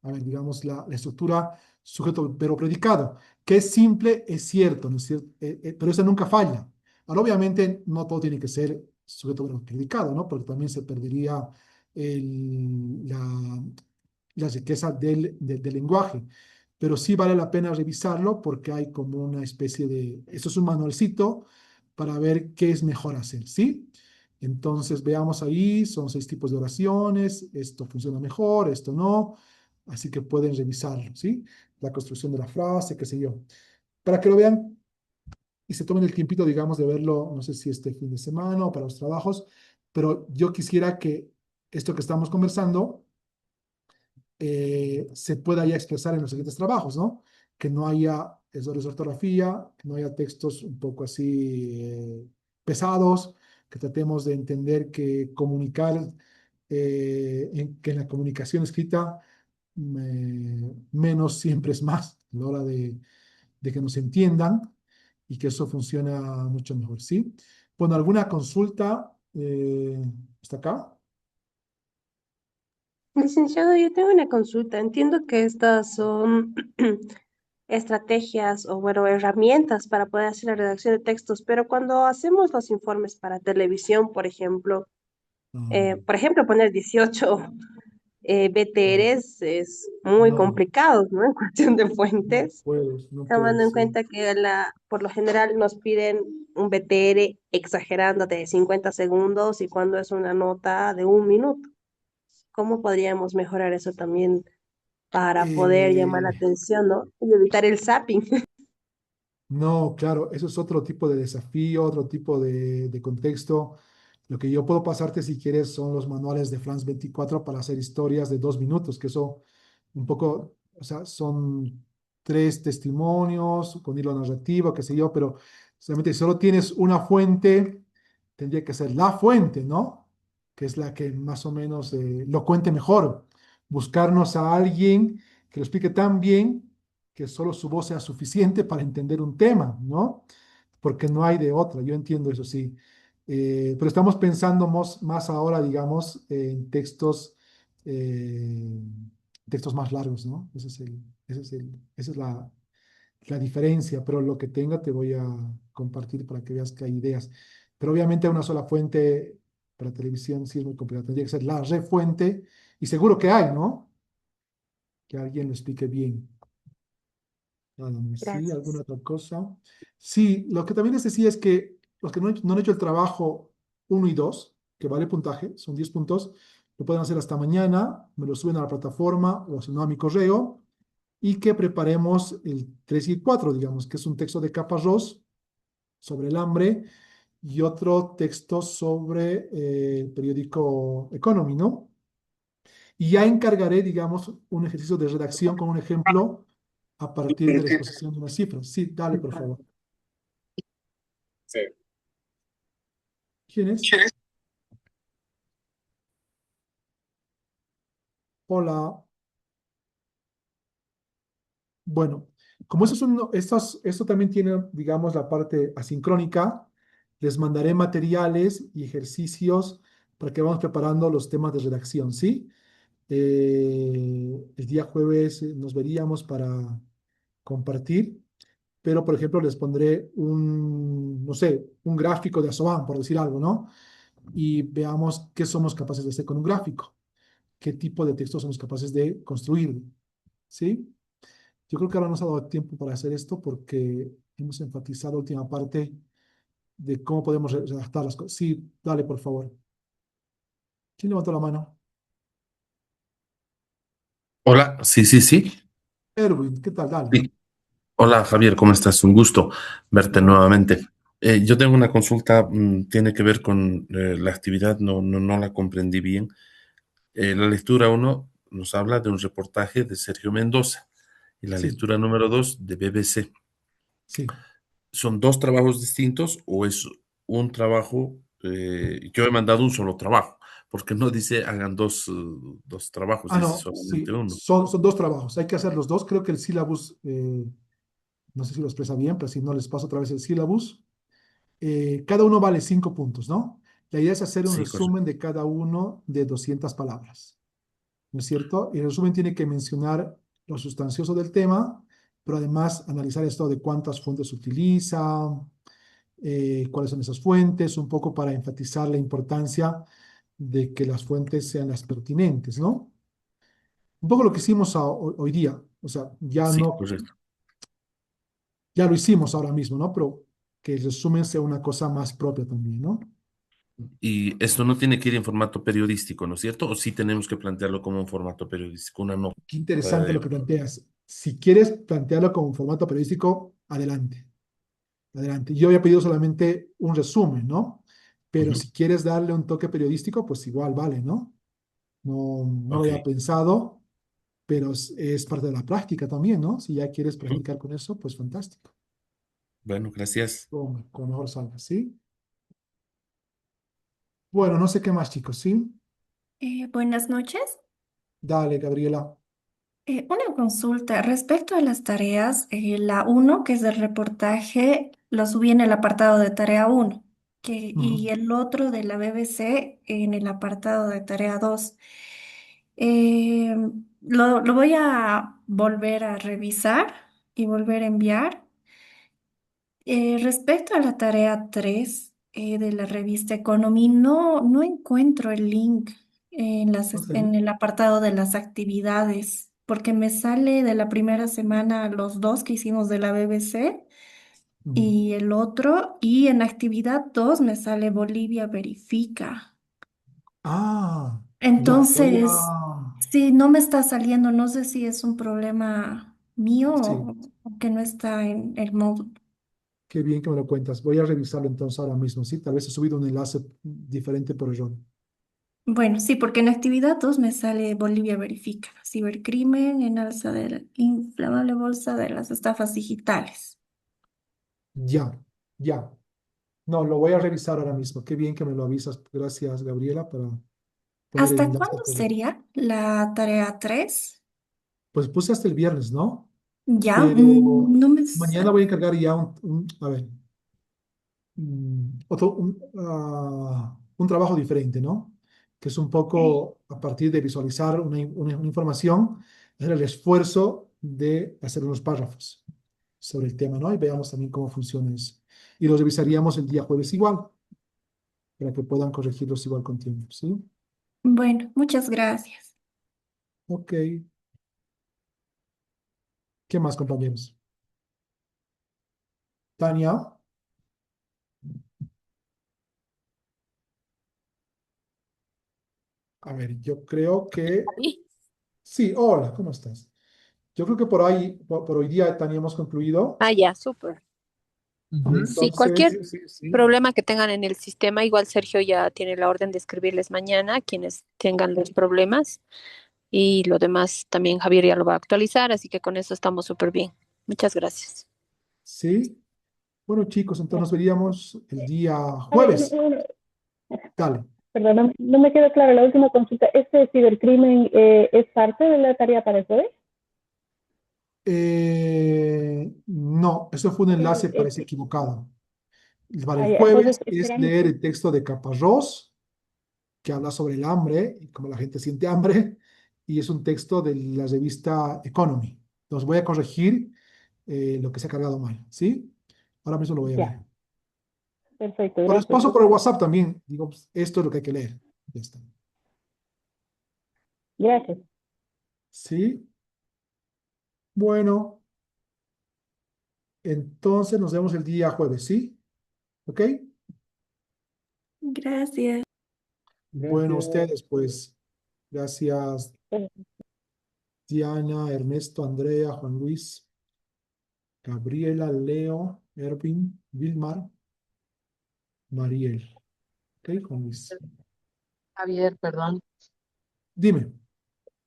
a ver, digamos, la estructura sujeto, verbo, predicado, que es simple, es cierto, ¿no es cierto? Pero esa nunca falla. Ahora, obviamente, no todo tiene que ser sujeto, verbo, predicado, ¿no? Porque también se perdería el- la, la riqueza del lenguaje. Pero sí vale la pena revisarlo porque hay como una especie de, eso es un manualcito para ver qué es mejor hacer, ¿sí? Entonces veamos ahí, son 6 tipos de oraciones, esto funciona mejor, esto no, así que pueden revisarlo, ¿sí? La construcción de la frase, qué sé yo. Para que lo vean y se tomen el tiempito, digamos, de verlo, no sé si este fin de semana o para los trabajos, pero yo quisiera que esto que estamos conversando se pueda ya expresar en los siguientes trabajos, ¿no? Que no haya errores de ortografía, que no haya textos un poco así pesados, que tratemos de entender que comunicar, que en la comunicación escrita menos siempre es más a la hora de que nos entiendan y que eso funciona mucho mejor, ¿sí? Bueno, ¿alguna consulta? ¿Está acá? Licenciado, yo tengo una consulta. Entiendo que estas son estrategias o, bueno, herramientas para poder hacer la redacción de textos, pero cuando hacemos los informes para televisión, No, por ejemplo, poner 18 BTRs es muy no, complicado, ¿no? En cuestión de no fuentes, puedes, no tomando puedes, en sí. cuenta que por lo general nos piden un BTR exagerando de 50 segundos y cuando es una nota de 1 minuto. ¿Cómo podríamos mejorar eso también para poder llamar la Eh, atención, ¿no? Y evitar el zapping? no, claro, eso es otro tipo de desafío, otro tipo de contexto. Lo que yo puedo pasarte si quieres son los manuales de France 24 para hacer historias de 2 minutos, que eso un poco, o sea, son 3 testimonios con hilo narrativo, qué sé yo, pero solamente si solo tienes una fuente, tendría que ser la fuente, ¿no? Que es la que más o menos lo cuente mejor. Buscarnos a alguien que lo explique tan bien que solo su voz sea suficiente para entender un tema, ¿no? Porque no hay de otra, yo entiendo eso sí. Pero estamos pensando más ahora, digamos, en textos, eh, textos más largos, ¿no? Esa es la diferencia, pero lo que tenga te voy a compartir para que veas que hay ideas. Pero obviamente una sola fuente para televisión sí es muy complicado. Tendría que ser la refuente y seguro que hay, ¿no? Que alguien lo explique bien. Nada más, ¿sí? ¿Alguna Gracias. otra cosa? Sí, lo que también les decía es que los que no han hecho el trabajo uno y 2 que vale puntaje, son 10 puntos, lo pueden hacer hasta mañana, me lo suben a la plataforma o si no a mi correo, y que preparemos el 3 y 4 digamos, que es un texto de Caparrós sobre el hambre y otro texto sobre el periódico Economy, ¿no? Y ya encargaré, digamos, un ejercicio de redacción con un ejemplo a partir de la exposición de unas cifras. Sí, dale, por favor. Sí. ¿Quién es? Hola. Bueno, como esto también tiene, digamos, la parte asincrónica, les mandaré materiales y ejercicios para que vamos preparando los temas de redacción, ¿sí? El día jueves nos veríamos para compartir, pero por ejemplo les pondré no sé, un gráfico de Asoban, por decir algo, ¿no? Y veamos qué somos capaces de hacer con un gráfico, qué tipo de texto somos capaces de construir, ¿sí? Yo creo que ahora nos ha dado tiempo para hacer esto porque hemos enfatizado la última parte de cómo podemos redactar las cosas. Sí, dale, por favor. ¿Quién levantó la mano? Hola, sí, sí, sí. Erwin, ¿qué tal? Dale. Sí. Hola Javier, ¿cómo estás? Un gusto verte Igual. nuevamente. Yo tengo una consulta, tiene que ver con la actividad, no la comprendí bien. La lectura uno nos habla de un reportaje de Sergio Mendoza y la Sí, lectura número 2 de BBC. sí. ¿Son dos trabajos distintos o es un trabajo? Yo he mandado un solo trabajo, porque no dice hagan dos trabajos, Ah, dice no, solamente sí. uno. Son dos trabajos. Hay que hacer los dos. Creo que el sílabus, no sé si lo expresa bien, pero si no les paso otra vez el sílabus. Cada uno vale 5 puntos, ¿no? La idea es hacer un Sí, correcto. resumen de cada uno de 200 palabras. ¿No es cierto? Y el resumen tiene que mencionar lo sustancioso del tema, pero además analizar esto de cuántas fuentes utiliza, cuáles son esas fuentes, un poco para enfatizar la importancia de que las fuentes sean las pertinentes, ¿no? Un poco lo que hicimos hoy día, o sea, Sí, correcto. ya lo hicimos ahora mismo, ¿no? Pero que el resumen sea una cosa más propia también, ¿no? Y esto no tiene que ir en formato periodístico, ¿no es cierto? ¿O sí tenemos que plantearlo como un formato periodístico, una nota Qué interesante de... lo que planteas. Si quieres plantearlo como formato periodístico, adelante. Adelante. Yo había pedido solamente un resumen, ¿no? Pero Ujú. si quieres darle un toque periodístico, pues igual vale, ¿no? No lo Ok, había pensado, pero es parte de la práctica también, ¿no? Si ya quieres ujú. practicar con eso, pues fantástico. Bueno, gracias. Como mejor salga, ¿sí? Bueno, no sé qué más, chicos, ¿sí? Buenas noches. Dale, Gabriela. Una consulta respecto a las tareas. La uno, que es del reportaje, lo subí en el apartado de tarea uno, Ujú. y el otro de la BBC en el apartado de tarea 2. Eh, lo voy a volver a revisar y volver a enviar. Respecto a la tarea 3 de la revista Economy, no encuentro el link Ok. en el apartado de las actividades, porque me sale de la primera semana los dos que hicimos de la BBC Ujú. y el otro, y en actividad 2 me sale Bolivia Verifica. Ah, ya, Entonces, si no me está saliendo, no sé si es un problema mío sí, o que no está en el módulo. qué bien que me lo cuentas. Voy a revisarlo entonces ahora mismo, ¿sí? Tal vez he subido un enlace diferente por error. Bueno, sí, porque en actividad 2 me sale Bolivia Verifica, cibercrimen en alza de la inflamable bolsa de las estafas digitales. Ya, ya. No, lo voy a revisar ahora mismo. Qué bien que me lo avisas. Gracias, Gabriela, para poner el ¿Hasta enlace cuándo correcto. sería la tarea 3? Pues puse hasta el viernes, ¿no? Ya, Pero no me mañana sale. voy a encargar ya a ver, un trabajo diferente, ¿no? que es un poco a partir de visualizar una información, hacer el esfuerzo de hacer unos párrafos sobre el tema, ¿no? Y veamos también cómo funciona eso. Y los revisaríamos el día jueves igual, para que puedan corregirlos igual con tiempo, ¿sí? Bueno, muchas gracias. Ok. ¿Qué más, compañeros? Tania, a ver, yo creo que... Sí, hola, ¿cómo estás? Yo creo que por ahí, por hoy día, Tania, hemos concluido. Ah, ya, súper. Ujú. Sí, cualquier Entonces, sí. problema que tengan en el sistema, igual Sergio ya tiene la orden de escribirles mañana, quienes tengan los problemas, y lo demás también Javier ya lo va a actualizar, así que con eso estamos súper bien. Muchas gracias. Sí. Bueno, chicos, entonces nos veríamos el día A ver, jueves. Dale. perdón, no me quedó claro la última consulta. ¿Este cibercrimen es parte de la tarea para el jueves? No, eso fue un enlace, parece equivocado. Para el Entonces, jueves es esperamos. leer el texto de Caparrós, que habla sobre el hambre y cómo la gente siente hambre, y es un texto de la revista Economy. Entonces voy a corregir lo que se ha cargado mal, ¿sí? Ahora mismo lo voy a ver. Ya, perfecto, Por les gracias. paso por el WhatsApp también. Digo, pues, esto es lo que hay que leer. Ya está. Gracias. ¿Sí? Bueno, entonces nos vemos el día jueves, ¿sí? ¿Ok? Gracias. Bueno, Gracias. ustedes, pues, gracias, Diana, Ernesto, Andrea, Juan Luis, Gabriela, Leo, Ervin, Vilmar, Mariel. ¿Ok, Juan Luis? Javier, perdón, Dime.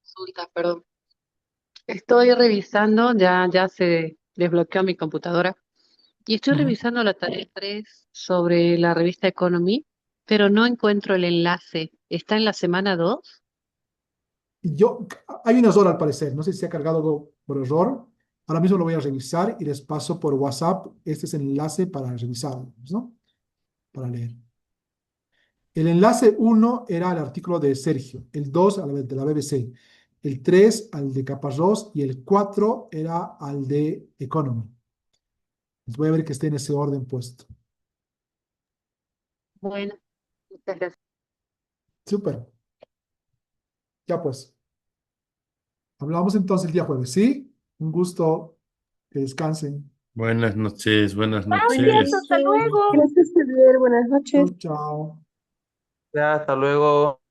consulta, perdón. Estoy revisando, ya se desbloqueó mi computadora y estoy Ujú. revisando la tarea 3 sobre la revista Economy, pero no encuentro el enlace. ¿Está en la semana 2? Y hay un error al parecer. No sé si se ha cargado algo por error. Ahora mismo lo voy a revisar y les paso por WhatsApp. Este es el enlace para revisarlo, ¿no? Para leer. El enlace 1 era el artículo de Sergio, el 2 de la BBC, el 3 al de Caparrós y el 4 era al de Economy. Voy a ver que esté en ese orden puesto. Bueno, muchas gracias. Súper. Ya pues. Hablamos entonces el día jueves, ¿sí? Un gusto. Que descansen. Buenas noches, buenas Gracias, noches. hasta luego. Gracias, Javier. Buenas Chao, noches. chao. Ya, hasta luego.